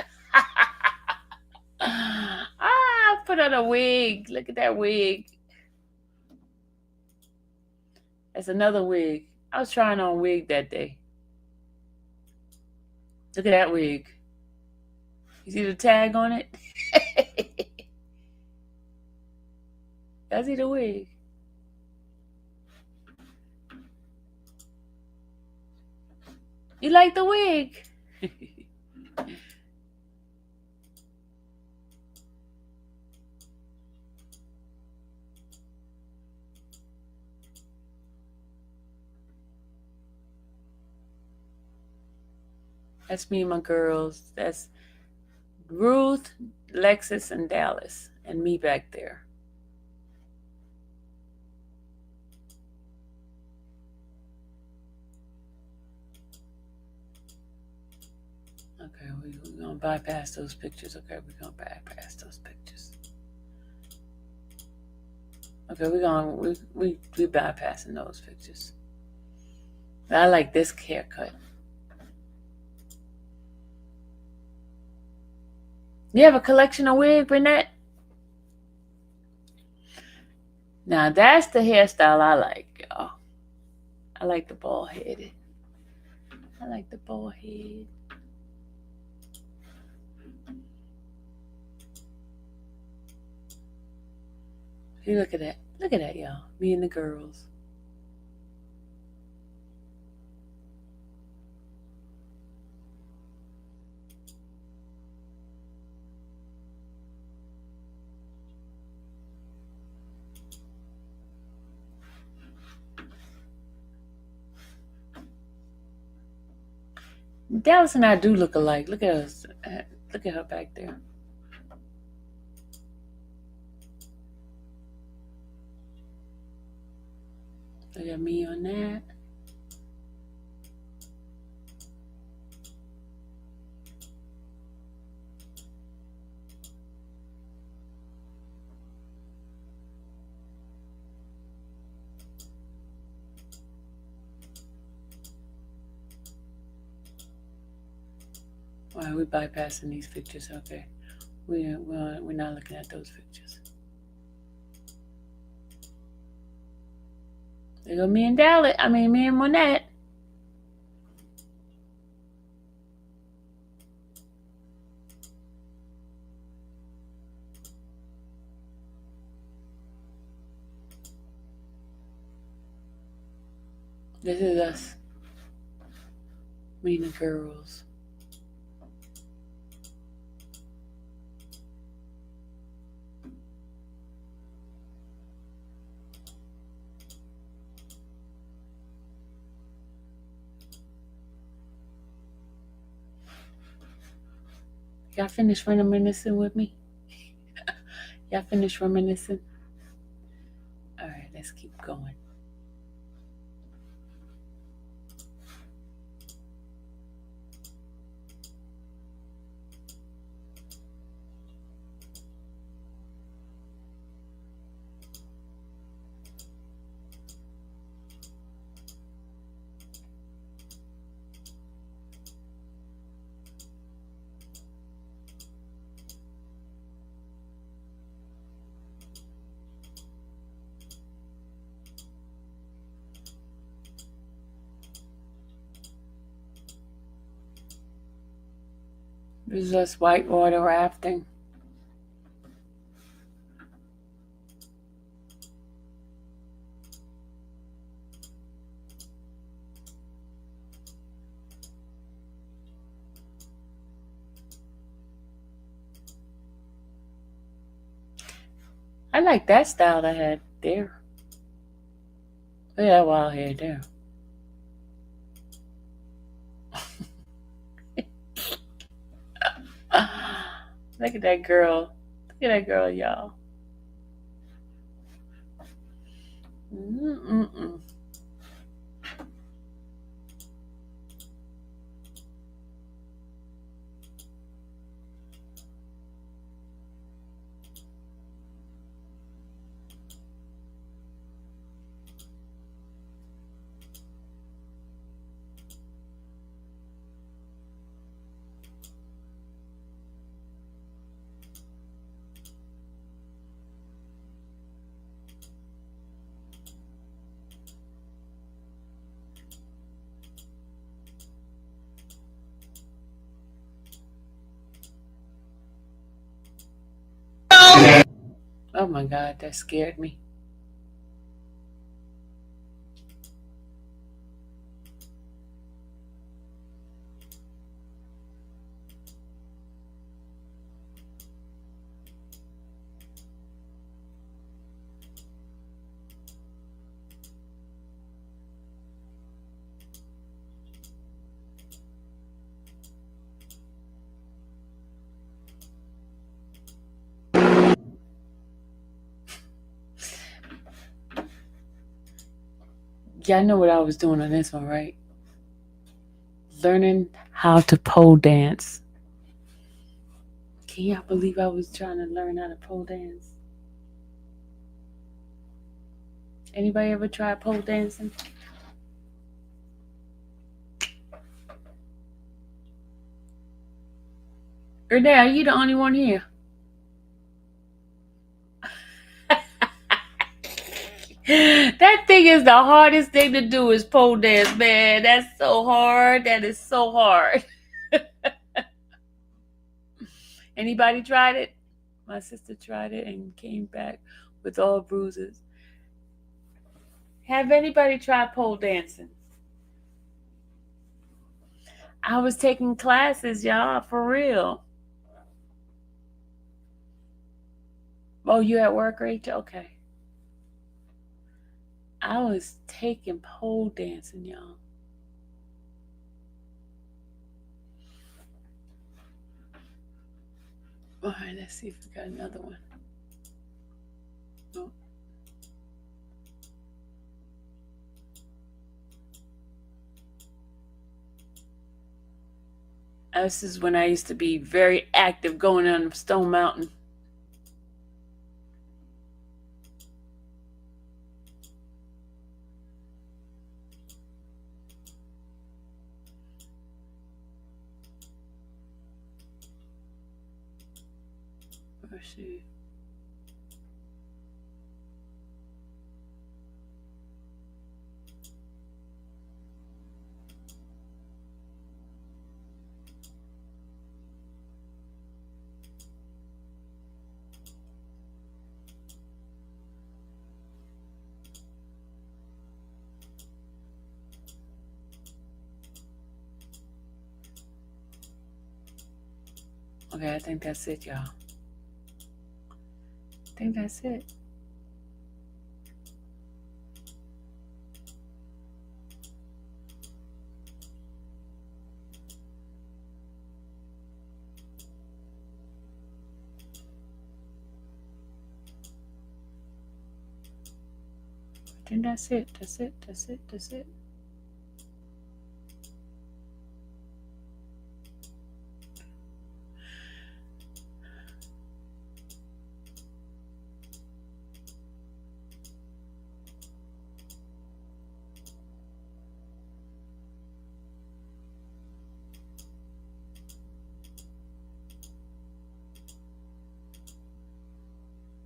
I put on a wig. Look at that wig. That's another wig. I was trying on a wig that day. Look at that wig. You see the tag on it? I see the wig. You like the wig? That's me and my girls. That's Ruth, Lexus, and Dallas, and me back there. Okay, we're gonna bypass those pictures. Okay, we're gonna bypass those pictures. Okay, we bypassing those pictures. I like this haircut. You have a collection of wigs, Burnett? Now that's the hairstyle I like, y'all. I like the bald headed. I like the bald head. See, look at that. Look at that, y'all. Me and the girls. Dallas and I do look alike. Look at us. Look at her back there. Look at me on that. All right, we're bypassing these pictures. Okay, we're not looking at those pictures. There go me and Dallas. Me and Monette. This is us. Me and the girls. Y'all finished reminiscing with me? Y'all finished reminiscing? All right, let's keep going. This is us whitewater rafting. I like that style I had there. Look at that wild hair there. Look at that girl. Look at that girl, y'all. Mm-mm-mm. my God, that scared me. Y'all know what I was doing on this one, right? Learning how to pole dance. Can y'all believe I was trying to learn how to pole dance? Anybody ever try pole dancing? Renee, are you the only one here? That thing is the hardest thing to do is pole dance, man. That's so hard. That is so hard. Anybody tried it? My sister tried it and came back with all bruises. Have anybody tried pole dancing? I was taking classes, y'all, for real. Oh, you at work, Rachel? Okay. I was taking pole dancing, y'all. All right, let's see if we got another one. Oh. This is when I used to be very active going on Stone Mountain. Let's see. Okay, I think that's it, y'all. I think that's it. I think that's it. That's it. That's it. That's it.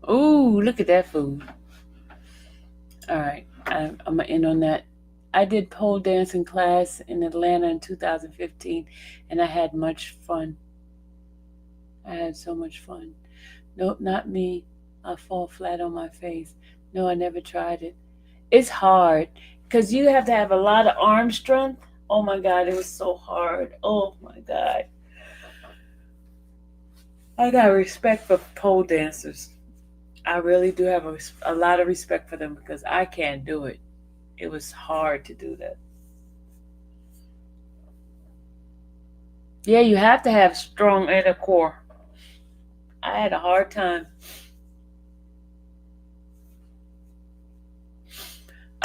Ooh, look at that food. All right, I'm going to end on that. I did pole dancing class in Atlanta in 2015, and I had much fun. I had so much fun. Nope, not me. I fall flat on my face. No, I never tried it. It's hard because you have to have a lot of arm strength. Oh my God, it was so hard. Oh my God. I got respect for pole dancers. I really do have a lot of respect for them because I can't do it. It was hard to do that. Yeah, you have to have strong inner core. I had a hard time.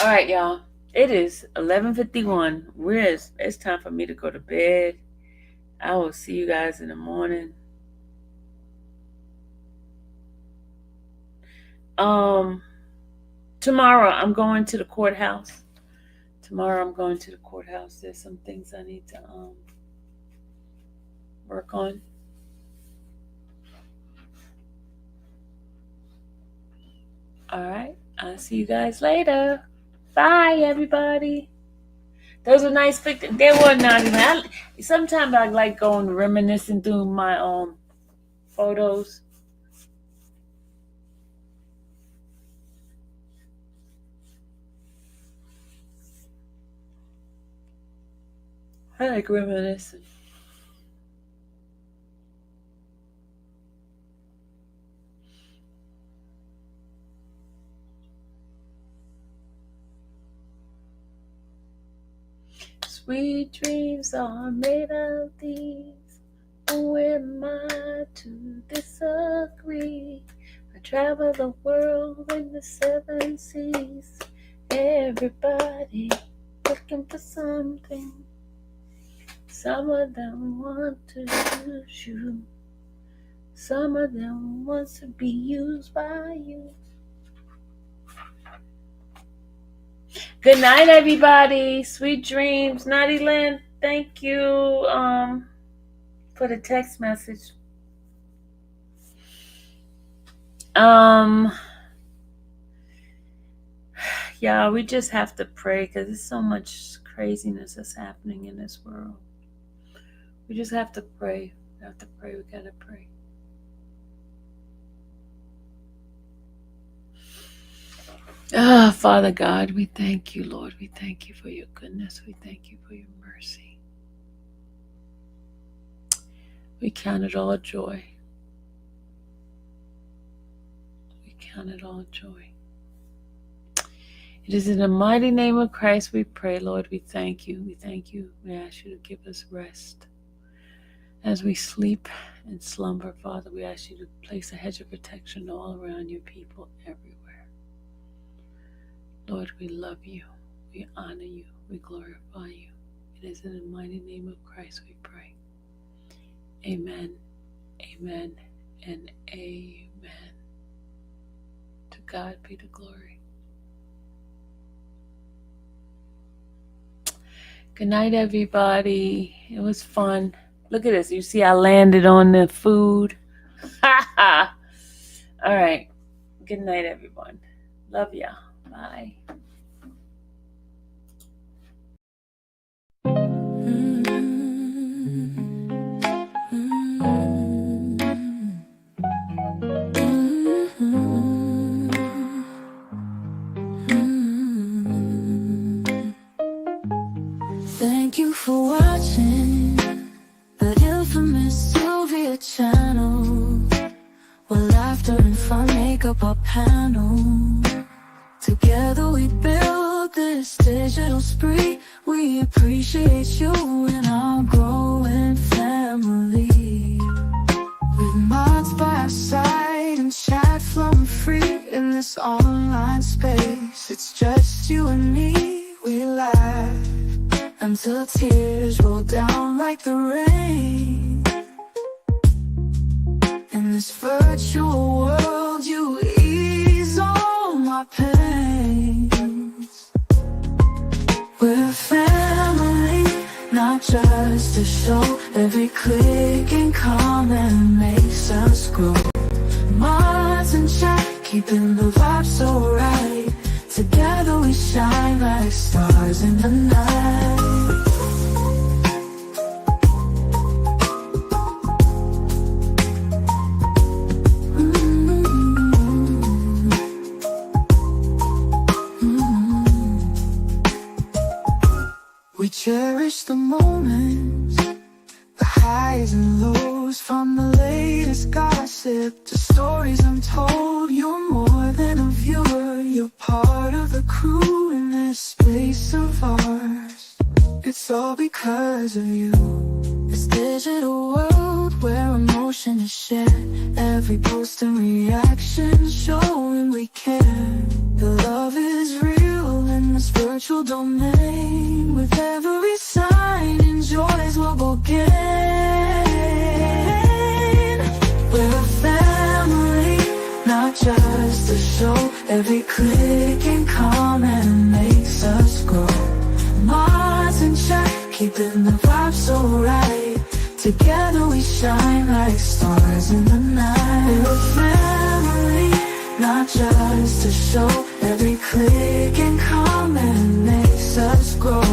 All right, y'all. It is 11:51. It's time for me to go to bed. I will see you guys in the morning. Tomorrow I'm going to the courthouse. There's some things I need to work on. All right. I'll see you guys later. Bye, everybody. Those were nice pictures. They were not even. Sometimes I like going reminiscing through my photos. I like reminiscing. Sweet dreams are made of these. Who am I to disagree? I travel the world in the 7 seas. Everybody looking for something. Some of them want to use you. Some of them want to be used by you. Good night, everybody. Sweet dreams. Naughty Lynn, thank you for the text message. Yeah, we just have to pray because there's so much craziness that's happening in this world. We just have to pray. We have to pray. We gotta pray. Father God, we thank you, Lord. We thank you for your goodness. We thank you for your mercy. We count it all joy. We count it all joy. It is in the mighty name of Christ we pray, Lord. We thank you. We thank you. We ask you to give us rest. As we sleep and slumber, Father, we ask you to place a hedge of protection all around your people everywhere. Lord, we love you. We honor you. We glorify you. It is in the mighty name of Christ we pray. Amen, amen, and amen. To God be the glory. Good night, everybody. It was fun. Look at this. You see I landed on the food. Ha ha. All right. Good night, everyone. Love ya. Bye. Thank you for watching the infamous Sylvia channel, where laughter and fun make up our panel. Together we build this digital spree. We appreciate you and our growing family. With mods by our side and chat flowing free in this online space. It's just you and me. We laugh until tears roll down like the rain. In this virtual world, you ease all my pains. We're family, not just a show. Every click and comment makes us grow. Mods and chat, keeping the vibe so right. Together we shine like stars in the night. We cherish the moments, the highs and lows, from the latest gossip to stories untold. You're more than a viewer, you're part of the crew in this space of ours. It's all because of you. This digital world where emotion is shared, every post and reaction showing we care. The love is real in this virtual domain. With every sign, enjoys what we'll gain. We're a family, not just a show. Every click and comment makes us grow. Mods and chat, keeping the vibe so right. Together we shine like stars in the night. We're a family, not just a show. Every click and comment makes us grow.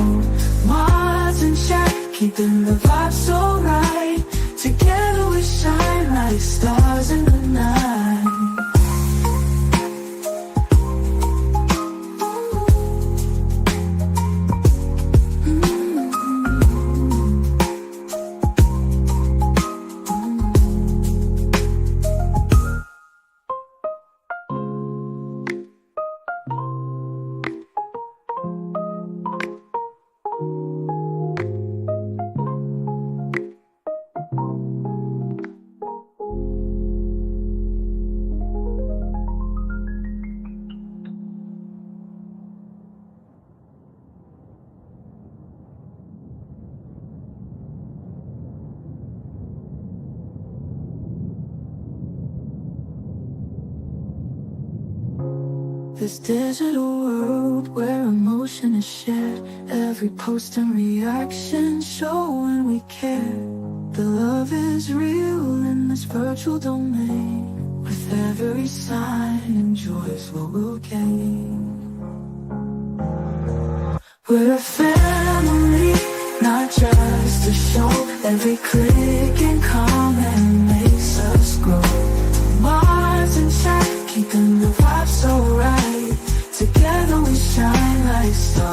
Mods and chat, keeping the vibe so right. Together we shine like stars in the night. This digital world where emotion is shared, every post and reaction showing we care. The love is real in this virtual domain. With every sign, enjoys what we'll gain. We're a family, not just a show. Every click and comment makes us grow. Minds in check, keeping the vibe so right. Together we shine like stars.